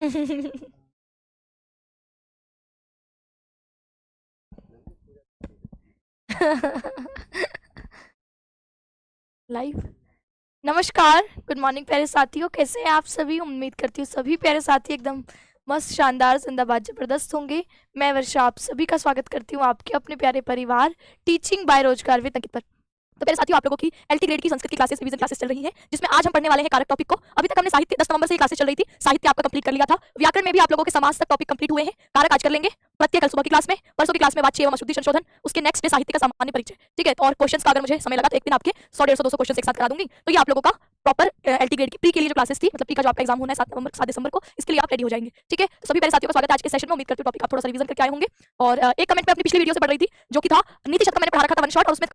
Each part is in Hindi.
लाइव। नमस्कार, गुड मॉर्निंग प्यारे साथियों, कैसे हैं आप सभी। उम्मीद करती हूँ सभी प्यारे साथी एकदम मस्त, शानदार, जिंदाबाद, जबरदस्त होंगे। मैं वर्षा आप सभी का स्वागत करती हूँ आपके अपने प्यारे परिवार टीचिंग बाय रोजगार विद अंकित पर। तो मेरे साथियों, आप लोगों की एलटी ग्रेड की संस्कृत की क्लासेस, रिवीजन क्लासेस चल रही हैं, जिसमें आज हम पढ़ने वाले हैं कारक टॉपिक को। अभी तक हमने साहित्य 10 नवंबर से ही क्लासेस चल रही थी, साहित्य आपका कंप्लीट कर लिया था। व्याकरण में भी आप लोगों के समास तक टॉपिक कंप्लीट हुए हैं। कारक आज कर लेंगे, प्रत्यय कल सुबह की क्लास में, परसों की क्लास में वाच्य एवं अशुद्धि संशोधन, उसके नेक्स्ट डे साहित्य का सामान्य परिचय। ठीक है, तो और क्वेश्चंस का अगर मुझे समय लगा तो एक दिन आपके 100 150 200 क्वेश्चन एक साथ करा दूंगी। तो ये आप लोगों का प्रॉपर एलटी ग्रेड की प्री के लिए जो क्लासेस थी, मतलब प्री का जो आपका एग्जाम होना है 7 दिसंबर को, इसके लिए आप रेडी हो जाएंगे। ठीक है, तो सभी मेरे साथियों का स्वागत है आज के सेशन में। उम्मीद करती हूँ टॉपिक आप थोड़ा सा रिवीजन करके आए होंगे। और एक कमेंट मैं अपनी पिछली वीडियो से पढ़ रही थी, जो कि था नीति शतक, मैंने पढ़ा रखा था वन शॉट, और उसमें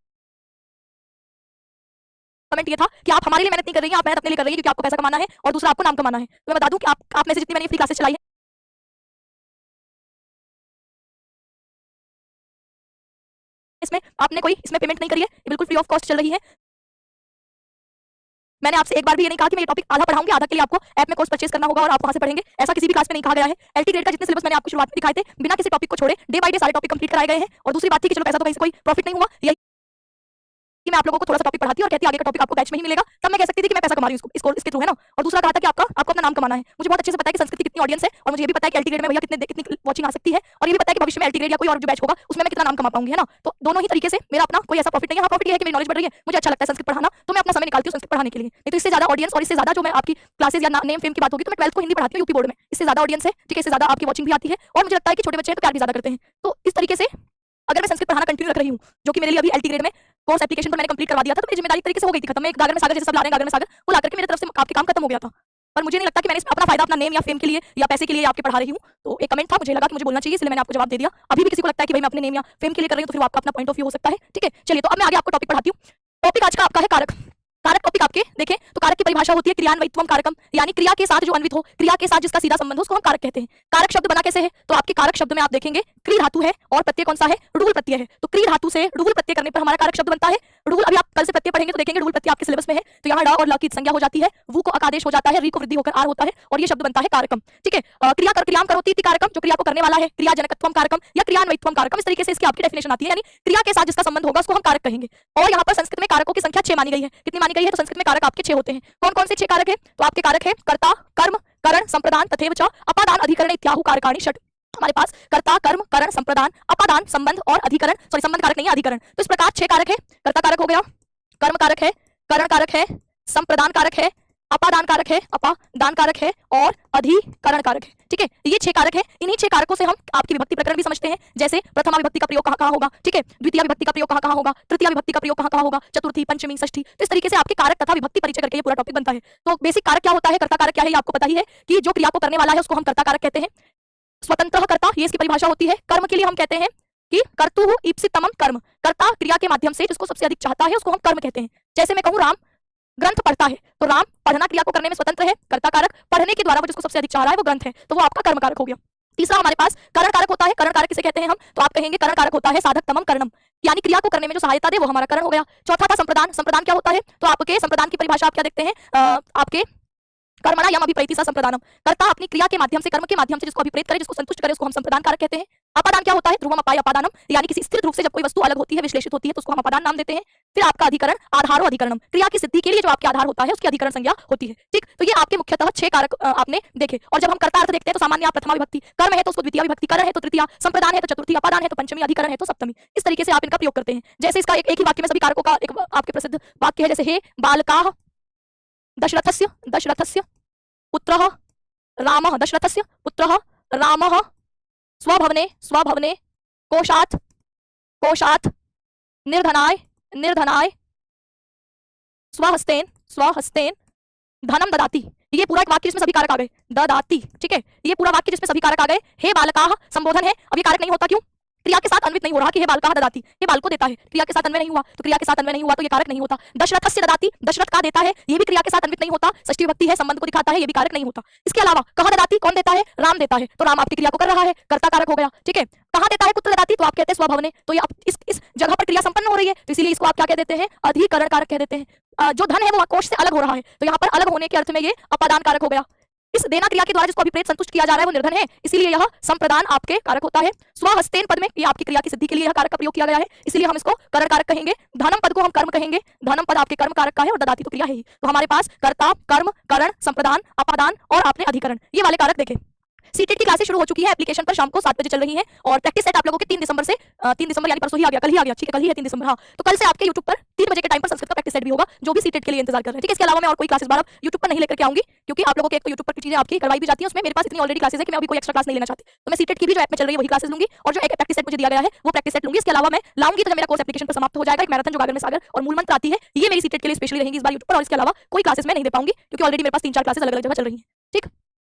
कमेंट ये था कि आप हमारे लिए मेहनत नहीं कर रही हैं, आप मेहनत अपने लिए कर रही हैं क्योंकि आपको पैसा कमाना है और दूसरा आपको नाम कमाना है। तो मैं बता दूं कि आप में से जितनी मैंने फ्री क्लासेस चलाई है, इसमें आपने कोई इसमें पेमेंट नहीं करी है, ये बिल्कुल फ्री ऑफ कॉस्ट चल रही है। मैंने आपसे एक बार भी ये नहीं कहा कि मैं ये टॉपिक आधा पढ़ाऊंगी, आधा के लिए आपको ऐप में कोर्स परचेस करना होगा और आप वहां से पढ़ेंगे, ऐसा किसी भी क्लास में नहीं कहा गया है। एलटी ग्रेड का जितने सिलेबस मैंने आपको शुरुआत में दिखाए थे, बिना किसी टॉपिक को छोड़े डे बाय डे सारे टॉपिक कंप्लीट कराए गए हैं। और दूसरी बात थी कि चलो पैसा तो कहीं से कोई प्रॉफिट नहीं हुआ, यही कि मैं आप लोगों को थोड़ा सा टॉपिक पढ़ाती और कहती आगे का टॉपिक आपको बैच में ही मिलेगा, तब मैं कह सकती थी कि मैं पैसा कमा रही हूँ इसके थ्रू, है ना। और दूसरा कहा था कि आपको अपना नाम कमाना है। मुझे बहुत अच्छे से पता है कि संस्कृत की कितनी ऑडियंस है, और मुझे ये भी पता है कि एलटी ग्रेड में भैया कितनी वॉचिंग आ सकती है, और ये भी पता है कि भविष्य में एलटी ग्रेड या कोई और जो बैच होगा उसमें मैं कितना नाम कमा पाऊंगी, है ना। तो दोनों ही तरीके से मेरा अपना कोई ऐसा प्रॉफिट नहीं है। हाँ, प्रॉफिट ये है कि मेरी नॉलेज बढ़ रही है, मुझे अच्छा लगता है संस्कृत पढ़ाना, तो मैं अपना समय निकालती हूँ संस्कृत पढ़ाने के लिए। नहीं तो इससे ज्यादा ऑडियंस और इससे ज्यादा जो मैं आपकी क्लासेस या नेम फेम की बात होगी, तो मैं 12th को हिंदी पढ़ाती हूँ यूपी बोर्ड में, इससे ज्यादा ऑडियंस है। ठीक है, इससे ज्यादा आपकी वॉचिंग भी आती है, और मुझे लगता है कि छोटे बच्चे हैं तो प्यार भी ज्यादा करते हैं। तो इस तरीके से अगर मैं संस्कृत पढ़ाना कंटिन्यू रख रही हूँ, जो कि मेरे लिए अभी एलटी ग्रेड में कोर्स एप्लीकेशन पर मैंने कंप्लीट करवा दिया था, तो मेरी जिम्मेदारी तरीके से हो गई थी खत्म। मैं एक गागर में सागर जैसे सब ला रहे हैं, गागर में सागर वो ला करके मेरी तरफ से आपके काम खत्म हो गया था। पर मुझे नहीं लगता कि मैंने इसमें अपना फायदा, अपना नेम या फेम के लिए या पैसे के लिए आपके पढ़ा रही हूँ। तो एक कमेंट था, मुझे लगा कि मुझे बोलना चाहिए, इसलिए मैंने आपको जवाब दे दिया। अभी भी किसी को लगता है कि भाई मैं अपने नेम या फेम के लिए कर रही हूँ, तो फिर आपका अपना पॉइंट ऑफ व्यू हो सकता है। ठीक है, चलिए, तो अब मैं आगे आपको टॉपिक पढ़ाती हूँ। टॉपिक आज का आपका है कारक। कारक टॉपिक आपके देखें तो कारक की परिभाषा होती है क्रियान्वयित्वम कारकम, यानी क्रिया के साथ जो अन्वित हो, क्रिया के साथ जिसका सीधा संबंध हो, उसको हम कारक कहते हैं। कारक शब्द बना कैसे है, तो आपके कारक शब्द में आप देखेंगे क्री धातु है और प्रत्यय कौन सा है, ऋडुल प्रत्यय है। तो क्री धातु से ऋडुल प्रत्यय करने पर हमारा कारक शब्द बनता है ऋडुल। अभी आप कल से प्रत्यय पढ़ेंगे तो देखेंगे ऋडुल प्रत्यय आपके सिलेबस में है, तो यहाँ ड और ल की संज्ञा हो जाती है, वु को अकादेश हो जाता है, री को वृद्धि होकर आर होता है, और ये शब्द बनता है कारकम। ठीक है, क्रिया कर क्रियाम करोति इति कारकम, जो क्रिया को करने वाला है, क्रियाजनकत्वम कारकम या क्रियान्वयित्वम कारकम, इस तरीके से इसकी आपकी डेफिनेशन आती है, यानी क्रिया के साथ जिसका संबंध होगा उसको हम कारक कहेंगे। और यहाँ पर संस्कृत में कारकों की संख्या 6 मानी गई है। कितनी मानी गई है, तो संस्कृत में कारक आपके 6 होते हैं। कौन कौन से 6 कारक है, तो आपके कारक है कर्ता, कर्म, करण, संप्रदान तथैव च अपादान अधिकरण इत्याहु कारकाणि षट। हमारे पास कर्ता, कर्म, करण, संप्रदान, अपादान, संबंध और अधिकरण, सॉरी संबंध कारक नहीं है, अधिकरण। तो इस प्रकार 6 कारक है। कर्ता कारक हो गया, कर्म कारक है, करण कारक है, संप्रदान कारक है, अपादान कारक है, अपादान कारक है, और अधिकरण कारक है। ठीक है, ये 6 कारक है। इन्हीं 6 कारकों से हम आपकी विभक्ति प्रकरण भी समझते हैं, जैसे प्रथमा विभक्ति का प्रयोग कहाँ कहाँ होगा, ठीक है, द्वितीय विभक्ति का प्रयोग कहाँ कहाँ होगा, तृतीय विभक्ति का प्रयोग कहाँ कहाँ होगा, चतुर्थी, पंचमी, षष्ठी। तो इस तरीके से आपके कारक तथा विभक्ति परिचय करके ये पूरा टॉपिक बनता है। तो बेसिक कारक क्या होता है, कर्ता कारक क्या है, ये आपको पता ही है कि जो क्रिया को करने वाला है उसको हम कर्ता कारक कहते हैं। स्वतंत्र कर्ता, ये इसकी परिभाषा होती है। कर्म के लिए हम कहते हैं कि कर्तुः ईप्सितमं कर्म, कर्ता क्रिया के माध्यम से जिसको सबसे अधिक चाहता है उसको हम कर्म कहते हैं। जैसे मैं कहूँ राम ग्रंथ पढ़ता है, तो राम पढ़ना क्रिया को करने में स्वतंत्र है, कर्ता कारक। पढ़ने के द्वारा वो जिसको सबसे अधिक चाह रहा है वो ग्रंथ है, तो वो आपका कर्म कारक हो गया। तीसरा हमारे पास करण कारक होता है। करण कारक किसे कहते हैं हम, तो आप कहेंगे करण कारक होता है साधक तमम करणम, यानी क्रिया को करने में जो सहायता दे वो हमारा करण हो गया। चौथा था संप्रदान। संप्रदान क्या होता है, तो आपके संप्रदान की परिभाषा आप क्या देखते हैं, आपके कर्मणा यम अभिप्रेति सा संप्रदानम, कर्ता अपनी क्रिया के माध्यम से, कर्म के माध्यम से जिसको अभिप्रेत करे, जिसको संतुष्ट करे, उसको हम संप्रदान कारक कहते हैं। अपादान क्या होता है, ध्रुवम अपाय अपादानम, यानी किसी स्थिर ध्रुव से जब कोई वस्तु अलग होती है, विश्लेषित होती है, तो उसको हम अपादान नाम देते हैं। फिर आपका अधिकरण आधारो अधिकरणम, क्रिया की सिद्धि के लिए जो आपके आधार होता है उसकी अधिकरण संज्ञा होती है। ठीक, तो ये आपके मुख्यतः 6 कारक आपने देखे। और जब हम कर्ता अर्थ देखते हैं तो सामान्य आप प्रथमा विभक्ति, कर्म है तो उसको द्वितीय विभक्ति, करण है तो तृतीया, संप्रदान है तो चतुर्थी, अपादान है तो पंचमी, अधिकरण है तो सप्तमी। इस तरीके से आप इनका प्रयोग करते हैं। जैसे इसका एक ही वाक्य में सभी कारकों का एक आपके प्रसिद्ध वाक्य है, जैसे हे बालकाः दशरथस्य पुत्रः रामः, दशरथस्य पुत्रः रामः स्वभवने कोशात् निर्धनाय स्वहस्तेन धनम ददाति। ये पूरा एक वाक्य जिसमें सभी कारक आ गए, ददाति। ठीक है, ये पूरा वाक्य जिसमें सभी कारक आ गए। हे बालकाः संबोधन है, अब ये कारक नहीं होता, क्यों, क्रिया के साथ अन्वित नहीं हो रहा कि हे बालकाः ददाति, ये बाल को देता है, क्रिया के साथ अन्वय नहीं हुआ, तो क्रिया के साथ अन्वय नहीं हुआ तो ये कारक नहीं होता। दशरथस्य ददाति, दशरथ का देता है, ये भी क्रिया के साथ अन्वित नहीं होता, षष्ठी विभक्ति है, संबंध को दिखाता है, ये भी कारक नहीं होता। इसके अलावा कहाँ ददाति, कौन देता है, राम देता है, तो राम आपकी क्रिया को कर रहा है, कर्ता कारक हो गया। ठीक है, कहाँ देता है, कुत्र ददाति, तो आप कहते हैं स्वभवने, तो ये इस जगह पर क्रिया संपन्न हो रही है, तो इसीलिए इसको आप क्या कह देते हैं, अधिकरण कारक कह देते हैं। जो धन है वो कोश से अलग हो रहा है, तो यहाँ पर अलग होने के अर्थ में ये अपादान कारक हो गया। इस देना क्रिया के द्वारा जिसको अभिप्रेत संतुष्ट किया जा रहा है वो निर्धन है, इसीलिए यह संप्रदान आपके कारक होता है। स्वहस्तेन पद में ये आपकी क्रिया की सिद्धि के लिए यह कारक का प्रयोग किया गया है, इसलिए हम इसको करण कारक कहेंगे। धनम पद को हम कर्म कहेंगे, धनम पद आपके कर्म कारक का है और ददाती तो क्रिया है ही। तो हमारे पास कर्ता, कर्म, करण, संप्रदान, अपादान और आपने अधिकरण, ये वाले कारक देखे। सीटेट की क्लासेस शुरू हो चुकी है, एप्लीकेशन पर शाम को 7 बजे चल रही है और प्रैक्टिस सेट आप लोगों के 3 दिसंबर से 3 दिसंबर यानी परसों ही आ गया, कल ही आ गया, ठीक है कल ही है 3 दिसंबर। हाँ, तो कल से आपके YouTube पर 3 बजे के टाइम पर संस्कृत का प्रैक्टिस सेट भी होगा, जो भी सीटेट के लिए इंतजार कर रहे हैं, ठीक है। इसके अलावा मैं और कोई क्लासेस बार YouTube पर नहीं लेकर के आऊंगी, क्योंकि आप लोगों के एक तो YouTube पर चीजें आपकी करवाई भी जाती है, उसमें मेरे पास इतनी ऑलरेडी क्लासेस है कि मैं अभी कोई एक्स्ट्रा क्लास नहीं लेना चाहती। तो मैं सीटेट की भी जो ऐप में चल रही है वही क्लासेस लूंगी और जो एक प्रैक्टिस सेट मुझे दिया गया है वो प्रैक्टिस सेट लूंगी। इसके अलावा मैं लाऊंगी तो जब मेरा कोर्स एप्लीकेशन पर समाप्त हो जाएगा, एक मैराथन जो गागर में सागर और मूल मंत्र आती है, ये मेरी सीटेट के लिए स्पेशली रहेंगी इस बार YouTube पर। और इसके अलावा कोई क्लासेस मैं नहीं दे पाऊंगी क्योंकि ऑलरेडी मेरे पास 3-4 क्लासेस अलग अलग जगह चल रही है, ठीक।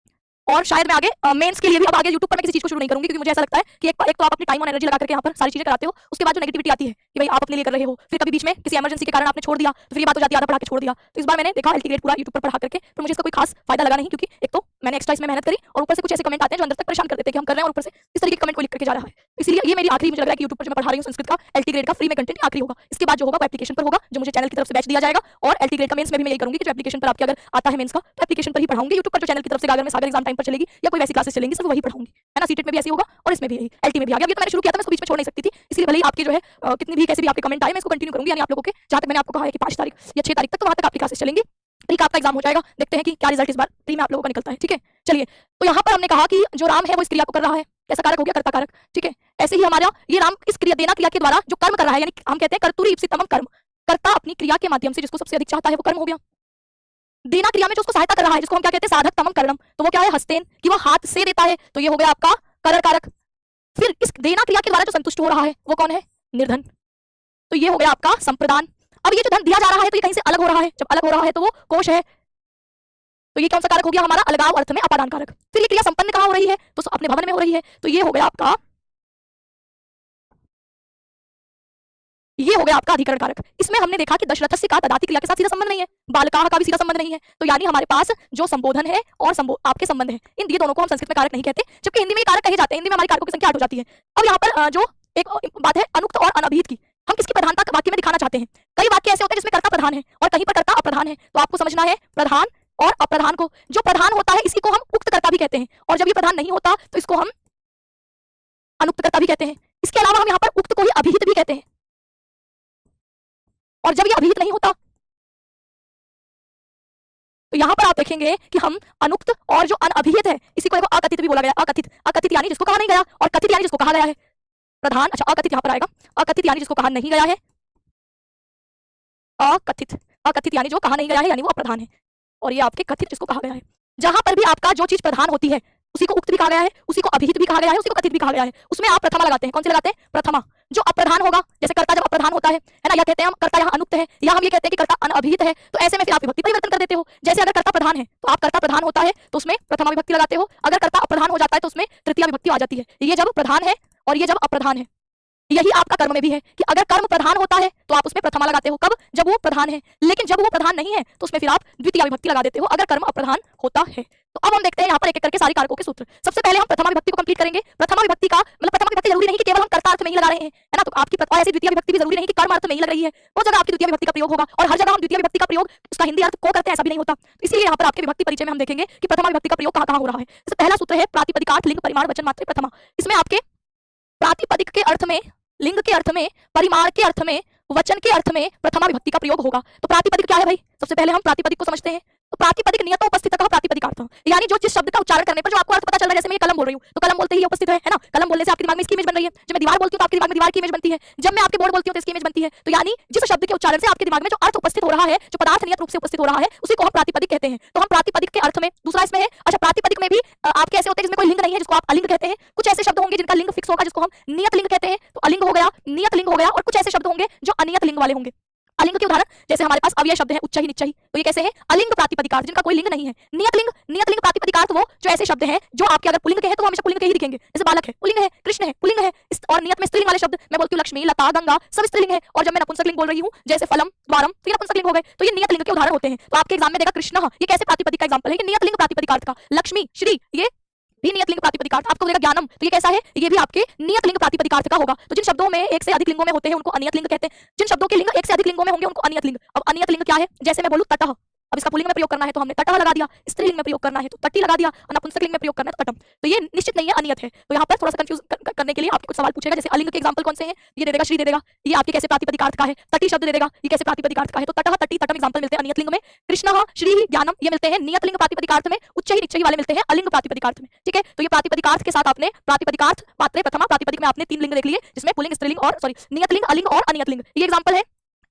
और शायद मैं आगे मेंस के लिए भी अब आगे YouTube पर मैं किसी चीज को शुरू नहीं करूंगी, क्योंकि मुझे ऐसा लगता है कि एक तो आप अपनी टाइम और एनर्जी लगा करके यहाँ पर सारी चीजें कराते हो, उसके बाद जो नेगेटिविटी आती है कि भाई आप अपने लिए कर रहे हो, फिर कभी बीच में किसी इमरजेंसी के कारण आपने छोड़ दिया तो फिर ये बात हो जाती है आधा पढ़ा के छोड़ दिया। तो इस बार मैंने देखा एलटी ग्रेड पूरा YouTube पर पढ़ा करके, तो मुझे इसका कोई खास फायदा लगा नहीं, क्योंकि एक तो मैंने एक्स्ट्रा इसमें मेहनत करी और ऊपर से कुछ ऐसे कमेंट आते हैं जो अंदर तक परेशान कर देते हैं कि हम कर रहे हैं और ऊपर से इस तरीके के कमेंट को लिख करके जा रहा है। इसलिए ये मेरी आखिरी मुझे लग रहा है कि YouTube पर जो मैं पढ़ा रही हूँ संस्कृत का एलटी ग्रेड का फ्री में कंटेंट आखिरी होगा। इसके बाद जो होगा वो एप्लीकेशन पर होगा, जो मुझे चैनल की तरफ से बैच दिया जाएगा। और एलटी ग्रेड का मेंस में भी मैं यही करूंगी कि जो एप्लीकेशन पर आपके अगर आता है मेंस का तो एप्लीकेशन पर ही पढ़ाऊंगी। YouTube पर जो चैनल की तरफ से गागर में सागर एग्जाम टाइम पर चलेगी या कोई वैसी क्लासेस चलेंगी सिर्फ वही पढ़ाऊंगी, है ना। सीटेट में भी ऐसी होगा और इसमें भी यही, एलटी में भी आ गया। अभी तो मैंने शुरू किया था, मैं इसको बीच में छोड़ नहीं सकती थी, इसलिए भले ही आपके जो है कितनी भी कैसे भी आपके कमेंट आए मैं इसको कंटिन्यू करूंगी। यानी आप लोगों के जहां तक मैंने आपको कहा है कि 5 तारीख या 6 तारीख तक तो वहां तक आपकी क्लासेस चलेंगी। ठीक, आपका एग्जाम हो जाएगा, देखते हैं कि क्या रिजल्ट इस बार प्री में आप लोगों का निकलता है, ठीक है। चलिए, तो यहाँ पर हमने कहा कि जो राम है वो इस क्रिया को कर रहा है, कैसा कारक हो गया, कर्ता कारक, ठीक है। ऐसे ही हमारा ये राम इस क्रिया देना क्रिया के द्वारा जो कर्म कर रहा है, यानी हम कहते हैं कर्तुरी इप्सितमम कर्म, कर्ता अपनी क्रिया के माध्यम से जिसको सबसे अधिक चाहता है वो कर्म हो गया। देना क्रिया में जो उसको सहायता कर रहा है जिसको हम क्या कहते हैं साधक तमम करणम, तो वो क्या है हस्तेन, कि वो हाथ से देता है, तो ये हो गया आपका करण कारक। फिर इस देना क्रिया के द्वारा जो संतुष्ट हो रहा है वो कौन है, निर्धन, तो ये हो गया आपका संप्रदान। अब ये जो धन दिया जा रहा है तो ये कहीं से अलग हो रहा है, जब अलग हो रहा है तो वो कोश है, तो ये कौन सा कारक हो गया हमारा, अलगाव अर्थ में अपादान कारक। फिर ये क्रिया संपन्न कहाँ हो रही है, तो अपने भवन में हो रही है, तो ये हो गया आपका अधिकरण कारक। इसमें हमने देखा कि दशरथस्य का तदाति क्रिया के साथ सीधा संबंध नहीं है, बालकाह का भी सीधा संबंध नहीं है, तो यानी हमारे पास जो संबोधन है और आपके संबंध है, इन ये दोनों को हम संस्कृत में कारक नहीं कहते, जबकि हिंदी में कारक कहे जाते हैं। हिंदी में हमारी कारकों की संख्या 8 हो जाती है। अब यहाँ पर जो एक बात है अनुक्त और अनभिहित की, हम किसकी प्रधानता वाक्य में दिखाना चाहते हैं। कई वाक्य ऐसे होते हैं जिसमें कर्ता प्रधान है और कहीं पर कर्ता अप्रधान है, तो आपको समझना है प्रधान और अप्रधान को। जो प्रधान होता है इसी को हम उक्त कर्ता भी कहते हैं, और जब ये प्रधान नहीं होता तो इसको हम अनुक्त कर्ता भी कहते हैं। इसके अलावा हम यहाँ पर उक्त को ही अभिहित भी कहते हैं, और जब ये अभिहित नहीं होता तो यहां पर आप देखेंगे कि हम अनुक्त और जो अनअभिहित है इसी को देखो अकथित भी बोला गया। अकथित, अकथित यानी जिसको कहा नहीं गया, और कथित यानी जिसको कहा गया है। प्रधान, अच्छा अकथित यहां पर आएगा, अकथित यानी जिसको कहा नहीं गया है, अकथित, अकथित यानी जो कहा नहीं गया है यानी वो अप्रधान है, और ये आपके कथित जिसको कहा गया है। जहां पर भी आपका जो चीज प्रधान होती है उसी को उक्त भी कहा गया है, उसी को अभिहित भी कहा गया है, उसी को कथित भी कहा गया है, उसमें आप प्रथमा लगाते हैं। कौन से लगाते हैं, प्रथमा। जो अप्रधान होगा, जैसे कर्ता जब अप्रधान होता है ना, या कहते हैं हम कर्ता यहाँ अनुक्त है, या हम ये कहते हैं कि कर्ता अनअभिहित है, तो ऐसे में फिर आप विभक्ति परिवर्तन कर देते हो। जैसे अगर कर्ता प्रधान है तो आप कर्ता प्रधान होता है तो उसमें प्रथमा विभक्ति लगाते हो, अगर कर्ता अप्रधान हो जाता है तो उसमें तृतीया विभक्ति आ जाती है। ये जब प्रधान है और ये जब अप्रधान है, यही आपका कर्म में भी है कि अगर कर्म प्रधान होता है तो आप उसमें प्रथमा लगाते हो, कब, जब वो प्रधान है, लेकिन जब वो प्रधान नहीं है तो उसमें फिर आप द्वितीय विभक्ति लगा देते हो अगर कर्म अप्रधान होता है। तो अब हम देखते हैं यहाँ पर एक एक करके सारी कारकों के सूत्र। सबसे पहले हम प्रथमा विभक्ति को कंप्लीट करेंगे। प्रथमा विभक्ति का मतलब प्रथमा विभक्ति जरूरी नहीं कि केवल हम कर्ता अर्थ में ही लगा रहे हैं, है ना, तो आपकी ऐसी द्वितीय विभक्ति भी जरूरी नहीं कि कर्म अर्थ में ही लग रही है, वो जगह आपकी द्वितीय विभक्ति का प्रयोग होगा, और हर जगह हम द्वितीय विभक्ति का प्रयोग उसका हिंदी अर्थ को करते हैं ऐसा भी नहीं होता। इसलिए यहाँ पर आपके विभक्ति परिचय में हम देखेंगे कि प्रथमा विभक्ति का प्रयोग कहाँ कहाँ हो रहा है। जैसे पहला सूत्र है प्रातिपदिकार्थ लिंग परिमाण वचन मात्र प्रथमा। इसमें आपके प्रातिपदिक के अर्थ में, लिंग के अर्थ में, परिमाण के अर्थ में, वचन के अर्थ में प्रथमा विभक्ति का प्रयोग होगा। तो प्रातिपदिक क्या है भाई, सबसे पहले हम प्रातिपदिक को समझते हैं। तो प्रातिपदिक नियत उपस्थित का प्रातिपदिकार्थ, यानी जो जिस शब्द का उच्चारण करने पर जो आपको अर्थ पता चल रहा है। जैसे मैं कलम बोल रही हूँ तो कलम बोलते ही उपस्थित है ना, कलम बोलने से आपके दिमाग में इसकी इमेज बन रही है। जब मैं दीवार बोलती हूँ तो आपके दिमाग में दीवार की इमेज बनती है, जब मैं आपके बोर्ड बोलती हूँ तो इसकी इमेज बनती है। तो यानी जिस शब्द के उच्चारण से आपके दिमाग में जो अर्थ उपस्थित हो रहा है, जो पदार्थ नियत रूप से उपस्थित हो रहा है, उसी को हम प्रातिपदिक कहते हैं। तो हम प्रातिपदिक के अर्थ में, दूसरा इसमें है, अच्छा प्रातिपदिक में भी आपके ऐसे होते हैं जिसमें कोई लिंग नहीं है, जिसको आप अलिंग कहते हैं। कुछ ऐसे शब्द होंगे जिनका लिंग फिक्स होगा, जिसको हम नियत लिंग कहते हैं, तो अलिंग हो गया, नियत लिंग हो गया। और कुछ ऐसे शब्द होंगे जो अनियत लिंग वाले होंगे। अलिंग के उदाहरण जैसे हमारे पास अव्यय शब्द है उच्च ही निच्च, तो ये कैसे है, अलिंग प्रातिपदिकार्थ, जिनका कोई लिंग नहीं है। नियत लिंग प्रातिपदिकार्थ वो जो ऐसे शब्द हैं जो आपके अगर पुल्लिंग के हैं तो हमेशा पुल्लिंग के ही दिखेंगे। जैसे बालक है पुल्लिंग है, कृष्ण है पुल्लिंग है, और नियत में स्त्रीलिंग वाले शब्द मैं बोलती हूँ लक्ष्मी, लता, गंगा, सब स्त्रीलिंग है। और जब मैं नपुंसकलिंग बोल रही हूँ जैसे फलम, द्वारम, तो ये नपुंसकलिंग हो गए। तो ये नियत लिंग के उदाहरण होते हैं। तो आपके एग्जाम में देगा कृष्ण, ये कैसे प्रातिपदिक का एग्जांपल है, कि नियत लिंग प्रातिपदिकार्थ का। लक्ष्मी, श्री, ये भी नियत लिंग प्रातिपदिकार्थ। आपको देगा ज्ञानम, तो ये कैसा है, ये भी आपके नियत लिंग प्रातिपदिकार्थ का होगा। तो जिन शब्दों में एक से अधिक लिंगों में होते हैं उनको अनियत लिंग कहते हैं, जिन शब्दों के लिंग एक से अधिक लिंगों में होंगे उनको अनियत लिंग। अब अनियत लिंग क्या है, जैसे मैं बोलूं तटह, अब इसका पुल्लिंग में प्रयोग करना है तो हमने तटः लगा दिया, स्त्रीलिंग में प्रयोग करना है तो तटी लगा दिया, और नपुंसकलिंग में प्रयोग करना है तो तटम। तो ये निश्चित नहीं है, अनियत है। तो यहाँ पर थोड़ा सा कंफ्यूज करने के लिए आपके कुछ सवाल पूछेगा, जैसे अलिंग के एग्जांपल कौन से हैं, ये दे देगा श्री दे देगा, ये आपके कैसे प्रातिपदिकार्थ का है, तटी शब्द दे देगा, ये कैसे प्रातिपदिकार्थ का है। तो तटः तटी तटम एग्जांपल मिलते हैं अनियत लिंग में, कृष्णः श्री ज्ञानम ये मिलते हैं नियत लिंग प्रातिपदिकार्थ में, उच्च ही निच्च ही वाले मिलते हैं अलिंग प्रातिपदिकार्थ में। ठीक है, तो ये प्रातिपदिकार्थ के साथ आपने प्रातिपदिकार्थ मात्रे प्रथमा प्रातिपदिक में आपने 3 लिंग देख लिए, जिसमें पुल्लिंग स्त्रीलिंग और सॉरी नियत लिंग, अलिंग और अनियत लिंग, ये एग्जांपल है।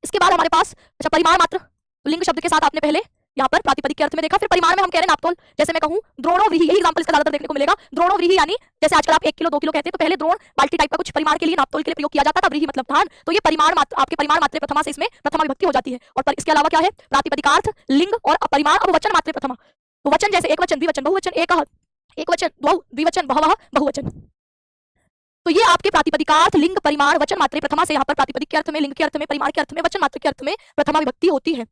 इसके बाद हमारे पास अच्छा परिमाण मात्र, लिंग शब्द के साथ आपने पहले यहाँ पर प्रातिपदिक के अर्थ में देखा, फिर परिमाण में हम कह रहे हैं नापतोल, जैसे मैं कहूं द्रोणो व्रीहि, यही एग्जांपल इसका ज्यादातर देखने को मिलेगा। द्रोणो व्रीहि यानी जैसे आजकल आप 1 किलो 2 किलो कहते हैं, तो पहले द्रोण बाल्टी टाइप का कुछ परिमाण के लिए नापतोल के लिए प्रयोग किया जाता था, व्रीहि मतलब धान। तो ये परिमाण मात्र, आपके परिमाण मात्रे प्रथमा से इसमें प्रथमा विभक्ति हो जाती है। और इसके अलावा क्या है, प्रातिपदिकार्थ, लिंग और परिमाण। अब वचन मात्रे प्रथमा, तो वचन जैसे एक वचन, द्विवचन, बहुवचन, एक वचन, द्वौ, द्विवचन, बहवः, बहुवचन। तो ये आपके प्रातिपदिकार्थ, लिंग, परिमाण, वचन मात्रे प्रथमा से यहाँ पर प्रातिपदिक के अर्थ में, लिंग के अर्थ में, परिमाण के अर्थ में, वचन मात्र के अर्थ में प्रथमा विभक्ति होती है।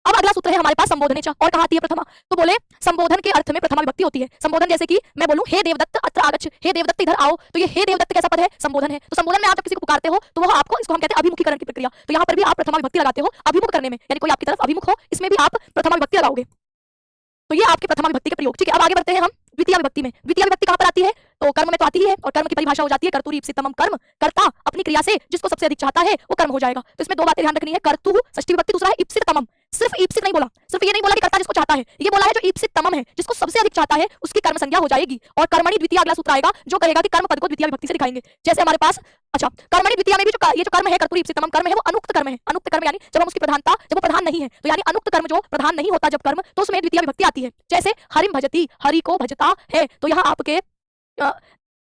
अब अगला सूत्र है हमारे पास संबोधने चा, और कहाँ आती है प्रथमा, तो बोले संबोधन के अर्थ में प्रथमा विभक्ति होती है। संबोधन जैसे कि मैं बोलूं हे देवदत्त अत्र आगच्छ, हे देवदत्त इधर आओ, तो ये हे देवदत्त कैसा पद है, संबोधन है। तो संबोधन में आप जब किसी को पुकारते हो तो वह आपको, इसको हम कहते हैं अभिमुखीकरण की प्रक्रिया। तो यहाँ पर भी आप प्रथमा विभक्ति लगाते हो अभिमुख करने में, यानी कोई आपकी तरफ अभिमुख हो, इसमें भी आप प्रथमा विभक्ति लगाओगे। तो ये आपके प्रथमा विभक्ति के प्रयोग। ठीक है, अब आगे बढ़ते हैं हम द्वितीय विभक्ति में। द्वितीय विभक्ति कहाँ पर आती है, तो कर्म में तो आती ही है, और कर्म की परिभाषा हो जाती है कर्तुरी इप्सितमम कर्म, कर्ता अपनी क्रिया से जिसको सबसे अधिक चाहता है वो कर्म हो जाएगा। तो इसमें 2 बातें ध्यान रखनी है, कर्तु षष्ठी विभक्ति, दूसरा है इप्सितमम। सिर्फ ईप्सित नहीं बोला, सिर्फ ये नहीं बोला कि कर्ता जिसको चाहता है, ये बोला है जो ईप्सितमम है, जिसको सबसे अधिक चाहता है उसकी कर्म संज्ञा हो जाएगी। और कर्मणि द्वितीय अगला सूत्र आएगा जो कहेगा कि कर्म पद को द्वितीय विभक्ति से दिखाएंगे। जैसे हमारे पास अच्छा कर्मणि द्वितीय में भी ये जो कर्म है कर्तुरी इप्सितमम कर्म है वो अनुक्त कर्म है। अनुक्त कर्म यानी जब हम उसकी प्रधानता, जब वो प्रधान नहीं है, तो यानी अनुक्त कर्म जो प्रधान नहीं होता जब कर्म, तो उसमें द्वितीय विभक्ति आती है। जैसे हरिम भजती, हरि को भजता है, तो यहाँ आपके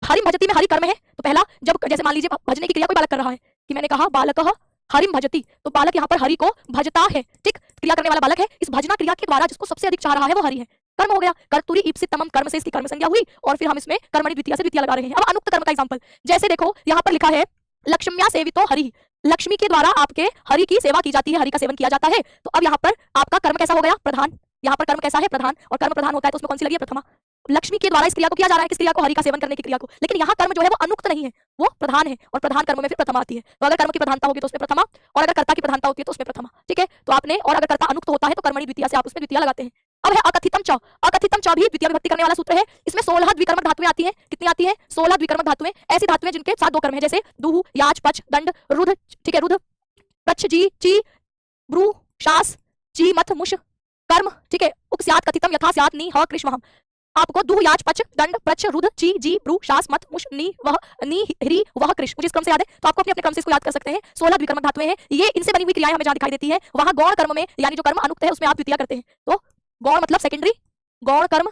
हरिम भजती में हरि कर्म है। तो पहला जब जैसे मान लीजिए भजने की क्रिया कोई बालक कर रहा है, कि मैंने कहा बालकः हरिम भजती, तो बालक यहाँ पर हरि को भजता है, ठीक, क्रिया करने वाला बालक है। इस भजना क्रिया के द्वारा जिसको सबसे अधिक चाह रहा है वो हरि है, कर्म हो गया। कर्तुरी इप्सितमम कर्म से इसकी कर्म संज्ञा हुई, और फिर हम इसमें कर्मणि द्वितीय से द्वितीय लगा रहे हैं। अब अनुक्त कर्म का एग्जांपल, जैसे देखो यहाँ पर लिखा है लक्ष्म्या सेवितो हरि, लक्ष्मी के द्वारा आपके हरि की सेवा की जाती है, हरि का सेवन किया जाता है। तो अब यहाँ पर आपका कर्म कैसा हो गया, प्रधान। यहाँ पर कर्म कैसा है, प्रधान, और कर्म प्रधान होता है तो उसमें कौन सी लगी है, प्रथमा। लक्ष्मी के द्वारा इस क्रिया को किया जा रहा है, किस क्रिया को, हरि का सेवन करने की क्रिया को। लेकिन यहाँ कर्म जो है वो अनुक्त नहीं है, वो प्रधान है, और प्रधान कर्म में फिर प्रथमा आती है। तो अगर कर्म की प्रधानता होगी तो उसमें प्रथमा, और अगर कर्ता की प्रधानता होती है तो उसमें प्रथमा। ठीक है, तो आपने, और अगर कर्ता अनुक्त होता है तो कर्मणि द्वितीय से आप उसमें द्वितीय लगाते हैं। अब है अकथितम च, अकथितम च भी द्वितीय विभक्ति करने वाला सूत्र है। इसमें 16 द्विकर्मक धातुएं आती हैं। कितनी आती है, 16 द्विकर्मक धातुएं, ऐसी धातुएं जिनके साथ 2 कर्म है, जैसे दुहु, याच, पच, दंड, रुध। ठीक है, रुध, प्रच्छ, जी, ची, ब्रू, शास, ची, मथ, मुष, कर्म। ठीक है, उक स्यात् कथितम यथा स्यात् नि ह कृष्महम। आपको दु, याच, पच, दंड, प्रच्छ, रुध, ची, जी, ब्रू, शास, मथ, मुष, नी, वह, नी, ह्री, वह, कृष्ण। मुझे इस क्रम से याद है, तो आपको अपने अपने क्रम से इसको याद कर सकते हैं। 16 द्विकर्मक धातुएं हैं, ये इनसे बनी हुई क्रियाएं हमें जहां दिखाई देती है वहां गौण कर्म में, यानी जो कर्म अनुक्त है उसमें आप द्वितीय करते हैं। तो गौण मतलब सेकेंडरी, गौण कर्म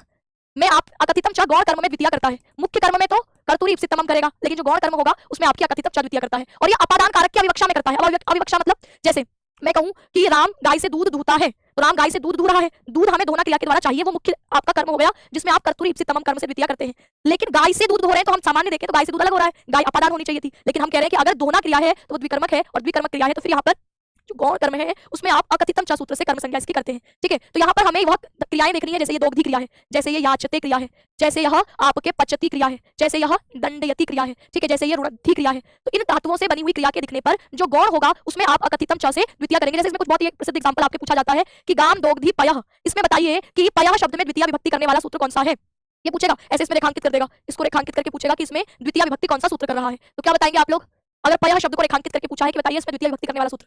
में आप अकथितम च गौण कर्म में द्वितीय करता है। मुख्य कर्म में तो कर्तुरी इप्सितमम करेगा, लेकिन जो गौण कर्म होगा उसमें आपकी अकथितम च द्वितीय करता है। और ये अपादान कारक की अविवक्षा में करता है। अब अविवक्षा मतलब जैसे मैं कहूं कि राम गाय से दूध दूहता है, तो राम गाय से दूध दूह रहा है, दूध हमें दोहना क्रिया के द्वारा चाहिए, वो मुख्य आपका कर्म हो गया जिसमें आप कर्तुरी इप्सितमम कर्म से द्वितीय करते हैं। लेकिन गाय से दूध दूह रहे हैं तो हम सामान्य देखें तो गाय से दूध अलग हो रहा है, गाय अपादान होनी चाहिए थी, लेकिन हम कह रहे हैं कि अगर दोहना क्रिया है तो वो द्विकर्मक है, और द्विकर्मक क्रिया है तो फिर यहाँ पर जो गौण कर्म है उसमें आप अकथितम च सूत्र से कर्म संज्ञा इसकी करते हैं। ठीक है, तो यहाँ पर हमें वह क्रियाएं देखनी है, जैसे ये दोग्धी क्रिया है, जैसे ये याचते क्रिया है, जैसे यह आपके पचती क्रिया है, जैसे यह दंडयति क्रिया है। ठीक है, जैसे ये रुणद्धि क्रिया है। तो इन धातुओं से बनी हुई क्रिया के दिखने पर जो गौण होगा उसमें आप अकथितम च से द्वितीय करेंगे। जैसे इसमें कुछ बहुत ही एक प्रसिद्ध एग्जांपल आपके पूछा जाता है कि गाम दोग्धी पयः, इसमें बताइए कि पयः शब्द में द्वितीय विभक्ति करने वाला सूत्र कौन सा है, ये पूछेगा। ऐसे इसमें रेखांकित कर देगा, इसको रेखांकित करके पूछेगा कि इसमें द्वितीय विभक्ति कौन सा सूत्र कर रहा है। तो क्या बताएंगे आप लोग, अगर पयः शब्द को रेखांकित करके पूछा है कि बताइए इसमें द्वितीय विभक्ति करने वाला सूत्र।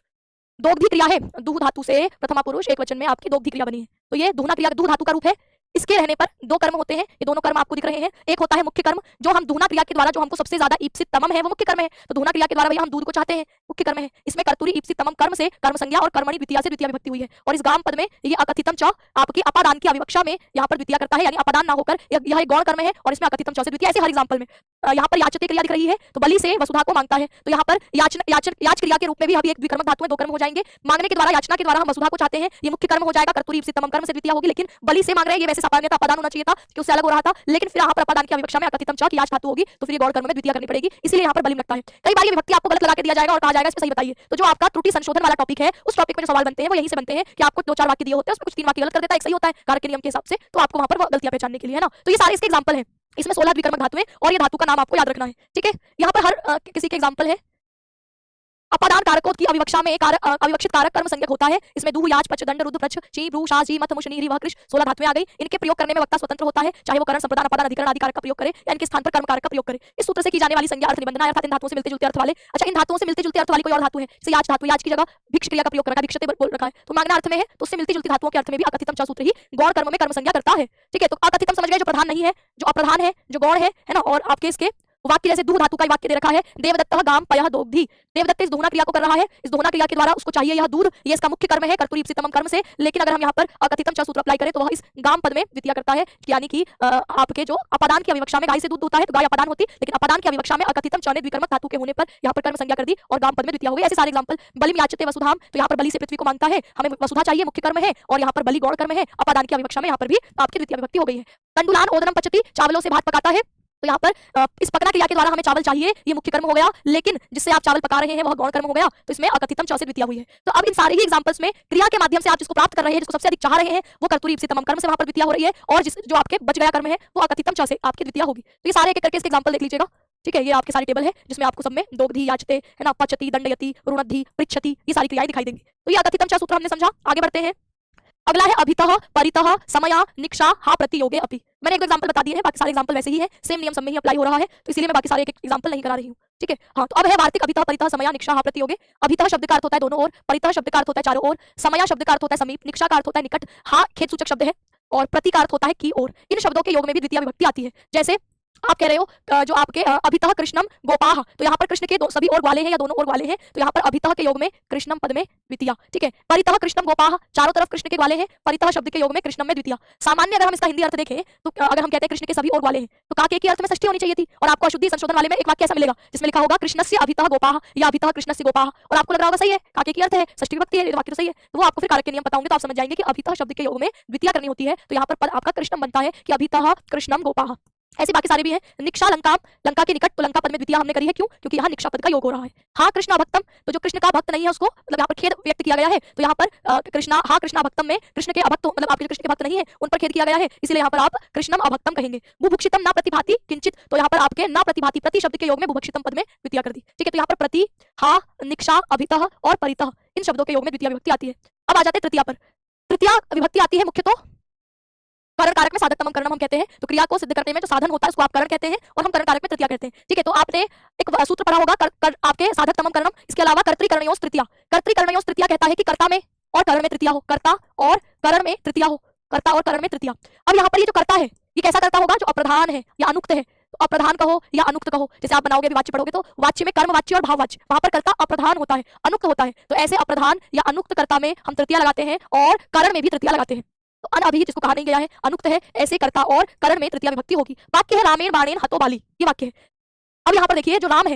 दोग्धी क्रिया है, दुह धातु से प्रथमा पुरुष एक वचन में आपकी दोग्धी क्रिया बनी है, तो ये दुहना क्रिया दुह धातु का रूप है। इसके रहने पर 2 कर्म होते हैं, ये दोनों कर्म आपको दिख रहे हैं। एक होता है मुख्य कर्म, जो हम दुहना क्रिया के द्वारा जो हमको सबसे ज्यादा ईप्सितमम है वो मुख्य कर्म है। तो दुहना क्रिया के द्वारा भैया हम दूध को चाहते हैं, मुख्य कर्म है। इसमें कर्तुरी ईप्सितमम कर्म से कर्म संज्ञा और कर्मणि द्वितीय से द्वितीय विभक्ति हुई है। और इस गाम पद में ये अकथितम च आपकी अपादान की अविवक्षा में यहाँ पर द्वितीय करता है, यानी अपादान ना होकर यह एक गौण कर्म है और इसमें अकथितम च से द्वितीय। ऐसे हर एग्जांपल में यहाँ पर याचते क्रिया दिख रही है, तो बलि से वसुधा को मांगता है, तो यहाँ पर याच क्रिया के रूप में भी अभी एक द्विकर्मक धातु में 2 कर्म हो जाएंगे। मांगने के द्वारा, याचना के द्वारा हम वसुधा को चाहते हैं, ये मुख्य कर्म हो जाएगा, कर्तुरी इप्सितमम कर्म से द्वितीय होगी। लेकिन बलि से मांग रहे हैं, ये वैसे सामान्यतः अपादान होना चाहिए था कि उससे अलग हो रहा था, लेकिन फिर यहाँ पर अपादान की अविवक्षा में अकथितम च की याच धातु होगी, तो फिर ये गौण कर्म में द्वितीय करनी पड़ेगी, इसलिए यहाँ पर बलि लगता है। कई बार ये विभक्ति आपको गलत लगा के दिया जाएगा और कहा जाएगा इसमें सही बताइए। तो जो आपका त्रुटि संशोधन वाला टॉपिक है, उस टॉपिक में जो सवाल बनते हैं वो यहीं से बनते हैं कि आपको 2-4 वाक्य दिए होते हैं, उसमें कुछ 3 वाक्य गलत कर देता है, एक सही होता है कारक के नियम के हिसाब से, तो आपको वहाँ पर गलतियां पहचानने के लिए, है ना। तो ये सारे इसके एग्जाम्पल है। इसमें 16 द्विकर्मक धातुएं और ये धातु का नाम आपको याद रखना है। ठीक है, यहाँ पर हर किसी के एग्जाम्पल है। अपादान कारकों की अविवक्षा में अविवक्षित कारक कर्म संज्ञक होता है। इसमें दुह, याच, पच, दंड, रुद्र, प्रच, ची, भ्रू, शा, जी, मथ, मुश, नी, री, वह, कृष 16 धातुएं आ गई। इनके प्रयोग करने में वक्ता स्वतंत्र होता है, चाहे वो करण, संप्रदान, अपादान, अधिकरण आदि कारक का प्रयोग करे या इनके स्थान पर कर्म कारक का प्रयोग करे। इस सूत्र से की जाने वाली संज्ञा अर्थ निबंधन अर्थात इन धातुओं से मिलते जुलते अर्थ वाले। अच्छा, इन धातुओं से मिलते जुलते अर्थ वाली कोई और धातु है, जैसे याच धातु, याच की जगह भिक्ष क्रिया का प्रयोग कर रखा है, भिक्षते बोल रखा है, तो मांगना अर्थ में है, तो उससे मिलती जुलती धातुओं के अर्थ में भी अकथितम च सूत्र ही गौण कर्म में कर्म संज्ञा करता है। ठीक है, तो अकथितम समझ गए, जो प्रधान नहीं है, जो अप्रधान है, जो गौण है ना। और आपके इसके वाक्य जैसे दूह धातु का वाक्य दे रखा है, देवदत्तः गाम पयः दोग्धी। देवदत्त इस दोहना क्रिया को कर रहा है, इस दोहना क्रिया के द्वारा उसको चाहिए यह दूध, ये इसका मुख्य कर्म है कर्तुरीप्सितम कर्म से। लेकिन अगर हम यहाँ पर अकथितम च सूत्र अप्लाई करें तो वह इस गाम पद में द्वितीय करता है, यानी कि आपके जो अपादान की अविवक्षा में गाय से दूध होता है तो गाय अपादान होती, लेकिन अपादान की अविवक्षा में अकथितम च ने द्विकर्मक धातु के होने पर यहाँ पर कर्म संज्ञा कर दी और गाम पद में द्वितीय हो गई। ऐसे सारे एग्जांपल, बलिम याचते वसुधाम, तो यहाँ पर बलि से पृथ्वी को मांगता है, हमें वसुधा चाहिए, मुख्य कर्म है, और यहाँ पर बलि गौण कर्म है, अपादान की अविवक्षा में यहाँ पर भी आपकी द्वितीय विभक्ति हो गई है। तंडुलान ओदनम पचती, चावलों से भात पकाता है, तो यहाँ पर इस पकना क्रिया के द्वारा हमें चावल चाहिए, ये मुख्य कर्म हो गया, लेकिन जिससे आप चावल पका रहे हैं वह गौण कर्म हो गया, तो इसमें अकथितम च से द्वितीय हुई है। तो अब इन सारे ही एग्जांपल्स में क्रिया के माध्यम से आप जिसको प्राप्त कर रहे हैं, जिसको सबसे अधिक चाह रहे हैं, वो कर्तुरीप्सितम कर्म से वहां पर द्वितीय हो रही है, और जो आपके बच गया कर्म है वो अकथितम च से आपकी द्वितीय होगी। तो ये सारे एक एक करके इसके एग्जांपल देख लीजिएगा। ठीक है, ये आपके सारे टेबल है जिसमें आपको सब में दोग्धी, याचते, है ना, पचती, दंडयति, रुणद्धि, पृच्छति, ये सारी क्रियाएं दिखाई देंगी। तो ये अकथितम च सूत्र हमने समझा, आगे बढ़ते हैं। अगला है अभितः, परितः, समया, निक्षा, हा प्रतियोगे अपि। मैंने एक एग्जांपल बता दिए हैं, बाकी सारे एग्जांपल वैसे ही है, सेम नियम सब में ही अप्लाई हो रहा है, तो इसीलिए मैं बाकी सारे एक एग्जांपल नहीं करा रही हूँ। ठीक है, हाँ, तो अब है वार्तिक अभितः, परितः, समया, निक्षा, हा प्रतियोगे। अभितः शब्द का अर्थ होता है दोनों ओर, परितः शब्द का अर्थ होता है चारों ओर, समया शब्द का अर्थ होता है समीप, निक्षा का अर्थ होता है निकट, हा खेद सूचक शब्द है, और प्रति का अर्थ होता है की ओर। इन शब्दों के योग में भी द्वितीय विभक्ति आती है। जैसे आप कह रहे हो जो आपके अभितः कृष्णम गोपाह, तो यहाँ पर कृष्ण के सभी ओर वाले हैं या दोनों ओर वाले हैं, तो यहाँ पर अभितः के योग में कृष्णम पद में द्वितीय। ठीक है, परितः कृष्णम गोपाह, चारों तरफ कृष्ण के वाले हैं, परितः शब्द के योग में कृष्णम में द्वितीय। सामान्य अगर हम इसका हिंदी अर्थ देखें तो अगर हम कहते हैं कृष्ण के सभी ओर वाले हैं, तो काके के अर्थ में षष्ठी होनी चाहिए थी, और आपको अशुद्धि संशोधन वाले में एक वाक्य ऐसा मिलेगा जिसमें लिखा होगा कृष्णस्य अभितः गोपाह या अभितः कृष्णस्य गोपाह, और आपको लग रहा होगा सही है, काके की अर्थ है, षष्ठी विभक्ति है, वाक्य तो सही है, तो वो आपको फिर कारक के नियम पता होंगे तो आप समझ जाएंगे कि अभितः शब्द के योग में द्वितीय करनी होती है, तो यहाँ पर पद आपका कृष्णम बनता है कि अभितः कृष्णम गोपाह। ऐसे बाकी सारे भी हैं। निक्षा लंका, लंका के निकट, तो लंका पद में द्वितीय हमने करी है, क्यों? क्योंकि यहाँ निक्षा पद का योग हो रहा है। हाँ कृष्णा भक्तम, तो जो कृष्ण का भक्त नहीं है उसको मतलब यहाँ पर खेद व्यक्त किया गया है, तो यहाँ पर कृष्णा, हाँ कृष्णा भक्तम में कृष्ण के अभक्त, मतलब आपके कृष्ण के भक्त नहीं है उन पर खेद किया गया है, इसलिए यहाँ पर आप कृष्णम अभक्तम कहेंगे। बुभुक्षितम ना प्रतिभाति किंचित, तो यहाँ पर आपके ना प्रतिभाति, प्रति शब्द के योग में बुभक्षितम पद में द्वितीय कर दी। ठीक है, तो यहाँ पर प्रति, हाँ, निक्षा, अभितः और परितः, इन शब्दों के योग में द्वितीय विभक्ति आती है। अब आ जाते हैं तृतीया पर। तृतीया विभक्ति आती है मुख्य तो करण कारक में साधक तमम करणम हम कहते हैं, तो क्रिया को सिद्ध करने में जो साधन होता है उसको आप करण कहते हैं, और हम करण कारक में तृतीया कहते हैं। ठीक है, तो आपने एक सूत्र पढ़ा होगा आपके साधक तमम करणम, इसके अलावा कर्तृकरणयोस् तृतीया। कर्तृकरणयोस् तृतीया कहता है कि कर्ता में और करण में तृतीया हो, कर्ता और करण में तृतीया हो, कर्ता और करण में तृतीया। अब यहाँ पर ये जो कर्ता है ये कैसा कर्ता होगा? जो अप्रधान है या अनुक्त है, तो अप्रधान कहो या अनुक्त कहो, जैसे आप बनाओगे वाच्य पढ़ोगे तो वाच्य में कर्म वाच्य और भाववाच्य, वहां पर कर्ता अप्रधान होता है, अनुक्त होता है, तो ऐसे अप्रधान या अनुक्त कर्ता में हम तृतीया लगाते हैं और करण में भी तृतीया लगाते हैं। तो अन अभी जिसको कहा नहीं गया है अनुक्त है, ऐसे कर्ता और करण में तृतीया विभक्ति होगी। वाक्य है रामेण बाणेन हतो बाली, ये वाक्य है। अब यहाँ पर देखिए जो राम है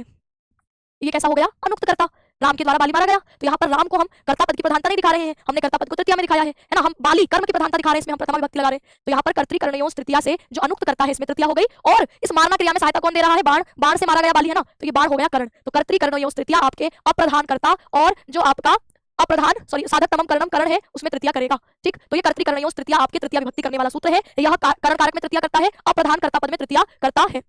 ये कैसा हो गया? अनुक्त कर्ता, राम के द्वारा बाली मारा गया, तो यहाँ पर राम को हम कर्ता पद की प्रधानता नहीं दिखा रहे हैं, हमने कर्ता पद को तृतीया में दिखाया है ना, हम बाली कर्म की प्रधानता दिखा रहे हैं, इसमें हम प्रथमा विभक्ति लगा रहे हैं, तो यहाँ पर कर्तृकरणयोस् तृतीया से जो अनुक्त कर्ता है इसमें तृतीया हो गई, और इस मारना क्रिया में सहायता कौन दे रहा है? बाण, बाण से मारा गया बाली है ना, तो ये बाण हो गया करण, तो कर्तृकरणयोस् तृतीया आपके अप्रधान कर्ता और जो आपका अप्रधान साधक तमम करणम करण है उसमें तृतीया करेगा। ठीक, तो ये कर्तृकरणयोस् तृतीया आपके तृतीया विभक्ति करने वाला सूत्र है, यह करण कारक में तृतीया करता है, अप्रधान कर्ता पद में तृतीया करता है।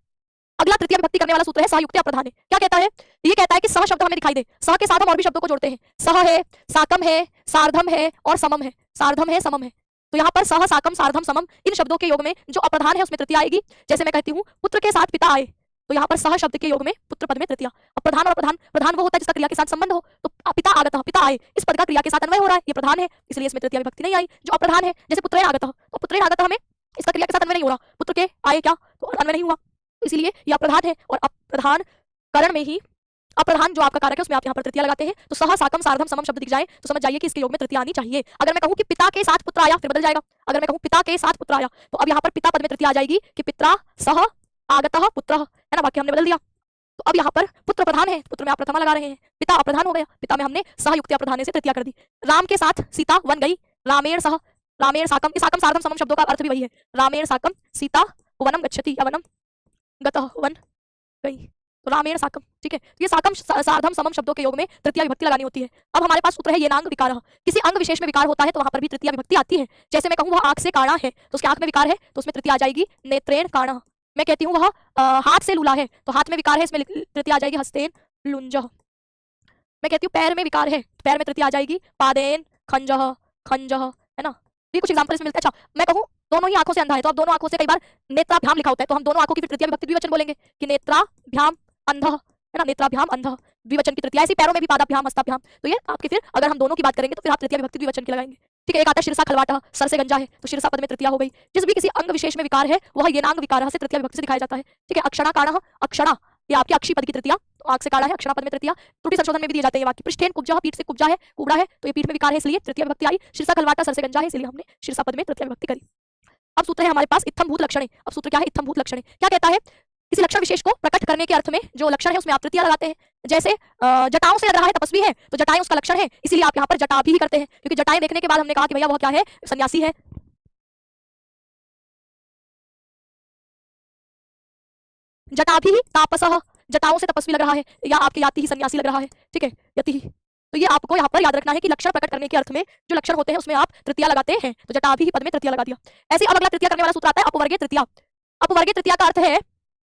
अगला तृतीया विभक्ति करने वाला सूत्र है सहयुक्त अप्रधान है। क्या कहता है? ये कहता है कि सह शब्द हमें दिखाई दे, सह के साथ हम और भी शब्दों को जोड़ते हैं, सह है, साकम है, सार्धम है और समम है, सार्धम है, समम है, तो यहाँ पर सह, साकम, सार्धम, समम इन शब्दों के योग में जो अप्रधान है उसमें तृतीया आएगी। जैसे मैं कहती हूँ पुत्र के साथ पिता आए, तो यहाँ पर सह शब्द के योग में पुत्र पद में तृतीया। अप्रधान और प्रधान, प्रधान वो होता है जिसका क्रिया के साथ संबंध हो, तो पिता आगत, पिता आए, इस पद का क्रिया के साथ अन्वय हो रहा है, ये प्रधान है, इसलिए इसमें तृतीया विभक्ति नहीं आई। जो अप्रधान है जैसे पुत्रेण आगत, तो पुत्रेण आगत हमें इसका क्रिया के साथ अन्वय नहीं हो रहा, पुत्र के आए क्या तो अन्वय नहीं हुआ, इसलिए यह अप्रधान है, और अप्रधान करण में ही अप्रधान जो आपका कारक है उसमें आप यहाँ पर तृतीया लगाते हैं। तो सह, साकम, सार्धम, समम शब्द दिख जाए तो समझ जाइए कि इसके योग में तृतीया आनी चाहिए। अगर मैं कहूँ कि पिता के साथ पुत्र आया फिर बदल जाएगा, अगर मैं कहूँ पिता के साथ पुत्र आया तो अब यहाँ पर पिता पद में तृतीया आ जाएगी कि पित्रा सह आगतः पुत्रः, है ना, वाक्य हमने बदल दिया। तो अब यहाँ पर पुत्र प्रधान है, पुत्र में आप प्रथमा लगा रहे हैं, पिता अप्रधान हो गया, पिता में हमने सहयुक्त अप्रधान से तृतीया कर दी। राम के साथ सीता वन गई, रामेण सह, रामेण साकम, इस साकम सार्धम समम शब्दों का अर्थ भी वही है, रामेण साकम सीता वनम गच्छति या वनम गतः वन गई, तो रामेण साकम। ठीक है, ये साकम सार्धम समम शब्दों के योग में तृतीया विभक्ति लगानी होती है। अब हमारे पास सूत्र है येनांग विकारः, किसी अंग विशेष में विकार होता है तो वहां पर भी तृतीया विभक्ति आती है। जैसे मैं कहूँ वह आंख से काणा है तो उसके आंख में विकार है तो उसमें तृतीया आ जाएगी नेत्रेण काणः। मैं कहती हूँ वह हाथ से लूला है तो हाथ में विकार है, इसमें तृतीया आ जाएगी हस्तेन लुंजः। मैं कहती हूँ पैर में विकार है, पैर में तृतीया आ जाएगी, पादेन, खंजह, खंजह, है ना। ये कुछ एग्जांपल इसमें मिलता है। अच्छा मैं कहूँ दोनों ही आंखों से अंधा है, तो अब दोनों आंखों से कई बार नेत्राभ्याम लिखा होता है, तो हम दोनों आंखों की फिर तृतीया विभक्ति द्विवचन बोलेंगे कि नेत्राभ्याम अंधः, है ना, नेत्राभ्याम अंधः द्विवचन की तृतीया। ऐसी पैरों में भी पादाभ्याम, हस्ताभ्याम, तो ये आपके फिर अगर हम दोनों की बात करेंगे तो फिर आप तृतीया विभक्ति द्विवचन की लगाएंगे। ठीक है, एक आता है शिरसा खलवाटा, सर से गंजा है, तो शिरसा पद में तृतीया हो गई। जिस भी किसी अंग विशेष में विकार है वह येनांग विकार से तृतीया विभक्ति से दिखाया जाता है। ठीक है, अक्षणा काणः, अक्षणा ये आपकी अक्षी पद की तृतीया, तो आंख से काड़ा है, अक्षणा पद में तृतीया। त्रुटि संशोधन में भी दिए जाते हैं ये वाक्य। पृष्ठेन कुब्जा, पीठ से कुब्जा है, कुबड़ा है, तो ये पीठ में विकार है इसलिए तृतीया विभक्ति आई। शिरसा खलवाटा, सर से गंजा है, इसलिए हमने शिरसा पद में तृतीया विभक्ति करी। अब सूत्र है हमारे पास इत्थम भूत लक्षणे। अब सूत्र क्या है, इत्थम भूत लक्षणे क्या कहता है, किसी लक्षण विशेष को प्रकट करने के अर्थ में जो लक्षण है उसमें आप तृतीया लगाते हैं। जैसे जटाओं से लग रहा है तपस्वी है, तो जटाएं उसका लक्षण है, इसीलिए आप यहाँ पर जटा भी करते हैं, क्योंकि जटाएं देखने के बाद हमने कहा कि भैया वह क्या है, सन्यासी है। जटा भी तापसः, जटाओं से तपस्वी लग रहा है, या आपके याति ही सन्यासी लग रहा है। ठीक है, यति ही। तो ये आपको यहाँ पर याद रखना है कि लक्षण प्रकट करने के अर्थ में जो लक्षण होते हैं उसमें आप तृतीया लगाते हैं, तो जटा भी पद में तृतीया लगा दिया। ऐसे अब अगला तृतीया करने वाला सूत्र आता है अपवर्गीय तृतीया। अपवर्गीय तृतीया का अर्थ है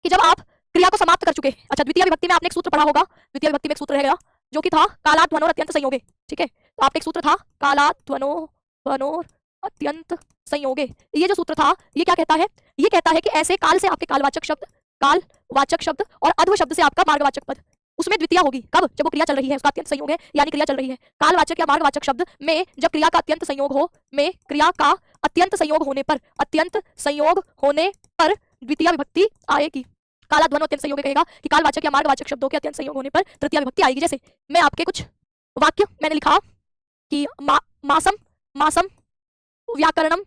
कि जब आप क्रिया को समाप्त कर चुके। अच्छा, द्वितीय विभक्ति में आपने एक सूत्र पढ़ा होगा, द्वितीय विभक्ति में एक सूत्र रहेगा जो कि था कालात् ध्वनोर अत्यंत संयोगे। ठीक है, तो आपका एक सूत्र था कालात् ध्वनोर अत्यंत संयोगे। ये जो सूत्र था ये क्या कहता है, ये कहता है कि ऐसे काल से आपके कालवाचक शब्द, कालवाचक शब्द और अध्व शब्द से आपका मार्गवाचक पद, उसमें द्वितीय होगी। कब, जब वो क्रिया चल रही है, उसका अत्यंत संयोग है, यानी क्रिया चल रही है। कालवाचक या मार्गवाचक शब्द में जब क्रिया का अत्यंत संयोग हो, में क्रिया का अत्यंत संयोग होने पर, अत्यंत संयोग होने पर द्वितीय विभक्ति आएगी। काला ध्वनो अत्यंत संयोग कहेगा कि कालवाचक या मार्गवाचक शब्दों के अत्यंत संयोग होने पर तृतीय विभक्ति आएगी। जैसे मैं आपके कुछ वाक्य मैंने लिखा कि मासम, मासम व्याकरणम,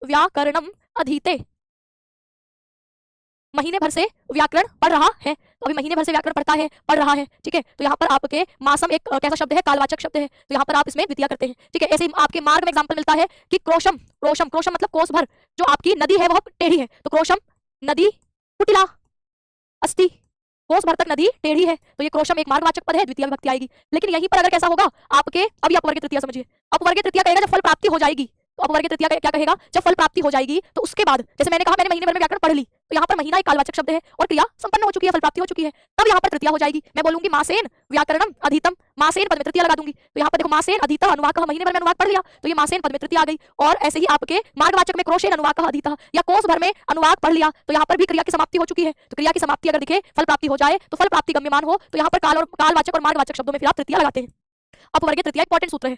व्याकरणम अधीते, महीने भर से व्याकरण पढ़ रहा है, तो अभी महीने भर से व्याकरण पढ़ता है, पढ़ रहा है। ठीक है, तो यहाँ पर आपके मासम एक कैसा शब्द है, कालवाचक शब्द है, तो यहाँ पर आप इसमें द्वितीय करते हैं। ठीक है, ऐसे ही आपके मार्ग में एग्जांपल मिलता है कि क्रोशम, क्रोशम, क्रोशम मतलब कोस भर, जो आपकी नदी है वह टेढ़ी है, तो क्रोशम नदी कुटिला अस्ति, कोस भर तक नदी टेढ़ी है, तो ये क्रोशम एक मार्गवाचक पद है, द्वितीय विभक्ति आएगी। लेकिन यहीं पर अगर कैसा होगा आपके, अभी अपवर्गीय तृतीया समझिए, अपवर्गीय तृतीया कहेगा जब फल प्राप्ति हो जाएगी, तो अपवर्गीय तृतीया क्या कहेगा, जब फल प्राप्ति हो जाएगी तो उसके बाद, जैसे मैंने कहा मैंने महीने भर में व्याकरण पढ़ ली, तो यहाँ पर महीना एक कालवाचक शब्द है और क्रिया संपन्न हो चुकी है, फल प्राप्ति हो चुकी है, तब यहाँ पर तृतीया हो जाएगी। मैं बोलूंगी मासेन व्याकरणम अधीतम, मासेन पद में तृतीया लगा दूंगी, तो यहाँ पर देखो मासेन अधीतः अनुवाकः, महीने भर में अनुवाक पढ़ लिया तो ये मासेन पद में तृतीया आ गई। और ऐसे ही आपके मार्गवाचक में क्रोशेन अनुवाकः अधीतः, या कोस भर में अनुवाक पढ़ लिया तो यहाँ पर भी क्रिया की समाप्ति हो चुकी है, तो क्रिया की समाप्ति अगर दिखे, फल प्राप्ति हो जाए, तो फल प्राप्ति गम्यमान हो, तो यहाँ पर काल और कालवाचक और मार्गवाचक शब्दों में फिर आप तृतीया लगाते हैं। अपवर्गीय तृतीया इंपॉर्टेंट सूत्र है।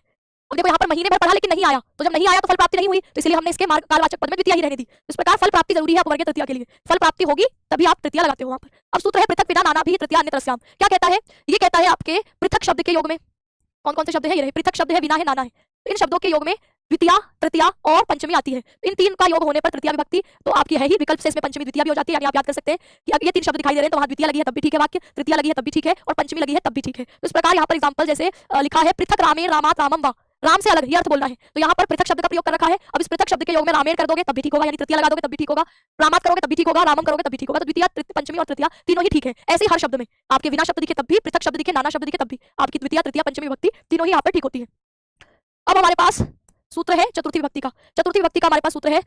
अब देखो यहाँ पर महीने भर पढ़ा लेकिन नहीं आया, तो जब नहीं आया तो फल प्राप्ति नहीं हुई, तो इसलिए हमने इसके मार्ग कालवाचक पद में द्वितीय ही रहने दी। इस प्रकार फल प्राप्ति जरूरी है अपवर्गीय तृतीया के लिए, फल प्राप्ति होगी तभी आप तृतीया लगाते हो वहां पर। अब सूत्र है पृथक विना नाना भी तृतीया अन्यत्रस्याम। क्या कहता है, ये कहता है आपके पृथक शब्द के योग में कौन कौन से शब्द है, ये रहे पृथक शब्द है, विना है, नाना है, तो इन शब्दों के योग में द्वितीया, तृतीया और पंचमी आती है। इन तीन का योग होने पर तृतीया विभक्ति तो आपकी है ही, विकल्प से इसमें पंचमी द्वितीया भी हो जाती है। यानी आप याद कर सकते हैं कि अगर ये तीन शब्द दिखाई दे रहे हैं तो वहां द्वितीया लगी है तब भी ठीक है वाक्य, तृतीया लगी है तब भी ठीक है, और पंचमी लगी है तब भी ठीक है। तो इस प्रकार यहाँ पर एग्जाम्पल जैसे लिखा है पृथक रामेण रामात रामम वा, राम से अलग ये अर्थ बोलना है, तो यहाँ पर पृथक शब्द का प्रयोग कर रखा है। अब इस पृथक शब्द के योग में रामेण कर दोगे तब भी ठीक होगा, यानी तृतीया लगा दोगे तब भी ठीक होगा, रामात करोगे तब भी ठीक होगा, रामम करोगे तब भी ठीक होगा, तो द्वितीया, पंचमी और तृतीया तीनों ही ठीक है। ऐसे ही हर शब्द में आपके विना शब्द दिखे तब भी, पृथक शब्द दिखे, नाना शब्द दिखे तब भी आपकी द्वितीया, तृतीया, पंचमी विभक्ति तीनों ही यहाँ पर ठीक होती है। अब हमारे पास सूत्र है चतुर्थी विभक्ति का। चतुर्थी विभक्ति का हमारे पास सूत्र है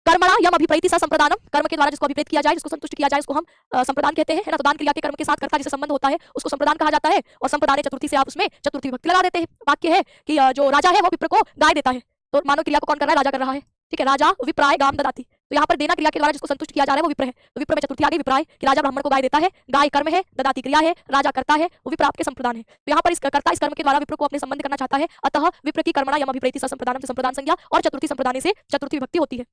कर्मणा यम अभिप्रैति स संप्रदानम, कर्म के द्वारा जिसको अभिप्रेत किया जाए, जिसको संतुष्ट किया जाए, उसको हम संप्रदान कहते हैं, है ना। तो दान क्रिया के कर्म के साथ कर्ता जिसे संबंध होता है उसको संप्रदान कहा जाता है, और संप्रदान चतुर्थी से आप उसमें चतुर्थी विभक्ति लगा देते हैं। वाक्य है कि जो राजा है वो विप्र को गाय देता है, तो मानव क्रिया को कौन कर रहा है, राजा कर रहा है। ठीक है, राजा विप्राय गाम ददाति, तो यहाँ पर देना क्रिया के द्वारा जिसको संतुष्ट किया जा रहा है वो विप्र है, तो विप्र में चतुर्थी आ गई विप्राय, कि राजा ब्राह्मण को गाय देता है, गाय कर्म है, ददाति क्रिया है, राजा करता है, वो विप्र आपके संप्रदान है। तो यहाँ पर इस कर्ता इस कर्म के द्वारा विप्र को अपने संबंध करना चाहता है, अतः विप्र की कर्मणा यम अभिप्रैति स संप्रदानम से संप्रदान संज्ञा और चतुर्थी संप्रदान से चतुर्थी विभक्ति होती है।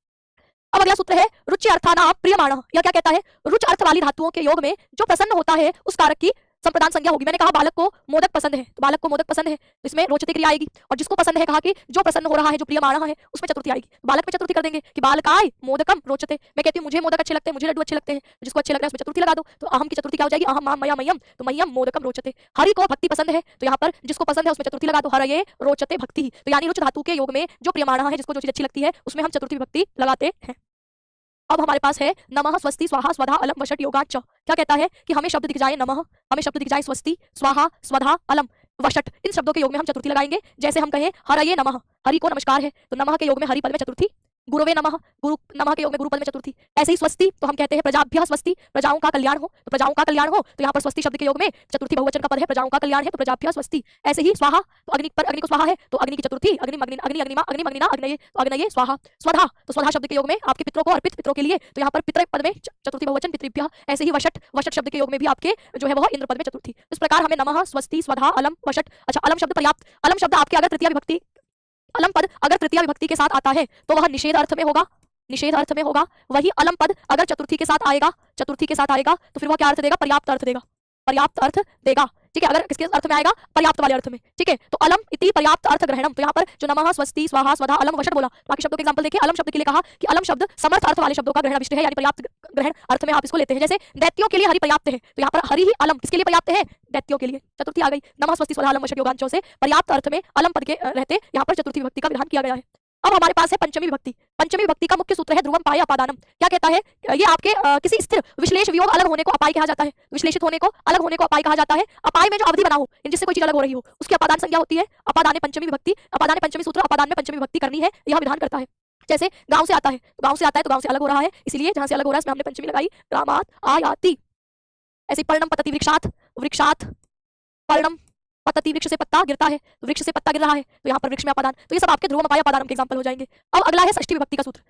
अब अगला सूत्र है रुचि अर्थानाम प्रियमाणः। यह क्या कहता है, रुच अर्थ वाली धातुओं के योग में जो प्रसन्न होता है उस कारक की संप्रदान संज्ञा होगी। मैंने कहा बालक को मोदक पसंद है, तो बालक को मोदक पसंद है, तो इसमें रोचते क्रिया आएगी, और जिसको पसंद है कहा कि जो प्रसन्न हो रहा है, जो प्रियमाणः है, उसमें चतुर्थी आएगी, तो बालक में चतुर्थी कर देंगे कि बालकाय मोदकम रोचते। मैं कहती हूँ मुझे मोदक अच्छे लगते हैं, मुझे लड्डू अच्छे लगते हैं, तो जिसको अच्छे लग रहा है उसमें चतुर्थी लगा दो, तो अहम की चतुर्थी क्या हो जाएगी, अहम माम मया मयम, तो मयम मोदकम रोचते। हरि को भक्ति पसंद है, तो यहाँ पर जिसको पसंद है उसमें चतुर्थी लगा दो, हरये रोचते भक्ति, तो यानी रुच धातु के योग में जो प्रियमाणः है, जिसको जो चीज अच्छी लगती है उसमें हम चतुर्थी विभक्ति लगाते हैं। अब हमारे पास है नमः स्वस्ति स्वाहा स्वधा अलम वषट योगाच्च। क्या कहता है कि हमें शब्द दिख जाए नमः, हमें शब्द दिख जाए स्वस्ति स्वाहा स्वधा अलम वषट, इन शब्दों के योग में हम चतुर्थी लगाएंगे। जैसे हम कहें हरये नमः, हरि को नमस्कार है, तो नमः के योग में हरि पद में चतुर्थी गुरुवे नमः, गुरु नमः के योग में गुरु पद में चतुर्थी। ऐसे ही स्वस्ति तो हम कहते हैं प्रजाभ्यः स्वस्ति, प्रजाओं का कल्याण हो, तो प्रजाओं का कल्याण हो, तो यहाँ पर स्वस्ति शब्द के योग में चतुर्थी बहुवचन का पद है, प्रजाओं का कल्याण है, तो प्रजाभ्यः स्वस्ति। ऐसे ही स्वाहा तो अग्नि पर, अग्नि को स्वाहा है, तो अग्नि की चतुर्थी अग्नि अग्नि अग्नि अग्निमा अग्नि अग्निना अग्नये, तो अग्नये स्वाहा। स्वधा तो स्वधा शब्द के योग में आपके पितरों को अर्पित, पितरों के लिए, तो यहाँ पर पितृ पद में चतुर्थी बहुवचन पितृभ्यः। ऐसे ही वशट, वशट शब्द के योग में भी आपके जो है वह इंद्र पद में चतुर्थी। इस प्रकार हमें नमः, स्वस्ति, स्वधा, अलम, वशट। अच्छा, अलम शब्द पर्याप्त, अलम शब्द आपके अगर तृतीय विभक्ति, अलम पद अगर तृतीय विभक्ति के साथ आता है तो वह निषेध अर्थ में होगा, निषेध अर्थ में होगा। वही अलम पद अगर चतुर्थी के साथ आएगा, चतुर्थी के साथ आएगा, तो फिर वह क्या अर्थ देगा? पर्याप्त अर्थ देगा, पर्याप्त अर्थ देगा। ठीक है, अगर किसके अर्थ में आएगा? पर्याप्त वाले अर्थ में। ठीक है, तो अलम इति पर्याप्त अर्थ ग्रहणम, तो यहाँ पर जो नमः, स्वस्ति, स्वाहा, स्वधा, अलम, वशट बोला, बाकी शब्दों के एग्जांपल देखिए। अलम शब्द के लिए कहा कि अलम शब्द समर्थ अर्थ वाले शब्दों का ग्रहण अभिष्ट है, यानी पर्याप्त ग्रहण अर्थ में आप इसको लेते हैं। जैसे दैत्यों के लिए हरि पर्याप्त है, तो यहाँ पर हरि ही अलम किसके लिए पर्याप्त है? दैत्यों के लिए। चतुर्थी आ गई, नमः, स्वस्ति, स्वधा, अलम, वशट योगांचों से पर्याप्त अर्थ में अलम पद के रहते यहाँ पर चतुर्थी विभक्ति का विधान किया गया है। अब हमारे पास है पंचमी विभक्ति। पंचमी विभक्ति का मुख्य सूत्र है ध्रुवम पाय अपादानम। क्या कहता है? ये आपके किसी स्थिर विश्लेष वियोग अलग होने को अपाय कहा जाता है, विश्लेषित होने को, अलग होने को अपाय कहा जाता है। अपाय में जो अवधि बना हो, जिससे कोई चीज अलग हो रही हो, उसकी अपादान संज्ञा होती है। अपादान पंचमी विभक्ति, अपादान पंचमी सूत्र, अपादान में पंचमी विभक्ति करनी है, यह विधान करता है। जैसे गांव से आता है, गांव से आता है तो गांव से अलग हो रहा है, इसलिए जहां से अलग हो रहा है इसमें हमने पंचमी लगाई, ग्रामात आयाति। ऐसे पर्णम पतति वृक्षात, वृक्षात पर्णम पतति, वृक्ष से पत्ता गिरता है, वृक्ष से पत्ता गिर रहा है, तो यहाँ पर वृक्ष में अपादान। तो ये सब आपके ध्रुवम अपाय अपादानम के एग्जांपल हो जाएंगे। अब अगला है षष्ठी विभक्ति का सूत्र।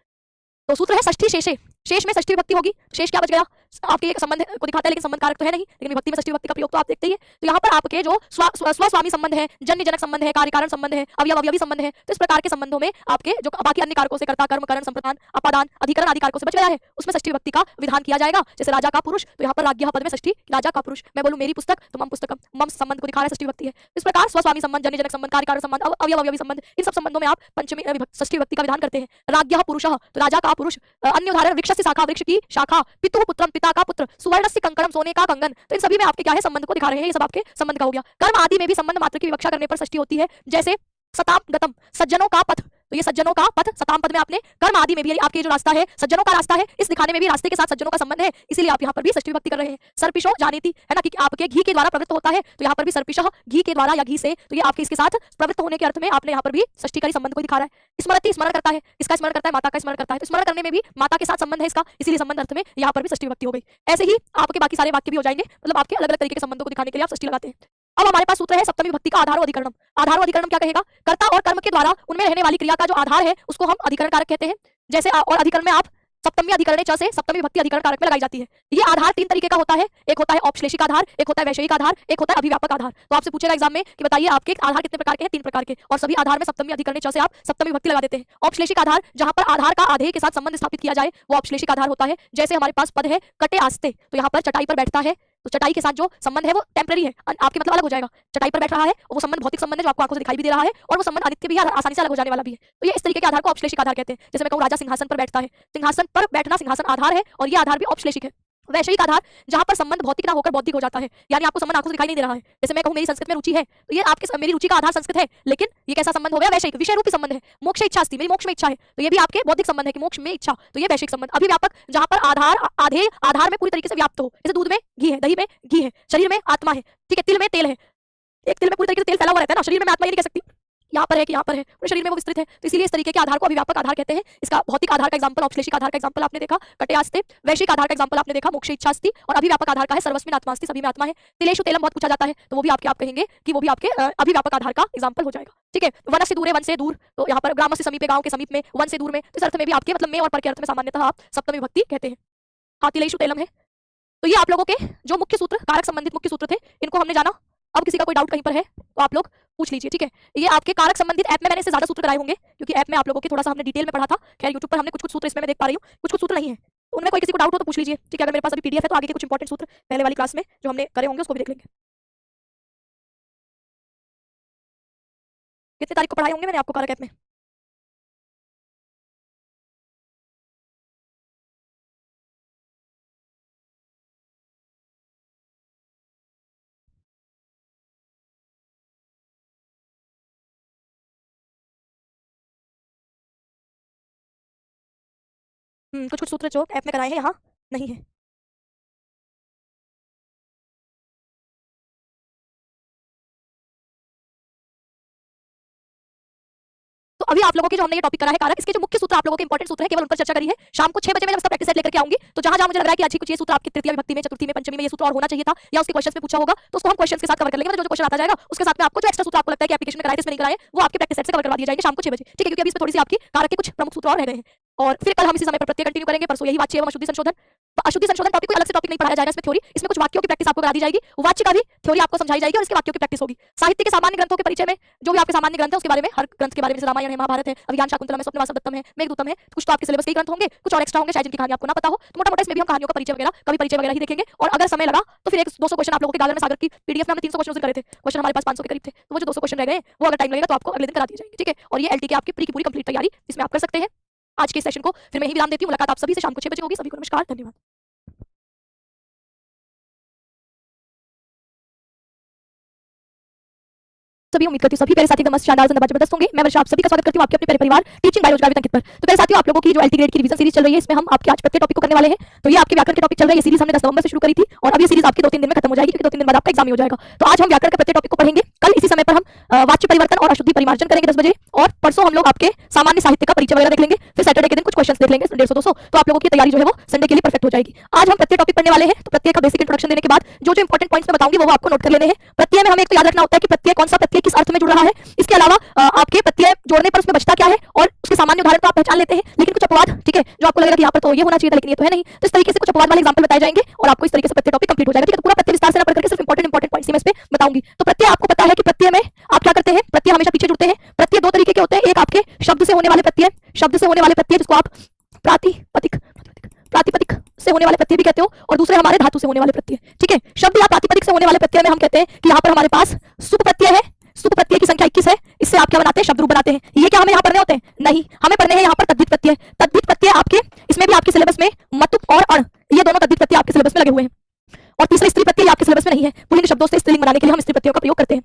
तो सूत्र है षष्ठी शेषे, शेष में षष्ठी विभक्ति होगी। शेष क्या बच गया? आपके एक संबंध को दिखाता है लेकिन संबंध कारक तो है नहीं, लेकिन विभक्ति में षष्ठी विभक्ति का प्रयोग तो आप देखते ही है। तो यहाँ पर आपके जो स्वस्वामी संबंध है, जन्य जनक संबंध है, कार्य कारण संबंध है, अवयव अवयवी संबंध है, तो इस प्रकार के संबंधों में आपके जो बाकी अन्य कारकों से कर्ता, कर्म, करण, संप्रदान, अपादान, अधिकरण आदि कारकों से बच गया है, उसमें षष्ठी विभक्ति का विधान किया जाएगा। जैसे राजा का पुरुष, तो यहाँ पर राज्ञः पद में षष्ठी राजा का पुरुष। मैं बोलूं मेरी पुस्तक, तो मम पुस्तकम, मम संबंध को दिखा रहा है, षष्ठी विभक्ति है। इस प्रकार स्वस्वामी संबंध, जन्य जनक संबंध, कार्य कारण संबंध, अवयव अवयवी संबंध, इन सब संबंधों में आप पंचमी षष्ठी विभक्ति का विधान करते हैं। राज्ञः पुरुषः, तो राजा का पुरुष। अन्य उदाहरण वृक्ष से शाखा, वृक्ष की शाखा, पितुः पुत्रम, पिता का पुत्र, सुवर्णस्य कंकणम, सोने का कंगन। तो इन सभी में आपके क्या है? संबंध को दिखा रहे हैं, ये सब आपके संबंध का हो गया। कर्म आदि में भी संबंध मात्र की विवक्षा करने पर षष्ठी होती है। जैसे सताम गतम, सज्जनों का पथ, तो ये सज्जनों का पथ सताम पद में आपने कर्म आदि में भी आपके जो रास्ता है सज्जनों का रास्ता है, इस दिखाने में भी रास्ते के साथ सज्जनों का संबंध है, इसीलिए आप यहाँ पर भी षष्ठी विभक्ति कर रहे हैं। सर्पिशो जानीति है ना, कि आपके घी के द्वारा प्रवृत्त होता है, तो यहाँ पर भी सर्पिशः घी के द्वारा या घी से, तो ये आपके इसके साथ प्रवृत्त होने के अर्थ में आपने यहाँ पर भी षष्ठी का संबंध को दिखा रहा है। स्मृति स्मरण करता है, इसका स्मरण करता है, माता का स्मरण करता है, तो स्मरण करने में भी माता के साथ संबंध है इसका, इसीलिए संबंध अर्थ में यहाँ पर भी षष्ठी विभक्ति हो गई। ऐसे ही आपके बाकी सारे वाक्य भी हो जाएंगे, मतलब आपके अलग अलग तरीके के संबंधों को दिखाने के लिए आप षष्ठी लगाते हैं। अब हमारे पास सूत्र है सप्तमी विभक्ति का आधार अधिकरणम। आधार अधिकरणम क्या कहेगा? कर्ता और कर्म के द्वारा उनमें रहने वाली क्रिया का जो आधार है उसको हम अधिकरण कारक कहते हैं। जैसे और अधिकरण में आप सप्तमी अधिकरणे च से सप्तमी विभक्ति अधिकरण कारक में लगाई जाती है। ये आधार तीन तरीके का होता है, एक होता है औपश्लेषिक आधार, एक होता है वैषयिक आधार, एक होता है अभिव्यापक आधार। तो आपसे पूछेगा एग्जाम में कि बताइए आपके आधार कितने प्रकार के हैं? तीन प्रकार के, और सभी आधार में सप्तमी अधिकरणे च से आप सप्तमी विभक्ति लगा देते हैं। औपश्लेषिक आधार, जहां पर आधार का आधेय के साथ संबंध स्थापित किया जाए, वो औपश्लेषिक आधार होता है। जैसे हमारे पास पद है कटे आस्ते, तो यहाँ पर चटाई पर बैठता है, तो चटाई के साथ जो संबंध है वो टेम्पररी है, आपके मतलब अलग हो जाएगा। चटाई पर बैठ रहा है और वो संबंध भौतिक संबंध है जो आपको आंखों से दिखाई भी दे रहा है, और वो संबंध अनित्य भी है, आसानी से अलग हो जाने वाला भी है। तो ये इस तरीके के आधार को औपश्लेषिक आधार कहते हैं। जैसे मैं कहूँ राजा सिंहासन पर बैठता है, सिंहासन पर बैठना सिंहासन आधार है, और ये आधार भी औपश्लेषिक है। वैषयिक आधार, जहां पर संबंध भौतिक ना होकर बौद्धिक हो जाता है, यानी आपको संबंध आंखों से दिखाई नहीं दे रहा है। जैसे मैं कहूँ मेरी संस्कृत में रुचि है, तो ये आपके मेरी रुचि का आधार संस्कृत है, लेकिन ये कैसा संबंध हो गया? वैषयिक, विषय रूपी संबंध है। मोक्ष इच्छा अस्ति, मेरी मोक्ष में इच्छा है, तो ये भी आपके बौद्धिक संबंध है कि मोक्ष में इच्छा, तो ये वैषयिक संबंध। अभिव्यापक, जहां पर आधार आधे आधार में पूरी तरीके से व्याप्त हो, जैसे दूध में घी है, दही में घी है, शरीर में आत्मा है, ठीक है, तिल में तेल है, एक तिल में पूरी तरीके से तेल फैला हुआ रहता है ना, शरीर में आत्मा ये नहीं कह सकती यहाँ पर है कि यहाँ पर है, पूरे शरीर में वो विस्तृत है। तो इसीलिए इस तरीके के आधार को अभिव्यापक आधार कहते हैं। इसका भौतिक आधार का एग्जांपल, औपश्लेषिक आधार का एग्जांपल आपने देखा कटयास्ते, वैश्विक आधार का एग्जांपल आपने देखा मोक्ष इच्छास्ति, और अभिव्यापक आधार का है सर्वस्मिन् आत्मास्ति, सभी में आत्मा है। तिलेषु तेलम बहुत पूछा जाता है, तो वो भी आप कहेंगे कि वो भी आपके अभिव्यापक आधार का एग्जांपल हो जाएगा। ठीक है, वन से दूर है, वन से दूर, तो यहाँ पर ग्राम से समीपे, गाँव के समीप में, वन से दूर में, तो इस अर्थ में भी आपके मतलब में और पर के अर्थ में सामान्यतः आप सप्तमी विभक्ति कहते हैं। हाँ, तिलेषु तेलम है। तो ये आप लोगों के जो मुख्य सूत्र, कारक संबंधित मुख्य सूत्र थे, इनको हमने जाना। अब किसी का कोई डाउट कहीं पर है तो आप लोग पूछ लीजिए। ठीक है, ये आपके कारक संबंधित ऐप में मैंने इससे ज्यादा सूत्र कराए होंगे, क्योंकि ऐप में आप लोगों के थोड़ा सा हमने डिटेल में पढ़ा था। खैर यूट्यूब पर हमने कुछ सूत्र इसमें मैं देख पा रही हूँ, कुछ सूत्र नहीं है, तो उनमें कोई किसी को डाउट हो तो पूछ लीजिए। ठीक है, अगर मेरे पास अभी पीडीएफ है तो आगे के कुछ इंपॉर्टेंट सूत्र पहले वाली क्लास में जो हमने करे होंगे उसको भी देख लेंगे। कितने तारीख को पढ़ाए होंगे मैंने आपको कारक ऐप में? कुछ कुछ सूत्र जो ऐप में कराए हैं यहाँ नहीं है। तो अभी आप लोगों के जो हमने ये टॉपिक करा है कारक, इसके जो मुख्य सूत्र आप लोगों के इंपॉर्टेंट सूत्र है केवल उन पर चर्चा करी है। शाम को 6 बजे मैं जब प्रैक्टिस सेट लेकर के आऊंगी तो जहां मुझे लग रहा है कि अच्छी कुछ ये सूत्र आपकी तृतीय विभक्ति में, चतुर्थी में, पंचमी में ये सूत्र और होना चाहिए था या उसके क्वेश्चंस में पूछा होगा तो उसको हम क्वेश्चंस के साथ कवर कर लेंगे। मतलब जो क्वेश्चन आता जाएगा उसके साथ में आपको जो एक्स्ट्रा सूत्र आपको लगता है कि एप्लीकेशन में कराए, इसमें नहीं कराए, वो आपके प्रैक्टिस सेट से कवर करवा दिए जाएंगे शाम को 6 बजे, ठीक है? क्योंकि अभी इसमें थोड़ी सी आपकी कारक के कुछ प्रमुख सूत्र और रह गए हैं। और फिर कल हम इसी समय पर प्रत्यय कंटिन्यू करेंगे। परसों यही वाच्य एवं अशुद्धि संशोधन। अशुद्धि संशोधन टॉपिक कोई अलग से टॉपिक नहीं पढ़ाया जाएगा, इसमें थ्योरी, इसमें कुछ वाक्यों की प्रैक्टिस आपको करा दी जाएगी, वाच्य का भी थ्योरी आपको समझाई जाएगी और इसके वाक्यों की प्रैक्टिस होगी। साहित्य के सामान्य ग्रंथों के परिचय में जो भी आपके सामान्य ग्रंथ है उसके बारे में, हर ग्रंथ के बारे में, जैसे रामायण है, महाभारत है, अभिज्ञान शाकुंतलम है, स्वप्नवासव दत्तम है, मेघदूतम है, कुछ तो आपके सिलेबस के ग्रंथ होंगे, कुछ और एक्स्ट्रा होंगे शायद जिनकी कहानी आपको ना पता हो, तो मोटा मोटा इसमें भी हम कहानियों का परिचय वगैरह, कवि परिचय वगैरह ही देखेंगे। और अगर समय लगा तो फिर एक 200 क्वेश्चन आप लोगों के गागर में सागर की पीडीएफ में हमने 300 क्वेश्चन करे थे, क्वेश्चन हमारे पास 500 के करीब थे, तो वो जो 200 क्वेश्चन रह गए वो अगर टाइम लगेगा तो आपको अगले दिन करा दिए जाएंगे, ठीक है? और ये एलटी की आपकी पूरी कंप्लीट तैयारी इसमें आप कर सकते हैं। आज के सेशन को फिर मैं ही विराम देती हूँ। मुलाकात आप सभी से शाम को 6 बजे होगी। सभी को नमस्कार, धन्यवाद। सभी उम्मीद करती हूँ सभी मेरे साथी एकदम मस्त शानदार जिंदाबाद जबरदस्त होंगे। मैं वर्षा आप सभी का स्वागत करती हूँ आपके अपने प्यारे परिवार टीचिंग बायोलॉजी विद अंकित पर। तो पहले साथियों, आप लोगों की जो एलटी ग्रेड की रिवीजन सीरीज चल रही है इसमें हम आपके आज प्रत्येक टॉपिक को करने वाले हैं। तो ये आपके व्याकरण के टॉपिक चल रहा है। ये सीरीज हमने 10 नवंबर से शुरू करी थी और अब ये सीरीज आपके 2-3 दिन में खत्म हो जाएगी क्योंकि 2-3 दिन बाद आपका एग्जाम हो जाएगा। तो आज हम व्याकरण के प्रत्येक टॉपिक को पढ़ेंगे। कल इसी समय पर हम वाच्य परिवर्तन और अशुद्धि परिमार्जन करेंगे 10 बजे, और परसों हम लोग आपके सामान्य साहित्य का परिचय वगैरह देख लेंगे। फिर सैटरडे के दिन कुछ क्वेश्चन देख लेंगे 150-200। तो आप लोगों की तैयारी जो है वो संडे के लिए परफेक्ट हो जाएगी। आज हम प्रत्येक टॉपिक पढ़ने वाले हैं। तो प्रत्येक का बेसिक इंट्रोडक्शन देने के बाद जो इंपॉर्टेंट पॉइंट्स मैं बताऊंगी वो आपको नोट कर लेने हैं। प्रत्यय में हमें एक तो याद रखना होता है कि प्रत्यय कौन सा प्रत्यय किस अर्थ में जुड़ रहा है। इसके अलावा आपके प्रत्यय जोड़ने पर उसमें बचता क्या है और उसके सामान्य उदाहरण तो आप पहचान लेते हैं, लेकिन कुछ अपवाद, ठीक है, जो आपको लगेगा कि यहाँ पर तो ये होना चाहिए था लेकिन ये तो है नहीं, तो इस तरीके से कुछ अपवाद वाले एग्जांपल बताए जाएंगे और आपको इस तरीके से प्रत्यय टॉपिक कंप्लीट हो जाएगा, ठीक है? तो पूरा प्रत्यय विस्तार से ना पढ़ करके सिर्फ इंपॉर्टेंट पॉइंट्स मैं इस पे बताऊंगी। तो प्रत्यय आपको पता है कि प्रत्यय में आप क्या करते हैं, प्रत्यय हमेशा पीछे जुड़ते हैं। प्रत्यय दो तरीके के होते हैं, एक आपके शब्द से होने वाले प्रत्यय, शब्द से होने वाले प्रत्यय जिसको आप प्रातिपदिक से होने वाले प्रत्यय भी कहते हो, और दूसरे हमारे धातु से होने वाले प्रत्यय, ठीक है? शब्द या प्रातिपदिक से होने वाले प्रत्यय में हम कहते हैं कि यहाँ पर हमारे पास सुप प्रत्यय है। सुप प्रत्यय की संख्या 21 है। इससे आप क्या बनाते हैं, शब्द रूप बनाते हैं। ये क्या हमें यहाँ पढ़ने होते हैं? नहीं, हमें पढ़ने हैं यहाँ पर तद्धित प्रत्यय। तद्धित प्रत्यय आपके इसमें भी आपके सिलेबस में मतुप और अण, ये दोनों तद्धित प्रत्यय आपके सिलेबस में लगे हुए हैं। और तीसरा स्त्री प्रत्यय आपके सिलेबस में नहीं है। पुल्लिंग शब्दों से स्त्रीलिंग बनाने के लिए हम स्त्री प्रत्ययों का प्रयोग करते हैं।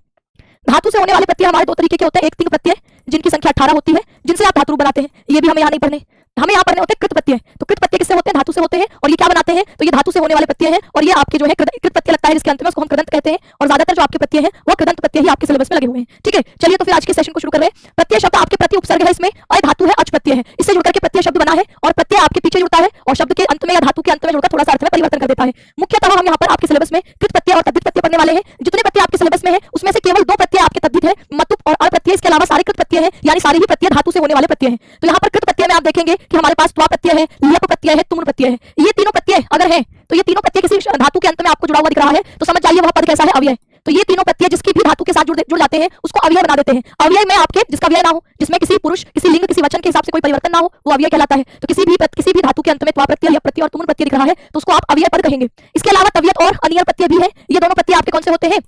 धातु से होने वाले प्रत्यय हमारे दो तरीके के होते हैं, एक तिंग प्रत्यय जिनकी संख्या 18 होती है, जिनसे आप धातु रूप बनाते हैं। ये भी हमें यहाँ नहीं पढ़ने, हमें यहाँ पढ़ने होते हैं कृत प्रत्यय। तो कृत प्रत्यय किससे होते हैं? धातु से होते हैं। और ये क्या बनाते हैं? तो ये धातु से होने वाले प्रत्यय हैं और ये आपके जो है कृत प्रत्यय लगता है जिसके अंत में, उसको हम कृदंत कहते हैं। और ज्यादातर जो आपके प्रत्यय हैं वो कृदंत प्रत्यय ही आपके सिलेबस में लगे हुए हैं, ठीक है? चलिए तो फिर आज के सेशन को शुरू कर रहे हैं। प्रत्यय शब्द आपके प्रति उपसर्ग है, इसमें अय धातु है, अच प्रत्यय है, इससे जुड़कर के प्रत्यय शब्द बना है। और प्रत्यय आपके पीछे जुड़ता है और शब्द के अंत में या धातु के अंत में जुड़कर थोड़ा सा अर्थ में परिवर्तन कर देता है। मुख्यतः हम यहाँ पर आपके सिलेबस में कृत प्रत्यय और तद्धित प्रत्यय पढ़ने वाले हैं। जितने प्रत्यय आपके सिलेबस में है उसमें से केवल 2 प्रत्यय आपके तद्धित है, मतुप और अण प्रत्यय। इसके अलावा सारे कृत प्रत्यय है, यानी सारे ही प्रत्यय धातु से होने वाले प्रत्यय हैं। तो यहाँ पर कृत प्रत्यय में आप देखेंगे कि हमारे पास त्वा प्रत्यय है, लियप प्रत्यय है, तुमुन प्रत्यय है। ये तीनों प्रत्यय अगर है तो ये तीनों प्रत्यय किसी धातु के अंत में आपको जुड़ा हुआ दिख रहा है तो समझ जाइए वह पद कैसा है, अव्यय। तो ये तीनों प्रत्यय जिसकी भी धातु के साथ जुड़ जाते हैं उसको अव्यय बना देते हैं। अव्यय में आपके जिसका अव्यय ना हो, जिसमें किसी पुरुष, किसी लिंग, किसी वचन के हिसाब से कोई परिवर्तन ना हो, वो अव्यय कहलाता है। तो किसी भी धातु के अंत में त्वा प्रत्यय, लियप प्रत्यय और तुमुन प्रत्यय दिख रहा है तो उसको आप अव्यय पद कहेंगे। इसके अलावा तव्यत और अनियर प्रत्यय भी है। ये दोनों प्रत्यय आपके कौन से होते हैं?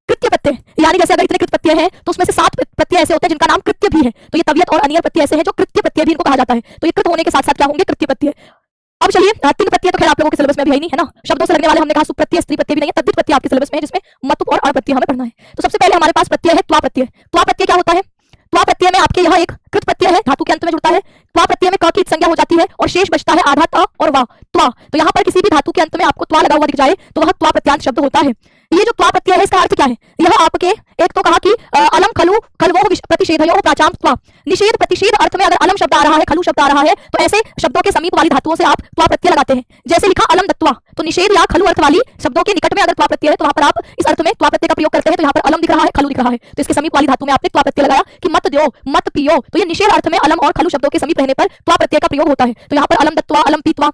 कृत्य प्रत्यय। यानी जैसे अगर इतने कृत प्रत्यय हैं तो उसमें से 7 प्रत्यय ऐसे होते हैं जिनका नाम कृत्य भी है। तो ये तव्यत और अनियर प्रत्यय ऐसे हैं जो कृत्य प्रत्यय भी इनको कहा जाता है। तो ये कृत होने के साथ साथ क्या होंगे? कृत्य प्रत्यय। अब चलिए, तिंग प्रत्यय तो खैर आप लोगों के सिलेबस में भी है नहीं, है ना? शब्दों से लगने वाले हमने कहा सुप्रत्यय, स्त्री प्रत्यय भी नहीं है। तद्धित प्रत्यय आपके सिलेबस में है जिसमें मतुप और अण प्रत्यय हमें पढ़ना है। तो सबसे पहले हमारे पास प्रत्यय है त्वा प्रत्यय। त्वा प्रत्यय क्या होता है? त्वा प्रत्यय में आपके यह एक कृत प्रत्यय है, धातु के अंत में जुड़ता है। त्वा प्रत्यय में क की संज्ञा हो जाती है और शेष बचता है आधा त और वा, त्वा। तो यहाँ पर किसी भी धातु के अंत में आपको त्वा लगा हुआ दिख जाए तो वह त्वा प्रत्यांत शब्द होता है। ये जो त्वा प्रत्यय है इसका अर्थ क्या है? यह आपके एक तो कहा कि अलम खलु खलवोह प्रतिषेधयोः प्राचाम त्वा। निषेध प्रतिषेध अर्थ में अगर अलम शब्द आ रहा है, खलु शब्द आ रहा है तो ऐसे शब्दों के समीप वाली धातुओं से आप त्वा प्रत्यय लगाते हैं। जैसे लिखा अलम दत्वा, तो निषेध या खलु अर्थ वाली शब्दों के निकट में अगर त्वा प्रत्यय है तो वहां पर आप इस अर्थ में त्वा प्रत्यय का प्रयोग करते हैं। तो यहाँ पर अलम दिख रहा है, खलु दिख रहा है, तो इसके समीप वाली धातु में आपने त्वा प्रत्यय लगाया कि मत दो, मत पियो। तो ये निषेध अर्थ में अलम और खलु शब्दों के समीप रहने पर त्वा प्रत्यय का प्रयोग होता है। तो यहाँ पर अलम दत्वा, अलम पीत्वा।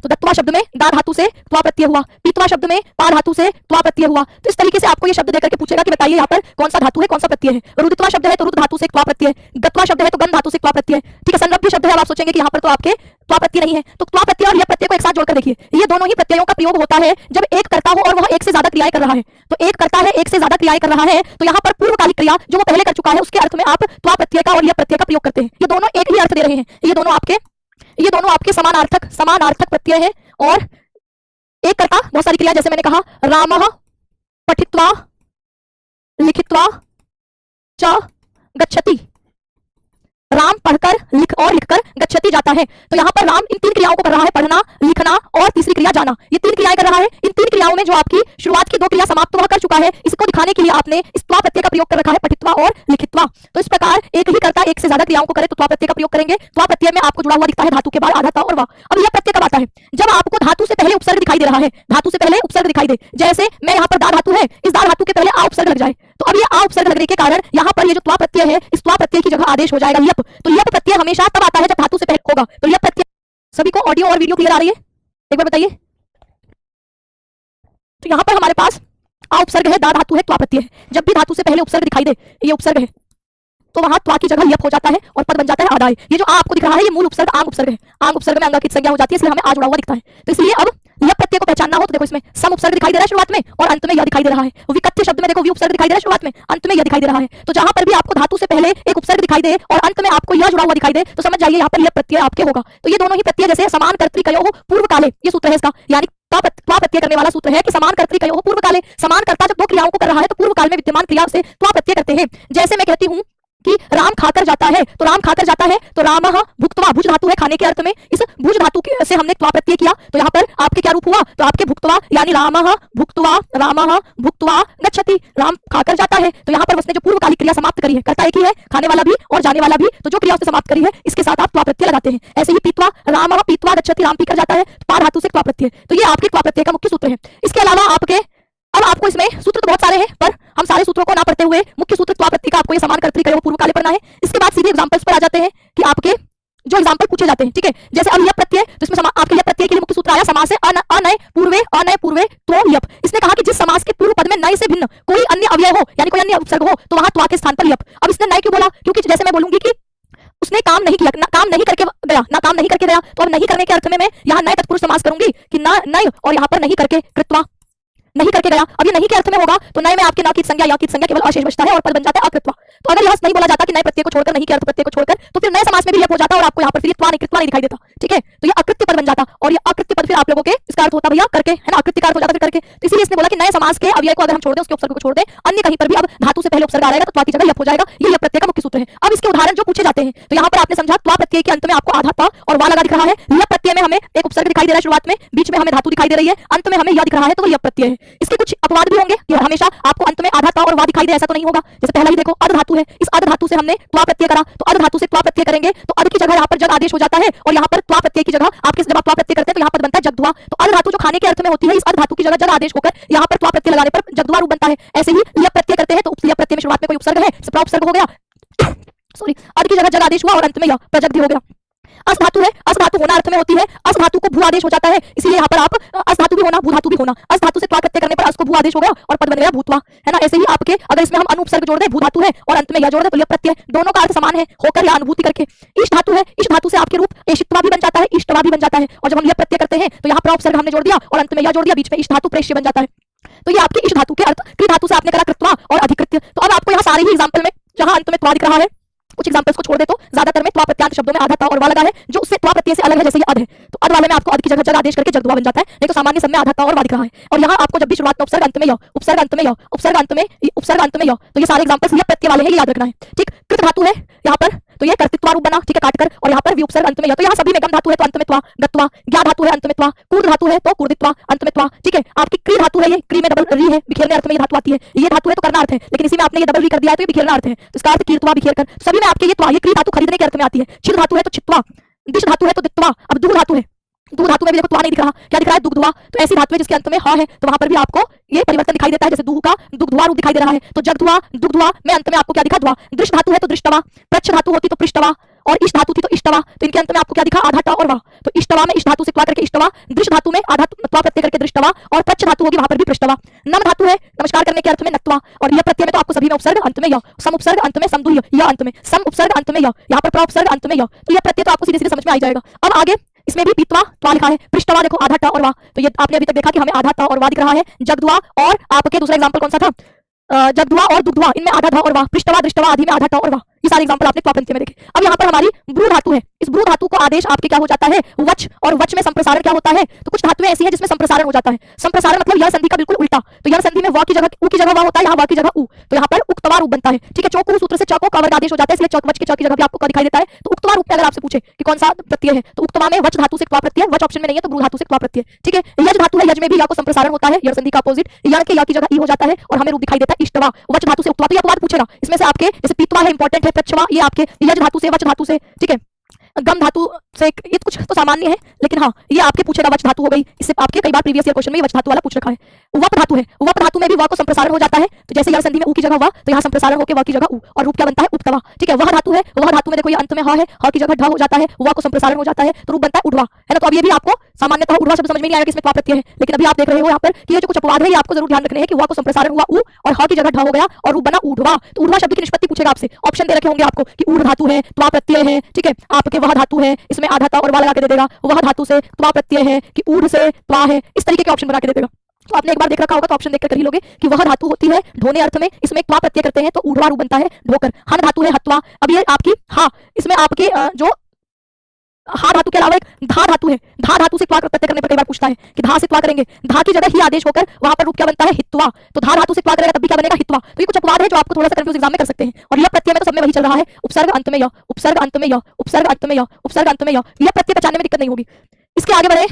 तो दत्वा शब्द में दा धातु से त्वा प्रत्यय हुआ, पीत्वा शब्द में पा धातु से त्वा प्रत्यय हुआ। तो इस तरीके से आपको ये शब्द देकर के पूछेगा कि बताइए यहाँ पर कौन सा धातु है, कौन सा प्रत्यय है। रुदित्वा शब्द है तो रुद धातु से त्वा प्रत्यय, गत्वा शब्द है तो गन धातु से त्वा प्रत्यय, ठीक है। संरभ्य शब्द है, अब आप सोचेंगे कि यहाँ पर तो आपके त्वा प्रत्यय नहीं है। तो त्वा प्रत्यय और यह प्रत्यय को एक साथ जोड़कर देखिए, ये दोनों ही प्रत्ययों का प्रयोग होता है जब एक कर्ता हो और वह एक से ज्यादा क्रियाएं कर रहा है। तो एक कर्ता है, एक से ज्यादा क्रियाएं कर रहा है, तो यहाँ पर पूर्वकालिक क्रिया जो वो पहले कर चुका है उसके अर्थ में आप त्वा प्रत्यय का और यह प्रत्यय का प्रयोग करते हैं। ये दोनों एक ही अर्थ दे रहे हैं, ये दोनों आपके समानार्थक प्रत्यय है। और एक कर्ता बहुत सारी क्रिया, जैसे मैंने कहा रामः पठित्वा लिखित्वा च गच्छति, राम पढ़कर लिखकर गच्छति जाता है। तो यहाँ पर राम इन 3 क्रियाओं को कर रहा है, पढ़ना, लिखना और तीसरी क्रिया जाना। ये 3 क्रियाएं कर रहा है। इन 3 क्रियाओं में जो आपकी शुरुआत की 2 क्रिया समाप्त वह कर चुका है, इसको दिखाने के लिए आपने इस त्वा प्रत्यय का प्रयोग कर रखा है, पठित्वा और लिखित्वा। तो इस प्रकार एक ही कर्ता एक से ज्यादा क्रियाओं को करे तो त्वा प्रत्यय का प्रयोग करेंगे। त्वा प्रत्यय में आपको जुड़ा हुआ दिखता है धातु के बाद आधा ता और वा। अब यह प्रत्यय कब आता है? जब आपको धातु से पहले उपसर्ग दिखाई दे रहा है, धातु से पहले उपसर्ग दिखाई दे। जैसे मैं यहाँ पर दा धातु है, इस दा धातु के पहले आ उपसर्ग लग जाए, तो अब ये आ उपसर्ग लगने के कारण यहाँ पर ये जो त्वा प्रत्यय है, इस त्वा प्रत्यय की जगह आदेश हो जाएगा यप। तो यप प्रत्यय हमेशा तब आता है जब धातु से पहले होगा। तो यप प्रत्यय, सभी को ऑडियो और वीडियो क्लियर आ रही है? एक बार बताइए। तो यहाँ पर हमारे पास आ उपसर्ग है, दा धातु है, त्वा प्रत्यय है। जब भी धातु से पहले उपसर्ग दिखाई दे, ये उपसर्ग है, तो वहां त्वा की जगह यप हो जाता है और पद बन जाता है आदाय। ये जो आ आपको दिख रहा है, ये मूल उपसर्ग आंग उपसर्ग है। आंग उपसर्ग में अंगाकित संज्ञा हो जाती है, इसलिए हमें आ जुड़ा हुआ दिखता है। तो इसलिए अब यप प्रत्यय को पहचानना हो तो देखो इसमें सम उपसर्ग दिखाई दे रहा है शुरुआत में और अंत में यह दिखाई दे रहा है। विकथ्य शब्द में देखो वी उपसर्ग दिखाई दे रहा है शुरुआत में, अंत में यह दिखाई दे रहा है। तो जहां पर भी आपको धातु से पहले एक उपसर्ग दिखाई दे और अंत में आपको यह जुड़ा हुआ दिखाई दे, तो समझ जाइए यहाँ पर यह प्रत्यय आपके होगा। तो ये दोनों ही प्रत्यय जैसे समान कर्तृकयोः पूर्व काले, ये सूत्र है इसका, यानी त्वा प्रत्यय करने वाला सूत्र है कि समान कर्तृकयोः पूर्व काले। समान कर्ता जब 2 क्रियाओं को कर रहा है तो पूर्व काल में विद्यमान क्रिया से त्वा प्रत्यय करते हैं। जैसे मैं कहती हूँ कि राम खाकर जाता है, तो राम खाकर जाता है, तो रामः भुक्त्वा, भुज धातु है खाने के अर्थ में, इस भुज धातु से हमने त्वा प्रत्यय किया, तो यहाँ पर आपके क्या रूप हुआ? तो आपके भुक्त्वा यानी रामः भुक्त्वा गच्छति, राम खाकर जाता है। तो यहाँ पर उसने जो पूर्वकालिक क्रिया समाप्त करी है, कर्ता एक ही है, खाने वाला भी और जाने वाला भी, तो जो क्रिया उसने समाप्त करी है इसके साथ आप त्वा प्रत्यय लगाते हैं। ऐसे ही पीत्वा, रामः पीत्वा गच्छति, राम पीकर जाता है, पा धातु से त्वा प्रत्यय। तो ये आपके त्वा प्रत्यय का मुख्य सूत्र है। इसके अलावा आपके, अब आपको इसमें सूत्र तो बहुत सारे हैं, पर हम सारे सूत्रों को ना पढ़ते हुए मुख्य सूत्र त्वा प्रत्यय का आपको ये समान कर्तृकयोः पूर्व काले पढ़ना है। इसके बाद सीधे एग्जांपल्स पर आ जाते हैं कि आपके जो एग्जांपल पूछे जाते हैं, ठीक है। जैसे अब यप प्रत्यय, तो इसमें आपके यप प्रत्यय के लिए मुख्य सूत्र आया समास से अनय पूर्वे तो यप। इसने कहा कि जिस समास के पूर्व पद में नय से भिन्न कोई अन्य अव्यय हो, यानी कोई अन्य उपसर्ग हो, तो वहां त्वा के स्थान पर यप। अब इसने नय क्यों बोला? क्योंकि जैसे मैं बोलूंगी कि उसने काम नहीं किया, काम नहीं करके गया, तो अब नहीं करने के अर्थ में मैं यहाँ नय तत्पुरुष समास करूंगी कि ना नय, और यहाँ पर नहीं करके कृत्वा, नहीं करके गया। अब ये नहीं के अर्थ में होगा तो नय में आपके ना की संज्ञा या की संज्ञा केवल अशेष बचता है और पद बन जाता है अकृत्वा। तो अगर यह नहीं बोला जाता कि नय प्रत्यय को छोड़कर, नहीं के अर्थ प्रत्यय को छोड़कर, तो फिर नए समास में भी यप हो जाता और आपको यहाँ पर फिर त्वा नहीं दिखाई देता, ठीक है। तो ये अकृत्य पद बन जाता और ये अकृत्य पद फिर आप लोगों के इसका अर्थ होता भैया करके, है ना, अकृत्य का अर्थ हो जाता फिर करके। तो इसलिए इसने बोला कि नए समास के अव्यय को अगर हम छोड़ दें, उसके उपसर्ग को छोड़ दें, अन्य कहीं पर भी अब धातु से पहले उपसर्ग आ जाएगा तो त्वा की जगह यप हो जाएगा। ये यप प्रत्यय का मुख्य सूत्र है। अब इसके उदाहरण जो पूछे जाते हैं, तो यहाँ पर आपने समझा त्वा प्रत्यय के अंत में आपको आधा ता और वा लगा दिख रहा है। यप प्रत्यय में हमें एक उपसर्ग दिखाई दे रहा है शुरुआत में, बीच में हमें धातु दिखाई दे रही है, अंत में हमें यह दिख रहा है, तो वो यप प्रत्यय है। इसके कुछ अपवाद भी होंगे कि हमेशा आपको अंत में आधा ता और वा दिखाई दे, ऐसा तो नहीं होगा। जैसे पहला ही देखो अर्ध धातु है, इस अर्ध धातु से हमने त्वा प्रत्यय करा, तो अर्ध धातु से त्वा प्रत्यय करेंगे तो अर्ध की जगह यहाँ पर जग आदेश हो जाता है और यहाँ पर त्वा प्रत्यय की जगह आपके जब आप त्वा प्रत्यय करते हैं तो यहाँ पर बनता है जगध्वा। तो अर्ध धातु जो खाने के अर्थ में होती है, इस अर्ध धातु की जगह जग आदेश होकर यहाँ पर त्वा प्रत्यय लगाने पर जगध्वा रूप बनता है। ऐसे ही यप प्रत्यय करते हैं तो यप प्रत्यय में शुरुआत में कोई उपसर्ग है, प्रउपसर्ग हो गया, सॉरी, अर्ध की जगह जग आदेश हुआ और अंत में यह प्रजग्धि हो गया। अस धातु है, अस धातु होना अर्थ में होती है, अस धातु को भू आदेश हो जाता है, इसलिए यहाँ पर आप अस धातु भी होना, भू धातु भी होना। अस धातु से त्वा प्रत्यय करने पर अस को भू आदेश हो गया और पद बन गया भूत्वा, है ना। ऐसे ही आपके अगर इसमें हम अनुपसर्ग जोड़ दें, भू धातु है और अंत में यह जोड़ दें तो यह प्रत्यय, दोनों का अर्थ समान है, होकर या अनुभूति करके। इष्ट धातु है, इष्ट धातु से आपके रूप एशित्वा भी बन जाता है, इष्टवा भी बन जाता है, और जब हम यह प्रत्यय करते हैं तो यहाँ प्रउपसर्ग हमने जोड़ दिया और अंत में यह जोड़ दिया, बीच में इष्ट धातु प्रेष्य बन जाता है। तो ये आपके इष्ट धातु के अर्थ, कृ धातु से आपने करा कृत्वा और अधिकृत्य। तो अब आपको यहाँ सारे ही एग्जाम्पल में जहां अंत में त्वा दिख रहा है, कुछ एग्जांपल्स को छोड़ दे तो ज्यादातर में त्वा प्रत्यांत शब्दों में आधा ता और वा लगा है, जो उससे त्वा प्रत्यय से अलग है। जैसे ये अध है तो अध वाले में आपको अध की जगह जग आदेश करके जगध्वा बन जाता है, नहीं तो सामान्य सब में आधा ता और वा दिख रहा है। और यहाँ आपको जब भी शुरुआत में उपसर्ग अंत में य, उपसर्ग अंत में य, उपसर्ग अंत में उपसर्ग अंत में य, तो ये सारे एग्जांपल्स ये प्रत्यय वाले हैं, ये याद रखना है, ठीक। कृत धातु है यहाँ पर, तो ये कर्तृत्व रूप बना, ठीक है, काटकर, और यहाँ पर उपसर्ग अंत में य, तो यहाँ सभी में गम धातु है तो अंत में त्वा गत्वा, ज्ञा धातु है अंत में त्वा, कूर्द धातु है तो कूर्दित्वा अंत में त्वा, ठीक है। आपकी क्री धातु है, ये क्री में डबल री है, बिखेरने अर्थ में ये धातु आती है, ये धातु है तो करना अर्थ है, लेकिन इसी में आपने ये डबल री कर दिया है तो ये बिखेरना अर्थ है, तो इसका अर्थ कीर्तवा बिखेर कर। सभी में आपके ये त्वा, ये क्री धातु खरीदने के अर्थ में आती है। छिद धातु है तो चित्वा, दिश धातु है तो दित्वा। अब दूध धातु है, दूध धातु में भी देखो त्वा नहीं दिख रहा, क्या दिख रहा है? दुग्धवा। तो ऐसी धातु है जिसके अंत में ह है तो वहां पर भी आपको ये परिवर्तन दिखाई देता है, जैसे दूह का दुग्धवा रूप दिखाई दे रहा है, तो जगधुआ दुग्धवा में अंत में आपको क्या दिखा? ध्वा। दृश धातु है तो दृष्टवा, प्रच्छ धातु होती तो पृष्ठवा, और इष्ट धातु थी तो इष्टवा, तो इनके अंत में आपको क्या दिखा? आधा टा और वा। तो इष्टवा में इष्ट धातु से त्वा करके इष्टवा, दृश धातु में आधा त्वा प्रत्यय करके दृष्टवा, और प्रच्छ धातु होगी वहां पर भी पृष्ठवा। नम धातु है नमस्कार करने के अर्थ में नत्वा, और यह प्रत्यय में तो आपको सभी में उपसर्ग अंत में य, सम उपसर्ग अंत में समदुह्य य अंत में, सम उपसर्ग अंत में य, यहाँ पर प्रउपसर्ग अंत में य, तो यह प्रत्यय तो आपको सीधे सीधे समझ में आ जाएगा। अब आगे इसमें भी पीतवा त्वा लिखा है, पृष्ठवा देखो आधा टा और वा, तो ये आपने अभी तक देखा कि हमें आधा टा और वा दिख रहा है। जगधुआ और आपके दूसरा एग्जांपल कौन सा था? जगधुआ और दुग्धवा, इनमें आधा धा और वा, पृष्ठवा दृष्टवा आदि में आधा टा और वा, ये सारे एग्जांपल आपने त्वा प्रत्यय में देखे। अब यहाँ पर हमारी ब्रू धातु है, इस ब्रू धातु को आदेश आपके क्या हो जाता है, वच, और वच में संप्रसारण क्या होता है, तो कुछ धातुएं ऐसी हैं जिसमें संप्रसारण हो जाता है। संप्रसारण मतलब यह संधि का बिल्कुल उल्टा, तो यह संधि में व की जगह उ की जगह व होता है, यहाँ व की जगह उ, तो यहाँ पर उक्तवा रूप बनता है। ठीक है, चौकु सूत्र से चौको कवर्ग आदेश हो जाता है, इसलिए चौक वच के चौक की जगह भी आपको क दिखाई देता है। तो उक्तवा रूप में अगर आपसे पूछे कि कौन सा प्रत्यय है, तो उक्तवा में वच धातु से त्वा प्रत्यय, वच ऑप्शन में नहीं है तो ब्रू धातु से त्वा प्रत्यय। ठीक है, यज धातु है, यज में भी या को संप्रसारण होता है, यह संधि का अपोजिट, या के या की जगह ई हो जाता है और हमें रूप दिखाई देता है इष्टवा। वच धातु से उक्तवा, तो ये अपवाद पूछेगा इसमें से आपके, जैसे पीतवा है इंपॉर्टेंट है, प्रच्छवा ये आपके यज धातु से, वच धातु से, ठीक है, गम धातु से, ये कुछ तो सामान्य है लेकिन हाँ ये आपके पूछेगा वच धातु हो गई, इससे आपके कई बार प्रीवियस ईयर क्वेश्चन में वच धातु वाला पूछ रखा है। वप धातु है, वप धातु में भी व को संप्रसारण हो जाता है, तो जैसे यह संधि में उ की जगह व, तो यहाँ संप्रसारण होकर व की जगह उ, और रूप क्या बनता है उक्तवा। ठीक है, वह धातु है, वह धातु में देखो ये अंत में ह है, ह की जगह ढ हो जाता है, व को संप्रसारण हो जाता है, तो रूप बनता है उड्वा, है ना। तो अब ये भी आपको सामान्यतः उड्वा शब्द समझ में नहीं आएगा कि इसमें त्वा प्रत्यय है, लेकिन अभी आप देख रहे हो यहाँ पर कि ये जो कुछ अपवाद है ये आपको जरूर ध्यान रखने हैं कि व को संप्रसारण हुआ उ और ह की जगह ढ हो गया और रूप बना उड्वा। तो उड्वा शब्द की निष्पत्ति पूछेगा आपसे, ऑप्शन दे रखे होंगे आपको कि ऊढ़ धातु है, त्वा प्रत्यय है, ठीक है, आपके वह धातु है, इसमें आधा ता और वा लगा के दे देगा, वह धातु से त्वा प्रत्यय है कि ऊढ़ से त्वा है, इस तरीके के ऑप्शन बना के दे देगा। तो आपने एक बार देख रखा होगा तो ऑप्शन देखकर कर ही लोगे कि वह धातु होती है ढोने अर्थ में, इसमें त्वा प्रत्यय करते हैं तो ऊढ़वा रूप बनता है ढोकर। हन धातु है हत्वा, अब ये आपकी हा, इसमें आपके जो हा धातु के अलावा एक धा धातु है, धा धातु से त्वा प्रत्यय करने पर कई बार पूछता है कि धा से त्वा करेंगे, धा की जगह ही आदेश होकर वहां पर रूप क्या बनता है हित्वा, तो धा धातु से त्वा करेगा तब भी क्या बनेगा हित्वा। तो ये कुछ अपवाद है जो आपको थोड़ा सा कंफ्यूज एग्जाम में कर सकते हैं। और यह प्रत्यय में तो सब में वही चल रहा है, उपसर्ग अंत में य, उपसर्ग अंत में य, उपसर्ग अंत में य, उपसर्ग अंत में य, यह प्रत्यय पहचानने में दिक्कत नहीं होगी। इसके आगे बढ़े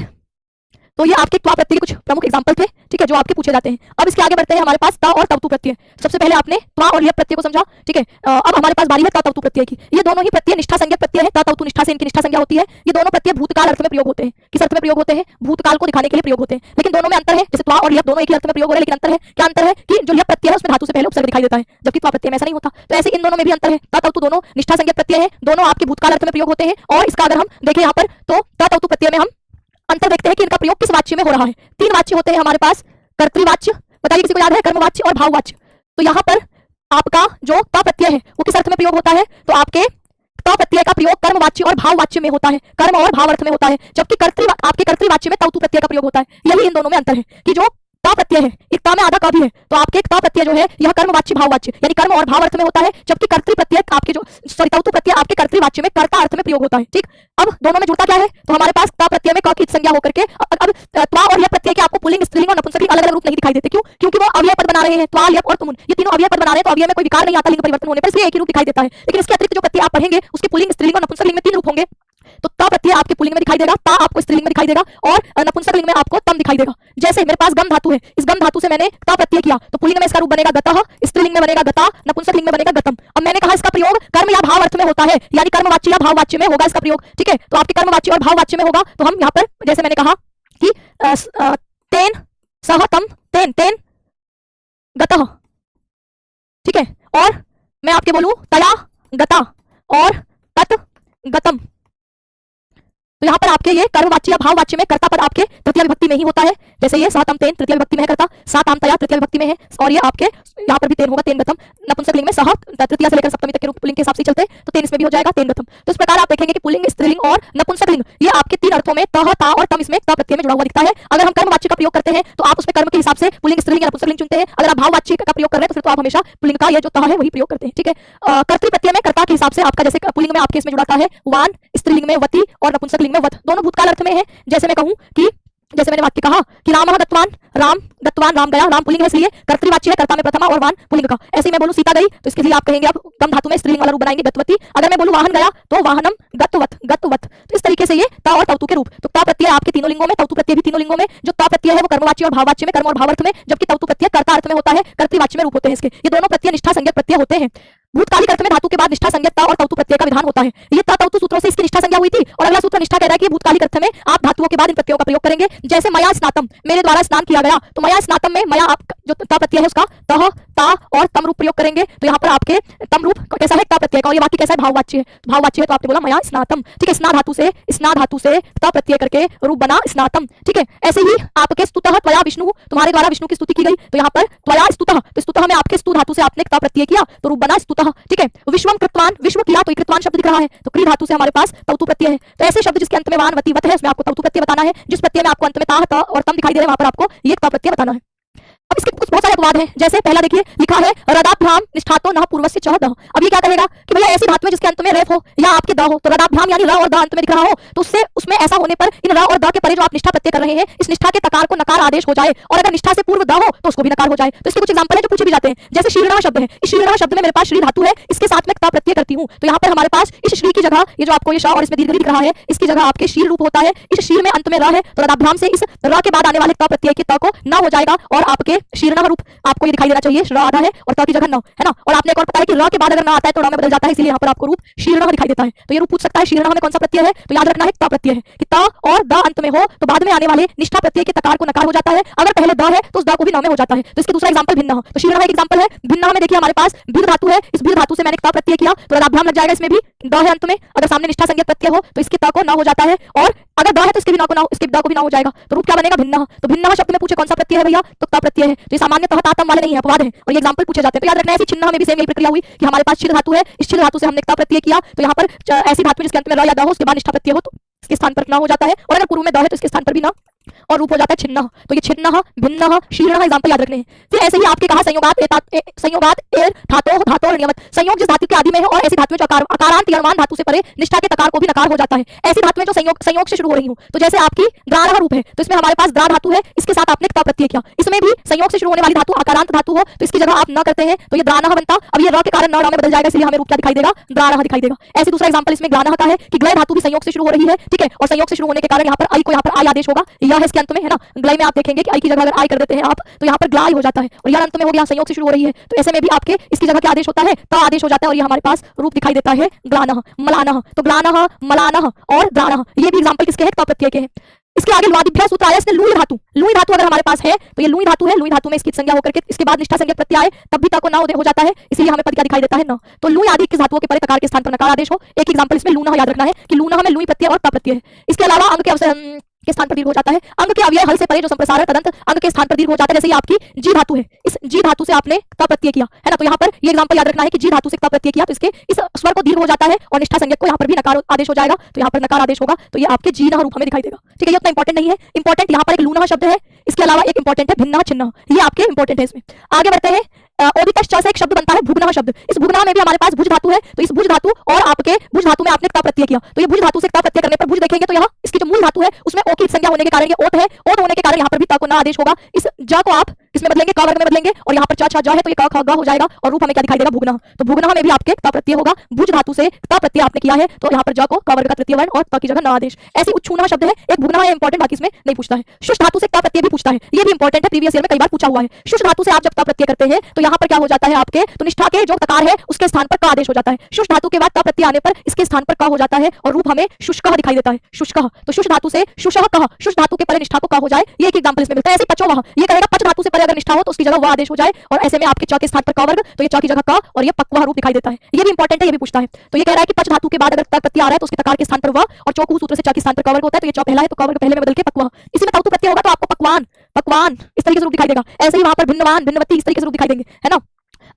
तो ये आपके त्वा प्रत्यय के कुछ प्रमुख एग्जांपल थे, ठीक है, जो आपके पूछे जाते हैं। अब इसके आगे बढ़ते हैं हमारे पास ता और तवतु प्रत्यय। सबसे पहले आपने त्वा और लियप प्रत्यय को समझा, ठीक है। अब हमारे पास बारी है ता तवतु प्रत्यय की। ये दोनों ही प्रत्यय निष्ठा संज्ञक प्रत्यय है, ता तवतु निष्ठा से इनकी निष्ठा संज्ञा होती है। ये दोनों प्रत्यय भूतकाल अर्थ में प्रयोग होते हैं। किस अर्थ में प्रयोग होते हैं? भूतकाल को दिखाने के लिए प्रयोग होते हैं, लेकिन दोनों में अंतर है। जैसे त्वा और लियप दोनों एक ही अर्थ में प्रयोग हो रहे हैं, लेकिन अंतर है, क्या अंतर है कि जो लियप प्रत्यय है उसमें धातु से पहले उपसर्ग दिखाई देता है, जबकि त्वा प्रत्यय में ऐसा नहीं होता। तो ऐसे इन दोनों में भी अंतर है। ता तवतु दोनों निष्ठा संज्ञक प्रत्यय है, दोनों आपके भूतकाल अर्थ में प्रयोग होते हैं। और इसका अगर हम देखें यहाँ पर तो ता तवतु प्रत्यय में हम अंतर देखते हैं कि इनका प्रयोग किस वाच्य में हो रहा है। तीन वाच्य होते हैं हमारे पास, कर्तृवाच्य, बताइए किसी को याद है, कर्मवाच्य और भाववाच्य। तो यहाँ पर आपका जो ता प्रत्यय है वो किस अर्थ में प्रयोग होता है? तो आपके ता प्रत्यय का प्रयोग कर्मवाच्य और भाववाच्य में होता है, कर्म और भाव अर्थ में होता है, जबकि आपके कर्तृवाच्य में तवतु प्रत्यय का प्रयोग होता है। यही इन दोनों में अंतर है कि जो ता प्रत्यय है, एक ता में आधा का भी है, तो आपके ता प्रत्यय जो है यह कर्मवाच्य भाववाच्य यानी कर्म और भाव अर्थ में होता है, जबकि कर्तृ प्रत्यय आपके जो तवतु प्रत्यय आपके कर्तृवाच्य में कर्ता अर्थ में प्रयोग होता है। ठीक, अब दोनों में जुड़ता क्या है? तो हमारे पास ता प्रत्यय में क की संज्ञा होकर के अब त्वा और लियप प्रत्यय के आपको पुल्लिंग, स्त्रीलिंग और नपुंसकलिंग अलग अलग रूप नहीं दिखाई देते। क्यों? क्योंकि वो अव्यय पद बना रहे हैं, त्वा, लियप और तुमुन, ये तीनों अव्यय पद बना रहे हैं, तो अव्यय में कोई विकार नहीं आता लिंग परिवर्तन होने पर, इसलिए एक ही रूप दिखाई देता है। लेकिन इसके अतिरिक्त जो प्रत्यय आप पढ़ेंगे उसके पुल्लिंग, स्त्रीलिंग और नपुंसकलिंग में तीन रूप होंगे। तो ता प्रत्यय आपके पुल्लिंग में दिखाई देगा, ता आपको स्त्रीलिंग में दिखाई देगा और नपुंसकलिंग में आपको तम दिखाई देगा। जैसे मेरे पास गम धातु है, इस गम धातु से मैंने ता प्रत्यय किया तो पुल्लिंग में इसका रूप बनेगा गतः, स्त्रीलिंग में बनेगा गता, नपुंसकलिंग में बनेगा गतम। अब मैंने कहा इसका प्रयोग कर्म या भाव अर्थ में होता है, यानी कर्मवाच्य या भाववाच्य में होगा इसका प्रयोग। ठीक है, तो आपके कर्मवाच्य और भाववाच्य में होगा, तो हम यहाँ पर जैसे मैंने कहा कि तेन सह तम, तेन तेन गतः, ठीक है, और मैं आपके बोलूं तया गता और तत् गतम। तो यहाँ पर आपके ये कर्मवाच्य या भाववाच्य में कर्ता पद आपके तृतीय विभक्ति में ही होता है। जैसे ये सातम तेन तृतीय विभक्ति में है कर्ता, साताम तया तृतीय विभक्ति में है, और ये आपके यहाँ पर भी तेन होगा, तेन गतम। नपुंसकलिंग में सह तृतीय से लेकर सप्तमी तक के रूप पुल्लिंग के हिसाब से चलते हैं, तो तेन इसमें भी हो जाएगा, तेन गतम। तो इस प्रकार आप देखेंगे कि पुल्लिंग, स्त्रीलिंग और नपुंसकलिंग ये आपके तीन अर्थों में तह, ता और तम इसमें ता प्रत्यय में जुड़ा हुआ दिखता है। अगर हम कर्मवाच्य का प्रयोग करते हैं तो आप उसमें कर्म के हिसाब से पुल्लिंग, स्त्रीलिंग या नपुंसकलिंग चुनते हैं। अगर आप भाववाच्य का प्रयोग कर रहे हैं तो फिर तो आप हमेशा पुल्लिंग का ये जो ता है वही प्रयोग करते हैं। ठीक है, कर्तृ प्रत्यय में कर्ता के हिसाब से आपका जैसे पुल्लिंग में आपके इसमें जुड़ाता है वान, स्त्रीलिंग में वती और नपुंसकलिंग में वत, दोनों भूतकाल अर्थ में है। जैसे मैं कहूं कि जैसे मैंने वाक्य कहा कि रामः गतवान, राम गतवान, राम गया, राम पुल्लिंग है इसलिए कर्तृवाच्य है, कर्ता में प्रथमा और वान पुल्लिंग का। ऐसे ही मैं बोलूं सीता गई तो इसके लिए आप कहेंगे अब गम धातु में स्त्रीलिंग वाला रूप बनाएंगे गतवती। अगर मैं बोलूं वाहन गया तो वाहनम गतवत, गतवत। तो इस तरीके से ये ता और तवतु के रूप। तो ता प्रत्यय आपके तीनों लिंगों में, तवतु प्रत्यय भी तीनों लिंगों में। जो ता प्रत्यय है वो कर्मवाच्य और भाववाच्य में, कर्म और भावार्थ में, जबकि तवतु प्रत्यय कर्ता अर्थ में होता है, कर्तृवाच्य में रूप होते हैं इसके। ये दोनों प्रत्यय निष्ठा संज्ञक प्रत्यय होते हैं। भूतकालिक अर्थ में धातु के बाद निष्ठा संज्ञक ता और तवतु प्रत्यय का विधान होता है। ये ता तवतु सूत्रों से इसकी निष्ठा संज्ञा हुई थी, और अगला सूत्र निष्ठा कह रहा है कि भूतकालिक अर्थ में आप धातुओं के बाद इन प्रत्ययों का प्रयोग करेंगे। जैसे मया स्नातम, मेरे द्वारा स्नान किया गया, तो मया स्नातम में मया आप जो ता प्रत्यय है उसका तह, ता और तम रूप प्रयोग करेंगे। तो यहाँ पर आपके तम रूप कैसा है? ता प्रत्यय का। और ये वाक्य कैसा है? भाववाच्य है। भाववाच्य है तो आपने बोला मया स्नातम। ठीक है, स्ना धातु से ता प्रत्यय करके रूप बना स्नातम। ठीक है, ऐसे ही आपके स्तुतः त्वया विष्णु, तुम्हारे द्वारा विष्णु की स्तुति की गई, तो यहाँ पर त्वया स्तुतः, तो स्तुतः में आपके स्तु धातु से आपने ता प्रत्यय किया तो रूप बना स्तुतः। ठीक है, विश्वम कृतवान, विश्व किया तो कृतवान शब्द दिख रहा है, तो क्री धातु से हमारे पास तवतु प्रत्यय है। तो ऐसे शब्द जिसके अंत में वान, वती, वत है उसमें आपको तवतु प्रत्यय बताना है। जिस प्रत्यय में आपको अंत में ता और तम दिखाई दे रहे हैं वहां पर आपको ये ता प्रत्यय बताना है। अब इसके कुछ बहुत सारे अपवाद हैं, जैसे पहला देखिए लिखा है रदाभ्याम निष्ठातो न पूर्वस्य च द। अब ये क्या कहेगा कि भैया ऐसी धातु है जिसके अंत में रेफ हो या आपके द हो, तो रदाभ्याम यानी र और द अंत में दिख रहा हो, तो उससे उसमें ऐसा होने पर इन र और द के परे जो आप निष्ठा प्रत्यय कर रहे हैं, इस निष्ठा के तकार को नकार आदेश हो जाए, और अगर निष्ठा से पूर्व द हो तो उसको भी नकार हो जाए। तो इसके कुछ एग्जांपल है जो पूछे भी जाते हैं, जैसे शीर्णः शब्द है, इस शीर्णः शब्द में मेरे पास श्री धातु है, इसके साथ में क्ता प्रत्यय करती हूं, तो यहाँ पर हमारे पास इस श्री की जगह ये जो आपको ये श और इसमें दीर्घ दिख रहा है, इसकी जगह आपके शीर रूप होता है, इस शीर में अंत में र है, तो रदाभ्याम से इस र के बाद आने वाले क्ता प्रत्यय के त को न हो जाएगा, और आपके शीर्णः रूप आपको ये दिखाई देना चाहिए, र आधा है और त की जगह न है ना। और आपने एक और पता है कि र के बाद अगर न आता है तो र में बदल जाता है, इसलिए यहाँ पर आपको रूप शीर्णः दिखाई देता है। तो ये रूप पूछ सकता है शीर्णः में कौन सा प्रत्यय है, तो याद रखना है क्ता प्रत्यय है कि त और द अंत में हो तो बाद में आने वाले निष्ठा प्रत्यय के तकार को नकार हो जाता है, अगर पहले द है तो उस द को भी न में हो जाता है। तो इसके दूसरा एग्जांपल भिन्नः, तो शीर्णः एक एग्जांपल है। भिन्नः में देखिए हमारे पास भिन्न धातु है, इस भिन्न धातु से मैंने क्ता प्रत्यय किया तो रदाभ्याम लग जाएगा, इसमें भी द है अंत में, अगर सामने निष्ठा संज्ञक प्रत्यय हो तो इसके त को न हो जाता है, और अगर द है तो इसके भी न को न, इसके द को भी न हो जाएगा, तो रूप क्या बनेगा भिन्नः। तो भिन्नः शब्द में पूछे कौन सा प्रत्यय है भैया, तो क्ता प्रत्यय है। तो ये सामान्यतः तातम वाले नहीं है, अपवाद है, और ये एग्जांपल पूछे जाते हैं। तो याद रखना है, ऐसी छिन्नः में भी सेम यही प्रक्रिया हुई कि हमारे पास छिन्न धातु है, इस छिन्न धातु से हमने क्ता प्रत्यय किया, तो यहाँ पर ऐसी धातु जिसके अंत में र या द हो उसके बाद निष्ठा प्रत्यय हो तो इसके स्थान पर न हो जाता है, और अगर पूर्व में द है तो इसके स्थान पर भी न, और रूप हो जाता है छिन्न। तो ये छिन्न भिन्न शीर्णः एग्जांपल याद रखने हैं। फिर ऐसे ही आपके कहा संयोगात धातोः धातोः नियमत, संयोग जिस धातु के आदि में हो और ऐसी धातु में जो अकारांत यणवान धातु से परे निष्ठा के तकार को भी नकार हो जाता है, ऐसी धातु में जो संयोग से शुरू हो रही हूं, तो जैसे आपकी द्रारः रूप है, तो इसमें हमारे पास द्रा धातु है, इसके साथ आपने क्ता प्रत्यय किया, इसमें भी संयोग से शुरू होने वाली धातु अकारांत धातु हो तो इसकी जगह आप न करते हैं तो ये द्रानः बनता। अब ये र के कारण न में बदल जाएगा, इसलिए हमें रूप क्या दिखाई देगा, द्रारः दिखाई देगा। ऐसे दूसरा एग्जांपल इसमें ग्लानः का है कि ग्लय धातु भी संयोग से शुरू हो रही है, ठीक है, और संयोग से शुरू होने के कारण यहाँ पर आई को यहाँ पर आई आदेश होगा, यह है इसके अंत में, है ना। ग्लय में आप देखेंगे कि आई की जगह अगर आई कर देते हैं आप तो यहाँ पर ग्लाई हो जाता है, और यह अंत में हो गया, संयोग से शुरू हो रही है, तो ऐसे में भी आपके इसकी जगह क्या आदेश होता है, ता आदेश हो जाता है, और ये हमारे पास रूप दिखाई देता है ग्लानः मलानः। तो ग्लानः मलानः और द्राणः ये भी एग्जांपल किसके हैं, क्ता प्रत्यय के हैं। इसके आगे लुआदिभ्यास सूत्र आया, इसमें लुई धातु अगर हमारे पास है तो ये लुई धातु है, लुई धातु में इसकी संज्ञा होकर के इसके बाद निष्ठा संज्ञक प्रत्यय आए तब भी ता को न हो जाता है, इसलिए हमें पद क्या दिखाई देता है न। तो लुई आदि किस धातुओं के परे तकार के स्थान पर नकार आदेश हो। एक एग्जांपल इसमें लूनः याद रखना है कि लूनः में लुई प्रत्यय और ता प्रत्यय है। इसके अलावा अंग के अवसर के स्थान पर दीर्घ हो जाता है, अंग के अवयव हल से परे जो संप्रसारण तदंत अंग के स्थान पर दीर्घ हो जाता है, जैसे ये आपकी जी धातु है, इस जी धातु से आपने क्ता प्रत्यय किया है ना, तो यहाँ पर ये एग्जांपल याद रखना है कि जी धातु से क्ता प्रत्यय किया तो इसके इस स्वर को दीर्घ हो जाता है और निष्ठा संज्ञक को यहाँ पर भी नकार आदेश हो जाएगा, तो यहाँ पर नकार आदेश होगा, तो ये आपके जीनः रूप हमें दिखाई देगा, ठीक है। ये उतना इंपॉर्टेंट नहीं है, इंपॉर्टेंट यहाँ पर एक लूनः शब्द है, इसके अलावा एक इंपॉर्टेंट है भिन्नः छिन्नः, ये आपके इंपॉर्टेंट है। इसमें आगे बढ़ते हैं, ओदितश्च से एक शब्द बनता है भुग्नः शब्द, इस भुग्नः में भी हमारे पास भुज धातु है, तो इस भुज धातु और आपके भुज धातु में आपने क्ता प्रत्यय किया, तो ये भुज धातु से क्ता प्रत्यय करने पर भुज देखेंगे तो यहाँ इसकी जो मूल धातु है उसमें ओ की संज्ञा होने के कारण ये ओत है, ओत होने के कारण यहाँ पर भी ता को न आदेश होगा, इस ज को आप इसमें बदलेंगे क वर्ग में बदलेंगे और यहाँ पर च छ ज है तो ये क ख ग हो जाएगा, और रूप हमें क्या दिखाई देगा, भुग्नः। तो भुग्नः में भी आपके क्ता प्रत्यय होगा, भुज धातु से क्ता प्रत्यय आपने किया है तो यहाँ पर ज को क वर्ग का तृतीय वर्ण और त की जगह न आदेश। ऐसी उच्छूनः शब्द है, एक भुग्नः है इंपॉर्टेंट, बाकी इसमें नहीं पूछता है। शुष् धातु से क्ता प्रत्यय भी पूछता है, ये भी इंपॉर्टेंट है, प्रीवियस ईयर में कई बार पूछा हुआ है। शुष् धातु से आप जब क्ता प्रत्यय करते हैं तो यहाँ पर क्या हो जाता है आपके, तो निष्ठा के जो तकार है उसके स्थान पर क आदेश हो जाता है, शुष् धातु के बाद क्ता प्रत्यय आने पर इसके स्थान पर क हो जाता है और रूप हमें शुष्कः दिखाई देता है, शुष्कः। तो शुष् धातु से शुष्ः कः, शुष् धातु के परे निष्ठा को क हो जाए, ये एक एग्जांपल इसमें मिलता है। ऐसे पचो वह, ये कहेगा पच धातु से परे अगर निष्ठा हो तो उसकी जगह वह आदेश हो जाए, और ऐसे में आपके च के स्थान पर क वर्ग, तो ये च की जगह क और ये पक्वः रूप दिखाई देता है, ये भी इंपॉर्टेंट है, ये भी पूछता है। तो ये कह रहा है कि पच धातु के बाद अगर प्रत्यय आ रहा है तो उसके तकार के स्थान पर वह, और चौकू सूत्र से च के स्थान पर क वर्ग होता है, तो ये च पहला है तो क वर्ग पहले में बदल के पक्वः, इसी में ताउतु प्रत्यय होगा तो आपको पकवान पकवान इस तरीके से रूप दिखाई देगा। ऐसे ही वहां पर भिन्नवान भिन्नवती इस तरीके से रूप दिखाई देंगे, है ना।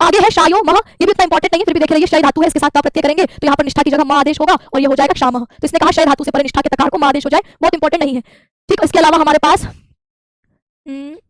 आगे है शायो मह, ये भी उतना इंपॉर्टेंट नहीं है, फिर भी देख रहिए शय धातु है, इसके साथ क्ता प्रत्यय करेंगे तो यहाँ पर निष्ठा की जगह म आदेश होगा और ये हो जाएगा क्षामः। तो इसने कहा शय धातु से परे निष्ठा के तकार को म आदेश हो जाए, बहुत इंपॉर्टेंट नहीं है, ठीक। इसके अलावा हमारे पास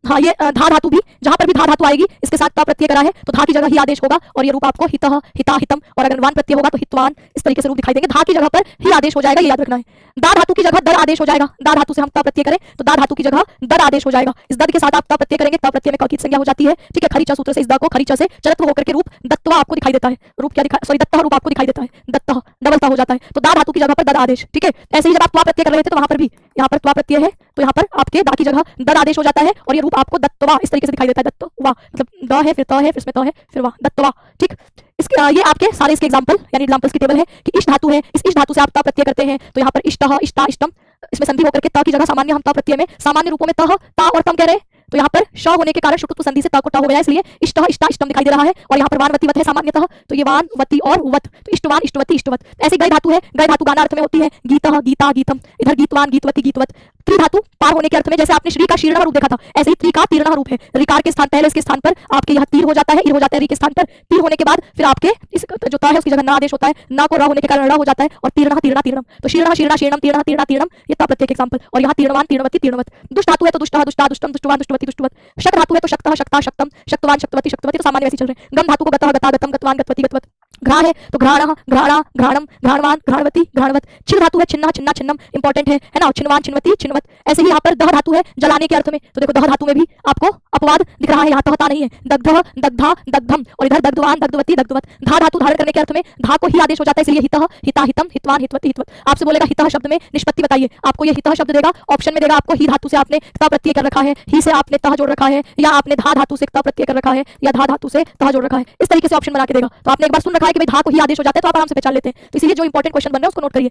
हाँ ये धा धातु भी, जहां पर भी धा धातु आएगी इसके साथ क्ता प्रत्यय करा है तो धा की जगह ही आदेश होगा, और ये रूप आपको हितः हिता हितम, और अगर वान प्रत्यय होगा तो हितवान, इस तरीके से रूप दिखाई देंगे। धा की जगह पर ही आदेश हो जाएगा, ये याद रखना है। दा धातु की जगह दर आदेश हो जाएगा, दा धातु से हम क्ता प्रत्यय करें तो दा धातु की जगह दर आदेश हो जाएगा, इस दर के साथ आप क्ता प्रत्यय करेंगे, क्ता प्रत्यय में क की संज्ञा हो जाती है, ठीक है। खरीचा सूत्र से इस द को खरीचा से चलत्व होकर के रूप दत्तवा आपको दिखाई देता है, रूप क्या दिखा सॉरी दत्तः रूप आपको दिखाई देता है, दत्तः डबलता हो जाता है, तो दा धातु की जगह पर दर आदेश, ठीक है। ऐसे ही जब आप त्वा प्रत्यय कर रहे थे तो वहां पर भी यहाँ पर त्वा प्रत्यय है तो यहाँ पर आपके दा की जगह दर आदेश हो जाता है, और ये रूप आपको दत्तवा इस तरीके से दिखाई देता है, दत्तवा मतलब द है फिर त है फिर इसमें त है फिर वाह, दत्तवा, ठीक। इसके ये आपके सारे इसके एग्जांपल यानी एग्जांपल्स की टेबल है कि इस धातु है, इस धातु से आप त प्रत्यय करते हैं तो यहाँ पर इष्टः इष्टा इष्टम, इसमें संधि होकर के त की जगह सामान्य हम त प्रत्यय में सामान्य रूपों में तह ता और तम कह रहे हैं, तो यहाँ पर श होने के कारण शुटुत्व संधि से त को ट हो गया, इसलिए इष्टः इष्टा इष्टम दिखाई दे रहा है, और यहाँ पर वान वती वत है सामान्यतः, तो ये वान वती और वत, तो इष्टवान इष्टवती इष्टवत। ऐसे गय धातु है, गय धातु गाना अर्थ में होती है, गीतः गीता गीतम, इधर गीतवान गीतवती गीतवत, त्रि धातु पार होने के अर्थ में, जैसे आपने श्री का शीर्ण रूप देखा था, ऐसे ही त्रि का तीर्ण रूप है। रिकार के स्थान पहले इसके स्थान पर आपके यहाँ तीर हो जाता है, ईर हो जाता है री के स्थान पर, तीर होने के बाद फिर आपके इस जो ता है उसकी जगह ना आदेश होता है, ना को र होने के कारण ड़ हो जाता है और तीर्ण तीर्ण तीर्णम, तो शीर्ण शीर्ण शीर्णम तीर्ण तीर्ण तीर्णम, ये ता प्रत्यय एग्जांपल। और यहाँ तीर्णवान तीर्णवती तीर्णवत। दुष्ट धातु है तो दुष्टः दुष्टा दुष्टम दुष्टवान दुष्टवती दुष्टवत। शक धातु है तो शक्तः शक्ता शक्तम शक्तवान शक्तवती शक्तवती, तो सामान्य वैसे चल रहे हैं। गम धातु को गतः गता गतम गतवान गतवती गतवत। घ्रा है तो घ्राणः घ्राणा घ्राणम घ्राणवान घ्राणवती घ्राणवत। छिन्न धातु है छिन्ना छिन्ना छिन्नम, इंपॉर्टेंट है ना, छिन्नवान छिन्नवती छिन्नवत। ऐसे ही यहाँ पर दह धातु है जलाने के अर्थ में, तो देखो दह धातु में भी आपको अपवाद दिख रहा है, यहाँ तहता नहीं है। दग्धः दग्धा दग्धम, और इधर दग्धवान दग्धवती दग्धवत। धा धातु धारण करने के अर्थ में धा को ही आदेश हो जाता है, इसलिए हितः हिता हितम हितवान हितवती हितवत। आपसे बोलेगा हितः शब्द में निष्पत्ति बताइए, आपको ये हितः शब्द देगा, ऑप्शन में देगा आपको ही धातु से आपने ता प्रत्यय कर रखा है, ही से आपने तह जोड़ रखा है, या आपने धा धातु से ता प्रत्यय कर रखा है, या धा धातु से तह जोड़ रखा है। इस तरीके से ऑप्शन बना के देगा। तो आपने एक बार सुन रखा है कि भाई धा को ही आदेश हो जाता है, तो आप आराम से पहचान लेते हैं। तो इसलिए जो इंपॉर्टेंट क्वेश्चन बन रहे हैं उसको नोट करिए।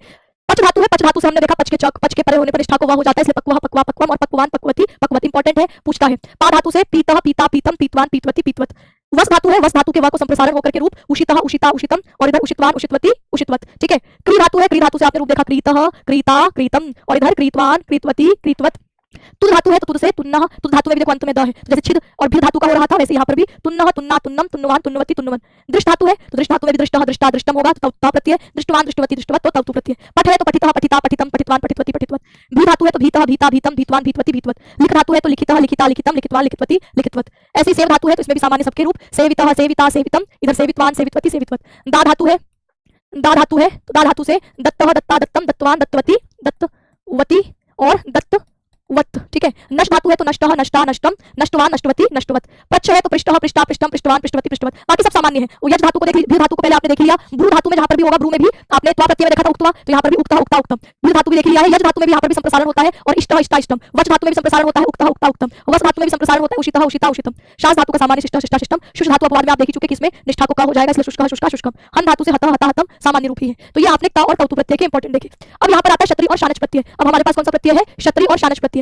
पच धातु है, पच धातु से हमने देखा पच के चक, पच के परे होने पर निष्ठा को वह हो जाता है, इसलिए पक्वा पक्वा पक्वम और पक्वान पक्वती पक्वत इंपॉर्टेंट है, पूछता है। पा धातु से पीतः पीता पीतम पीतवान पीतवती पीतवत। वस धातु है, वस धातु के व को संप्रसारण होकर के रूप उषितः उषिता उषितम, और इधर उषितवान उषितवती उषितवत। ठीक है। क्री धातु है, क्री धातु से आपने रूप देखा क्रीतः क्रीता क्रीतम, और इधर क्रीतवान क्रीतवती क्रीतवत। तुद धातु है तो तुद से तुन्नः, तुद धातु में भी देखो अंत में द है, तो जैसे छिद और भी धातु का हो रहा था वैसे यहाँ पर भी तुन्नः तुन्ना तुन्नम तुन्नवान तुन्नवती तुन्नवन। दृष्ट धातु है तो दृष्ट धातु में भी दृष्टः दृष्टा दृष्टम होगा तो ता प्रत्यय, दृष्टवान दृष्टवती दृष्टवत तो तवतु प्रत्यय। पठ है तो पठितः पठिता पठितम पठितवान पठितवती पठितवत। भी धातु है तो भीतः भीता भीतम भीतवान भीतवती भीतवत। लिख धातु है तो लिखितः लिखिता लिखितम लिखितवान लिखितवती लिखितवत। ऐसी सेव धातु है तो इसमें भी सामान्य सबके रूप सेवितः सेविता सेवितम, इधर सेवितवान सेवितवती सेवितवत। दा धातु है, दा धातु है तो दा धातु से दत्तः दत्ता दत्तम दत्तवान दत्तवती दत्तवती और दत्त वत। ठीक है। नष्ट धातु है तो नष्टः नष्टा नष्टम नष्टवान नष्टवती नष्टवत। पच्छ है तो पृष्ठः पृष्ठा पृष्ठम पृष्ठवान पृष्ठवती पृष्ठवत। बाकी सब सामान्य है। यज धातु को देख ली, धातु को पहले आपने देख लिया। भ्रू धातु में जहां पर भी होगा, भ्रू में भी आपने त्वा प्रत्यय में देखा था उक्तवा, तो यहाँ पर भी उक्ता उक्ता उक्तम। भ्रू धातु भी देख लिया है। यज धातु में भी यहाँ पर भी संप्रसारण होता है और इष्टः इष्टा इष्टम। वच धातु में भी संप्रसारण होता है उक्ता उक्ता उक्तम। वस धातु में भी संप्रसारण होता है उषितः उषिता उषितम। शास धातु का सामान्य शिष्टः शिष्टा शिष्टम। शुष्क धातु अपवाद में आप देख चुके किसमें निष्ठा को का हो जाएगा, इसलिए शुष्कः शुष्का शुष्कम। हन धातु से हतः हता हतम सामान्य रूप ही है। तो ये आपने ता और तवतु प्रत्यय के इंपॉर्टेंट देखे। अब यहाँ पर आता है क्षत्रिय और शानच प्रत्यय। अब हमारे पास कौन सा प्रत्यय है, क्षत्रिय और शानच प्रत्यय।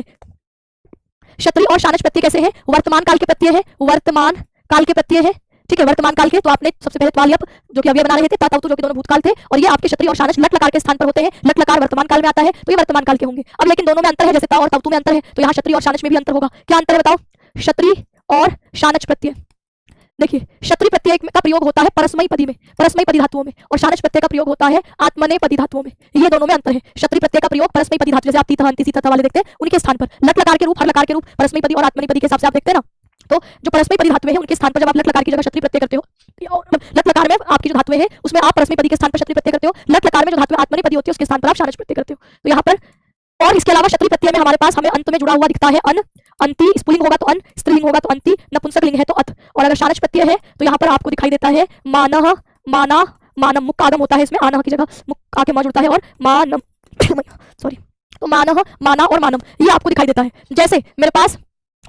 क्षत्रिय और शानच प्रत्यय कैसे हैं, वर्तमान काल के प्रत्यय है, वर्तमान काल के प्रत्यय है। ठीक है। वर्तमान काल के तो आपने सबसे पहले त्वाल्यप जो कि अभी बना रहे थे, ता तवतु जो कि दोनों भूतकाल थे, और ये आपके क्षत्रिय और शानच लट लकार के स्थान पर होते हैं। लट लकार वर्तमान काल में आता है तो ये वर्तमान काल के होंगे। अब लेकिन दोनों में अंतर है, जैसे ता और तवतु में अंतर है, तो यहाँ क्षत्रिय और शानच में भी अंतर होगा। क्या अंतर है बताओ, क्षत्रिय और शानच प्रत्यय। देखिए, क्षत्रिय प्रत्यय का प्रयोग होता है परस्मयी पदी में, परस्मयी पदी धातुओं में, और शानच प्रत्यय का प्रयोग होता है आत्मनेपदी धातुओं में। ये दोनों में अंतर है। क्षत्रिय प्रत्यय का प्रयोग परस्मयी पदी धातु, जैसे आप तीतः अंति सीतः वाले देखते हैं, उनके स्थान पर लट लकार के रूप, हर लकार के रूप, परस्मयी पदी और आत्मनेपदी के हिसाब से आप देखते हैं ना। तो जो परस्मयी पदी धातुएं हैं उनके स्थान पर जब आप लट लकार की जगह क्षत्रिय प्रत्यय करते हो, लट लकार में आपकी जो धातुएं हैं उसमें आप परस्मयी पदी के स्थान पर क्षत्रिय प्रत्यय करते हो, लट लकार में जो धातुएं आत्मनेपदी होती है उसके स्थान पर आप शानच प्रत्यय करते हो। तो यहाँ पर और इसके अलावा क्षत्रिय प्रत्यय में हमारे पास हमें अंत में जुड़ा हुआ दिखता है अन, अंति, स्पुलिंग होगा तो अन, स्त्रीलिंग होगा तो अंति, नपुंसक लिंग है तो अथ, और अगर शानच प्रत्यय है तो यहाँ पर आपको दिखाई देता है मानः माना मानम, मुख का आगम होता है इसमें, आनः की जगह मुख आके म जुड़ता है और मानम सॉरी, तो मानः माना और मानम ये आपको दिखाई देता है। जैसे मेरे पास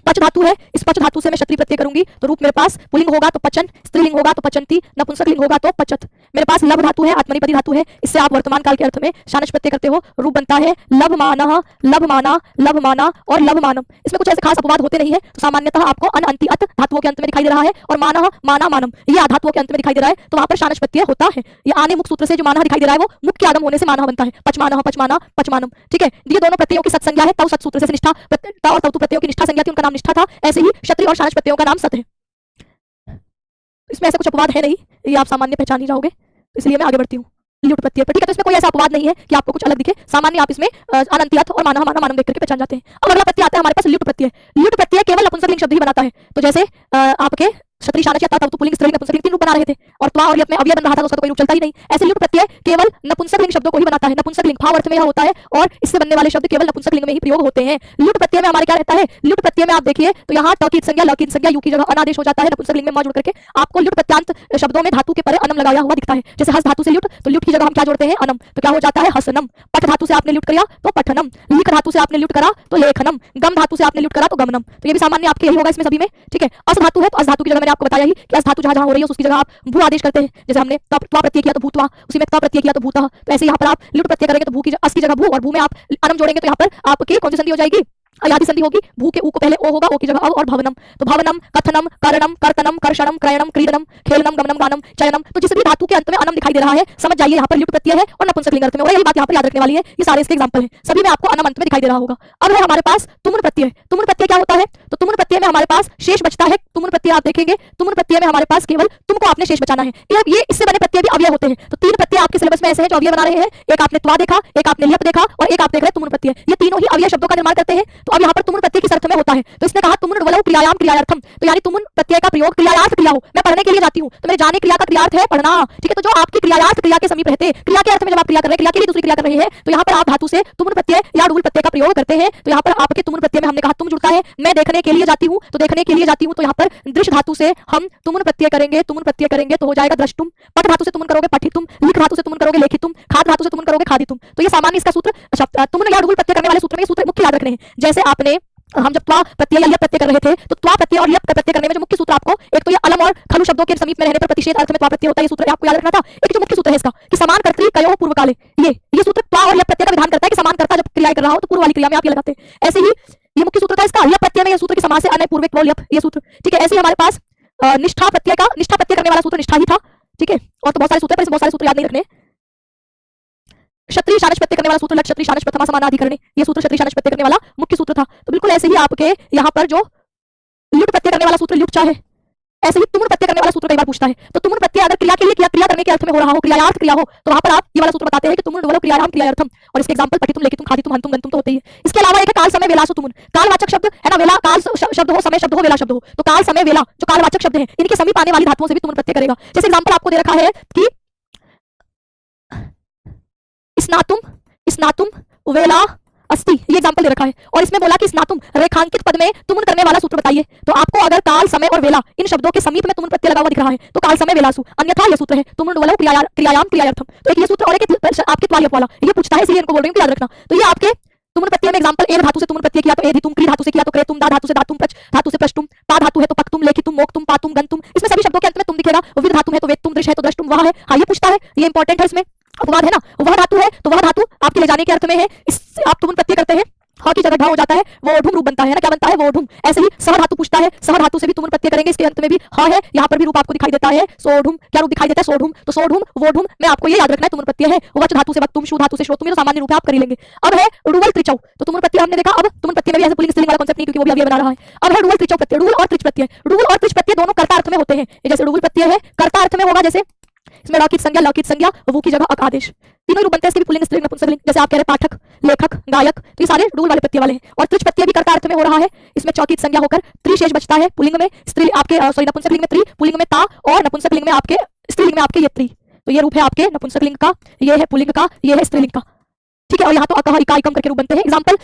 पच धातु है, इस पच धातु से मैं क्षत्रिय प्रत्यय करूंगी तो रूप मेरे पास पुलिंग होगा तो पचन, स्त्रीलिंग होगा तो पचंती, नपुंसक लिंग होगा तो पचत। मेरे पास लभ धातु है, आत्मनेपदी धातु है, इससे आप वर्तमान काल के अर्थ में शानच प्रत्यय करते हो, रूप बनता है लभ मानः लभ माना लभ माना और लभ मानम। इसमें कुछ ऐसे खास अपवाद होते नहीं है, तो सामान्यतः आपको अन अंति अत धातुओं के अंत में दिखाई दे रहा है, और मानः माना मानम ये धातुओं के अंत में दिखाई दे रहा है, तो वहां पर शानच प्रत्यय होता है। ये आने मुख सूत्र से जो मानः दिखाई दे रहा है वो मुख के आगम होने से मानः बनता है, पचमानः पचमाना पचमानम। ठीक है। ये दोनों प्रत्ययों की सत्संज्ञा है, तव सत सूत्र से निष्ठा, ता और तवतु प्रत्ययों की निष्ठा संज्ञा थी, उनका नाम निष्ठा था। ऐसे ही क्षत्रिय और शानच प्रत्ययों का नाम सत है। इसमें ऐसा कुछ अपवाद है नहीं, ये आप सामान्य पहचान ही जाओगे, इसलिए मैं आगे बढ़ती हूँ ल्युट प्रत्यय पर। ठीक है। तो इसमें कोई ऐसा अपवाद नहीं है कि आपको कुछ अलग दिखे, सामान्य आप इसमें अनंत्यर्थ और मानः माना मानम देख करके पहचान जाते हैं। अब अगला प्रत्यय आता है हमारे पास ल्युट प्रत्यय। ल्युट प्रत्यय केवल नपुंसक लिंग शब्द ही बनाता है, तो जैसे आपके क्षत्रिय शानच या तवतु पुल्लिंग स्त्रीलिंग नपुंसक लिंग तीन रूप बना रहे थे, और त्वा और यप में अव्यय बन रहा था तो उसका कोई रूप चलता ही नहीं। ऐसे ल्युट प्रत्यय केवल नपुंसक लिंग शब्दों को ही बनाता है, नपुंसक लिंग भाव अर्थ में यह होता है, और इससे बनने वाले शब्द केवल नपुंसक लिंग में ही प्रयोग होते हैं। ल्युट प्रत्यय में हमारे क्या रहता है, ल्युट प्रत्यय में आप देखिए तो यहाँ ट की संज्ञा ल की संज्ञा यू की जगह अनादेश हो जाता है, नपुंसक लिंग में म जुड़ करके आपको ल्युट प्रत्यांत शब्दों में धातु के परे अनम लगाया हुआ दिखता है। जैसे हस धातु से ल्युट, तो ल्युट की जगह हम क्या जोड़ते हैं, अनम, तो क्या हो जाता है हसनम। पठ धातु से आपने ल्युट किया तो पठनम, लिख धातु से आपने ल्युट करा तो लेखनम, गम धातु से आपने ल्युट करा तो गमनम। तो ये भी सामान्य आपके यही होगा इसमें सभी में। ठीक है। अस धातु है तो अस धातु की जगह मैंने आपको बताया ही कि अस धातु जहां जहां हो रही है उसकी जगह आप भू आदेश करते हैं, जैसे हमने त्वा प्रत्यय किया तो भूत्वा, उसी में त्वा प्रत्यय किया तो भूतः। तो ऐसे यहाँ पर आप ल्युट प्रत्यय करेंगे तो भू की अस की जगह भू, और भू में आप अनम जोड़ेंगे तो यहाँ पर आपकी कौन सी संधि हो जाएगी, अयादि संधि होगी, भू के ऊ को पहले ओ होगा, ओ की जगह अव और भवनम। तो भवनम, कथनम, करणम, कर्तनम, कर्षणम, क्रयणम, क्रीडनम, खेलनम, गमनम, गानम, चयनम। तो जिस भी धातु के अंत में अनम दिखाई दे रहा है, समझ जाइए यहाँ पर लिट प्रत्यय है और नपुंसकलिंग अर्थ में हो रहा है। यही बात यहाँ पर याद रखने वाली है। ये सारे इसके एग्जांपल हैं, सभी में आपको अनम अंत में दिखाई दे रहा होगा। अब है हमारे पास तुमुन प्रत्यय। तुमुन प्रत्यय क्या होता है? तो तुमुन प्रत्यय में हमारे पास शेष बचता है। तुमुन प्रत्यय आप देखेंगे, तुमुन प्रत्यय में हमारे पास केवल तुमको आपने शेष बचाना है। ये इससे बने प्रत्यय भी अव्यय होते हैं। तो 3 प्रत्यय आपके सिलेबस में ऐसे हैं जो अव्यय बना रहे हैं। एक आपने त्वा देखा, एक आपने लिप देखा और एक आप देख रहे हैं तुमुन प्रत्यय। ये तीनों ही अव्यय शब्दों का निर्माण करते हैं। तो अब यहाँ पर तुमुन प्रत्यय किस अर्थ में होता है? तो इसने कहा तुमुन वलौ क्रियायाम क्रियार्थम। तो यानी तुमुन प्रत्यय का प्रयोग क्रियायार्थ क्रिया हो, मैं पढ़ने के लिए जाती हूँ तो मेरे जाने क्रिया का क्रियार्थ है पढ़ना, ठीक है। तो जो आपकी क्रियायार्थ क्रिया के समीप रहते हैं, क्रिया के अर्थ में जब आप क्रिया कर रहे हैं, क्रिया के लिए दूसरी क्रिया कर रहे हैं, तो यहाँ पर आप धातु से तुमुन प्रत्यय या डूल प्रत्यय का प्रयोग करते हैं। तो यहाँ पर आपके तुमुन प्रत्यय में हमने कहा तुम जुड़ता है, मैं देखने के लिए जाती हूँ तो देखने के लिए जाती हूँ। तो यहाँ पर दृश्य धातु से हम तुमुन प्रत्यय करेंगे, तुमुन प्रत्यय करेंगे तो हो जाएगा द्रष्टुम। पठ धातु से तुमुन करोगे पठितुम, लिख धातु से तुमुन करोगे लेखितुम, खाद धातु से तुमुन करोगे खादितुम। तो ये सामान्य इसका सूत्र। अच्छा, तुमुन या डूल प्रत्यय करने वाले सूत्र में ये सूत्र मुख्य याद रखने हैं। जैसे आपने हम जब त्वा प्रत्यय या लिप प्रत्यय कर रहे थे, तो त्वा प्रत्यय और लिप प्रत्यय करने में जो मुख्य सूत्र आपको, एक तो ये अलम और खलु शब्दों के समीप में रहने पर प्रतिषेध अर्थ में त्वा प्रत्यय होता है, ये सूत्र आपको याद रखना था। एक जो मुख्य सूत्र है इसका कि समान कर्तृ कयो पूर्व काले, ये सूत्र त्वा और लिप प्रत्यय का विधान करता है कि समान कर्ता जब क्रिया कर रहा हो तो पूर्व वाली क्रिया में आप ये लगाते हैं। ऐसे ही ये मुख्य सूत्र था इसका। लिप प्रत्यय में ये सूत्र की समास से अनय पूर्वक लिप, ये सूत्र, ठीक है। ऐसे ही हमारे पास निष्ठा प्रत्यय का, निष्ठा प्रत्यय करने वाला सूत्र निष्ठा ही था, ठीक है। और तो बहुत सारे सूत्र है, पर बहुत सारे सूत्र याद नहीं रखने। क्षत्रिय शानच प्रत्यय करने वाला सूत्र लट क्षत्रिय शानच प्रथमा समानाधिकरणे, ये सूत्र क्षत्रिय शानच प्रत्यय करने वाला मुख्य सूत्र था। तो बिल्कुल ऐसे ही आपके यहाँ पर जो लुट प्रत्यय करने वाला सूत्र लुट है, ऐसे ही तुमुन प्रत्यय करने वाला सूत्र कई बार पूछता है। तो तुमुन प्रत्यय अगर क्रिया के लिए किया, क्रिया करने के अर्थ में हो रहा हो, क्रियायार्थ क्रिया हो, तो वहां पर आप ये वाला सूत्र बताते हैं कि तुमुन वलो क्रियायाम क्रियार्थम। और इसके एग्जांपल पठितुम, लेखितुम, खादितुम, हंतुम, गंतुम तो होते ही है। इसके अलावा एक काल समय वेलासु तुमुन, कालवाचक शब्द है ना, वेला काल शब्द हो, समय शब्द हो, वेला शब्द हो, तो काल समय वेला जो कालवाचक शब्द है, इनके समीप आने वाली धातुओं से भी तुमुन प्रत्यय करेगा। जैसे एग्जांपल आपको दे रखा है कि स्नातुम, स्नातुम वेला अस्ति, ये एग्जांपल दे रखा है। और इसमें बोला कि स्नातुम रेखांकित पद में तुमुन करने वाला सूत्र बताइए। तो आपको अगर काल समय और वेला इन शब्दों के समीप में तुमुन प्रत्यय लगा हुआ दिख रहा है तो काल समय वेलासु, अन्यथा ये सूत्र है तुमुन वलो क्रियायाम क्रियार्थम। तो एक ये सूत्र और एक आपके त्वालिप वाला ये पूछता है, इसलिए इनको बोल रही हूं कि याद रखना। तो ये आपके तुमुन प्रत्यय में एग्जांपल, ए धातु से तुमुन प्रत्यय किया तो एधितुम, क्री धातु से किया तो क्रेतुम, दा धातु से दातुम, प्रच धातु से प्रष्टुम, पा धातु है तो पक्तुम, लेखितुम, मोक्तुम, पातुम, गंतुम। इसमें सभी शब्दों के अंत में तुम दिखेगा। विद धातु है तो वेत्तुम, दृश्य है तो द्रष्टुम, वह है, हाँ ये पूछता है, ये इंपॉर्टेंट है। इसमें अपवाद है ना, वह धातु है तो वह धातु आपके ले जाने के अर्थ में है, इससे आप तुमुन प्रत्यय करते हैं, ह की जगह ढ हो जाता है, वो ओढ़ुम रूप बनता है ना, क्या बनता है वो ओढ़ुम। ऐसे ही सह धातु पूछता है, सह धातु से भी तुमुन प्रत्यय करेंगे, इसके अंत में भी ह है, यहाँ पर भी रूप आपको दिखाई देता है सोढ़ुम, क्या रूप दिखाई देता है सोढ़ुम। तो सोढ़ुम वोढ़ुम में आपको ये याद रखना है तुमुन प्रत्यय है। वच धातु से वक्तुम, शु धातु से श्रोतुम, ये तो सामान्य रूप है, आप कर ही लेंगे। अब है डुवल त्रिचौ, तो तुमुन प्रत्यय हमने देखा। अब तुमुन प्रत्यय में भी ऐसे पुल्लिंग स्त्रीलिंग वाला कांसेप्ट नहीं, क्योंकि वो भी अभी बना रहा है। अब है डुवल त्रिचौ प्रत्यय, डुवल और त्रिच प्रत्यय। डुवल और त्रिच प्रत्यय दोनों कर्ता अर्थ में होते हैं। जैसे डुवल प्रत्यय है कर्ता अर्थ में होगा, जैसे इसमें लौकिक संज्ञा, लौकिक संज्ञा, वो की जगह अक आदेश, तीनों रूप बनते हैं इसके भी पुल्लिंग स्त्रीलिंग नपुंसकलिंग। जैसे आप कह रहे पाठक, लेखक, गायक, तो ये सारे डुवल वाले प्रत्यय वाले हैं। और त्रिच प्रत्यय भी कर्ता अर्थ में हो रहा है, इसमें चौकित संज्ञा होकर त्रिशेष बचता है। पुल्लिंग में स्त्री आपके नपुंसकलिंग में त्रि, पुल्लिंग में ता और नपुंसकलिंग में आपके स्त्रीलिंग में आपके ये त्रि। तो ये रूप है आपके नपुंसकलिंग का, ये है पुल्लिंग का, ये है स्त्रीलिंग का, ठीक है। और यहाँ तो अकह इका इकम करके रूप बनते हैं। एग्जांपल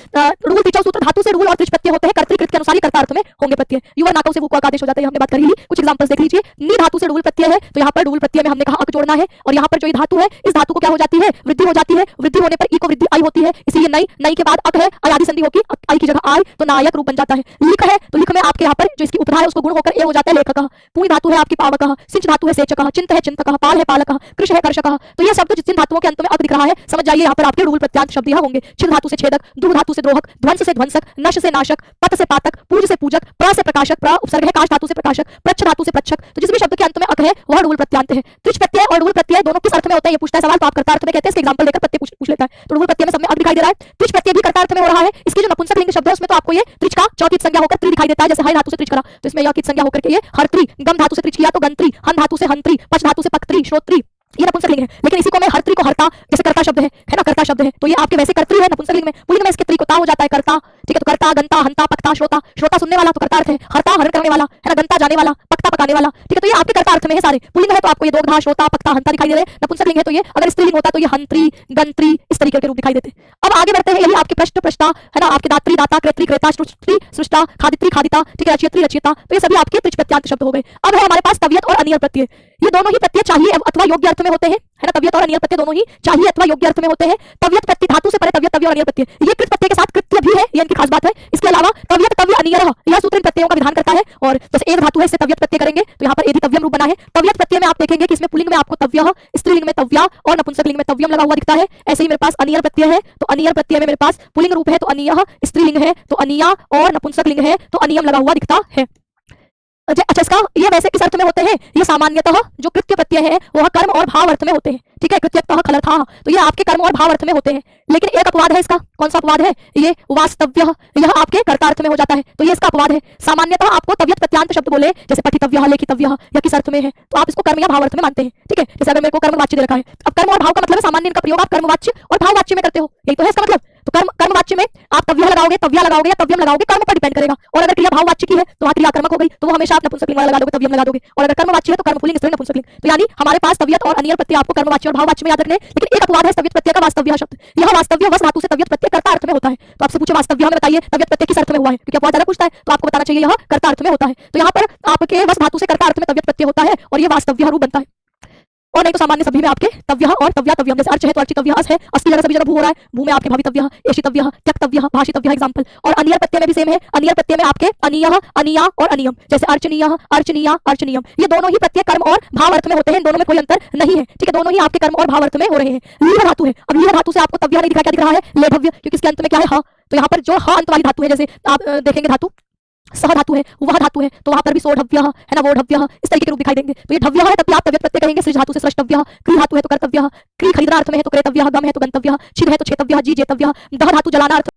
डुवल त्रिचौ सूत्र धातु से डुवल और त्रिच प्रत्यय होते हैं, कर्तृकृत के अनुसार ही कर्ता अर्थ में होंगे प्रत्यय। युवर नाकौ से वो का आदेश हो जाता है, हमने बात कर ली। कुछ एग्जांपल्स देख लीजिए। नी धातु से डुवल प्रत्यय है, तो यहाँ पर डुवल प्रत्यय में हमने कहा अक जोड़ना है। और यहाँ पर जो ये धातु है, इस धातु को क्या हो जाती है, वृद्धि हो जाती है। वृद्धि होने पर ई को वृद्धि आई होती है, इसीलिए नई, नई के बाद अक है, अयादि संधि होगी, आई की जगह आय तो नायक रूप बन जाता है। लिख है तो लिख में आपके यहाँ पर जो इसकी उपधा है उसको गुण होकर ए हो जाता है लेखक। पूरी धातु है आपकी पावक, सिंच धातु है सेचक, चिंत है चिंतक, पाल है पालक, कृष है कर्षक। तो ये शब्द जिन धातुओं के अंत में अक दिख रहा है, समझ जाइए यहाँ पर आपके डुवल प्रत्यांत शब्द यहाँ होंगे। छिद धातु से छेदक, दुह धातु से द्रोहक, ध्वंस से ध्वंसक, नश से नाशक, पत से पातक, पूज से पूजक, प्र से प्रकाशक, प्र उपसर्ग है, काश धातु से प्रकाशक, प्रच्छ धातु से प्रच्छक। तो जिस भी शब्द के अंत में अक है वह डुवल प्रत्यांत है। त्रिच प्रत्यय और डुवल प्रत्यय दोनों किस अर्थ में होते हैं ये पूछता है सवाल, तो आप कर्ता अर्थ में कहते हैं, इसके एग्जांपल देकर प्रत्यय पूछ लेता है। तो डुवल प्रत्यय में सब में अक दिखाई दे रहा है, त्रिच प्रत्यय भी कर्ता अर्थ में हो रहा है। इसकी जो नपुंसकलिंग शब्द है उसमें तो आपको ये त्रिच का चौकित संज्ञा होकर त्रि दिखाई देता है। जैसे हय धातु से त्रिच करा तो इसमें यौकिक संज्ञा होकर के ये हर्त्री, गम धातु से त्रिच किया तो गंत्री, हन धातु से हंत्री, पच धातु से पक्त्री, श्रोत्री, ये नपुंसकलिंग है। लेकिन इसी को मैं हर्त्री को हरता, जैसे कर्ता शब्द है ना, कर्ता शब्द है, तो ये आपके वैसे कर्त्री है नपुंसकलिंग में। पुल्लिंग में इसके त्रि को ता हो जाता है, कर्ता, ठीक है। तो कर्ता, गंता, हंता, पक्ता, श्रोता, श्रोता सुनने वाला तो कर्ता अर्थ है, हरता हरण करने वाला है ना, गंता जाने वाला, पक्ता पकाने वाला, ठीक है। तो ये आपके कर्ता अर्थ में है सारे। पुल्लिंग है तो आपको ये दोग्धा, श्रोता, पक्ता, हंता दिखाई दे रहे हैं। नपुंसकलिंग है तो ये अगर स्त्रीलिंग होता तो ये हंत्री, गंत्री, इस तरीके के रूप दिखाई देते। अब आगे बढ़ते हैं, यही आपके पृष्ठ, पृष्ठा है ना, आपके दात्री, दाता, क्रेत्री, क्रेता, सृष्टि, सृष्टा, खादित्री, खादिता, ठीक है, रचयित्री, रचयिता। तो ये सभी आपके त्रिच प्रत्यांत शब्द हो गए। अब है हमारे पास तवियत और अनियर प्रत्यय। ये दोनों ही प्रत्यय चाहिए अथवा योग्य अर्थ में होते हैं, है ना। तव्यत और अनियर प्रत्यय दोनों ही चाहिए अथवा योग्य अर्थ में होते हैं। तव्यत प्रत्यय धातु से परे तव्यत, तव्य और अनियर प्रत्यय, ये कृत प्रत्यय के साथ कृत्य भी है, ये इनकी खास बात है। इसके अलावा तव्यत, तव्य, अनियर यह सूत्र इन प्रत्ययों का विधान करता है। और जैसे एक धातु है, इससे तव्यत प्रत्यय करेंगे तो यहाँ पर एधि तव्यम रूप बना है। तव्यत प्रत्यय में आप देखेंगे कि इसमें पुल्लिंग में आपको तव्यः, स्त्रीलिंग में तव्या और नपुंसक लिंग में तव्यम लगा हुआ दिखता है। ऐसे ही मेरे पास अनियर प्रत्यय है, तो अनियर प्रत्यय में मेरे पास पुल्लिंग रूप है तो अनियः, स्त्रीलिंग है तो अनिया और नपुंसक लिंग है तो अनियम लगा हुआ दिखता है। अच्छा, इसका ये वैसे किस अर्थ में होते हैं? ये सामान्यतः जो कृत्य प्रत्यय है वह कर्म और भाव अर्थ में होते हैं, ठीक है। कृत्यतः खलर्थाः, तो ये आपके कर्म और भाव अर्थ में होते हैं। लेकिन एक अपवाद है इसका, कौन सा अपवाद है? ये वास्तव्यः, यह आपके कर्तार्थ में हो जाता है, तो ये इसका अपवाद है। सामान्यतः आपको तव्यत प्रत्यांत शब्द बोले, जैसे पठितव्यः, लेखितव्यः, या किस अर्थ में है तो आप इसको कर्म या भाव अर्थ में मानते हैं, ठीक है। जैसे अगर मेरे को कर्मवाच्य दे रखा है, अब कर्म और भाव का मतलब है सामान्य इनका प्रयोग आप कर्मवाच्य और भाववाच्य में करते हो, यही तो है इसका मतलब। तो कर्मवाच्य में आप तव्यः लगाओगे, तव्या लगाओगे या तव्यम लगाओगे, कर्म पर डिपेंड करेगा। और अगर क्रिया भाववाच्य की है तो वहां क्रिया कर्मक हो गई, तो वो हमेशा आप नपुंसक लिंग वाला लगा दोगे, तव्यम लगा दोगे। और अगर कर्मवाच्य है तो कर्म पुल्लिंग, स्त्रीलिंग, नपुंसक लिंग। तो यानी हमारे पास तव्यत और अनियर प्रत्यय आपको कर्मवाच्य और भाववाच्य में याद रखने। लेकिन एक अपवाद है तव्यत प्रत्यय का, वास्तव्य शब्द। यह वास्तव्य वस धातु से तव्यत प्रत्यय कर्ता अर्थ में होता है। तो आपसे पूछे वास्तव्य में बताइए तव्यत प्रत्यय किस अर्थ में हुआ है, क्योंकि अपवाद ज्यादा पूछता है तो आपको बताना चाहिए यह कर्ता अर्थ में होता है। तो यहाँ पर आपके वस धातु से कर्ता अर्थ में तव्यत प्रत्यय होता है और ये वास्तव्य रूप बनता है। और नहीं तो सामान्य सभी में आपके तव्यः और तव्या तव्यम, जैसे अर्च है तो अर्चितव्यः, अस है अस की जगह सभी जगह भू हो रहा है, भू में आपके भवितव्यः, एषितव्यः, त्यक्तव्यः, भाषितव्यः एग्जांपल। और अनियर प्रत्यय में भी सेम है, अनियर प्रत्यय में आपके अनियः, अनिया और अनियम, जैसे अर्चनीयः, अर्चनीया, अर्चनीयम, ये दोनों ही प्रत्यय कर्म और भाव अर्थ में होते हैं, इन दोनों में कोई अंतर नहीं है, ठीक है। दोनों ही आपके कर्म और भाव अर्थ में हो रहे हैं। लीढ़ धातु है, अब लीढ़ धातु से आपको तव्या नहीं दिखा, क्या दिख रहा है? लेभव्य, क्योंकि इसके अंत में क्या है? ह। तो यहाँ पर जो ह अंत वाली धातु है, जैसे आप देखेंगे धातु सह धातु है, वह धातु है, तो वहां पर भी सोढ़व्यः है ना, वोढ़व्यः, इस तरीके के रूप दिखाई देंगे। तो ये ढव्यः है तब आप तव्यत प्रत्यय करेंगे, सृज धातु से सृष्टव्यः, क्री धातु है तो कर्तव्यः, क्री खरीदना अर्थ में है तो क्रेतव्यः, गम है तो गंतव्यः, छिद है तो छेतव्यः, जी जेतव्यः, दह धातु जलाना अर्थ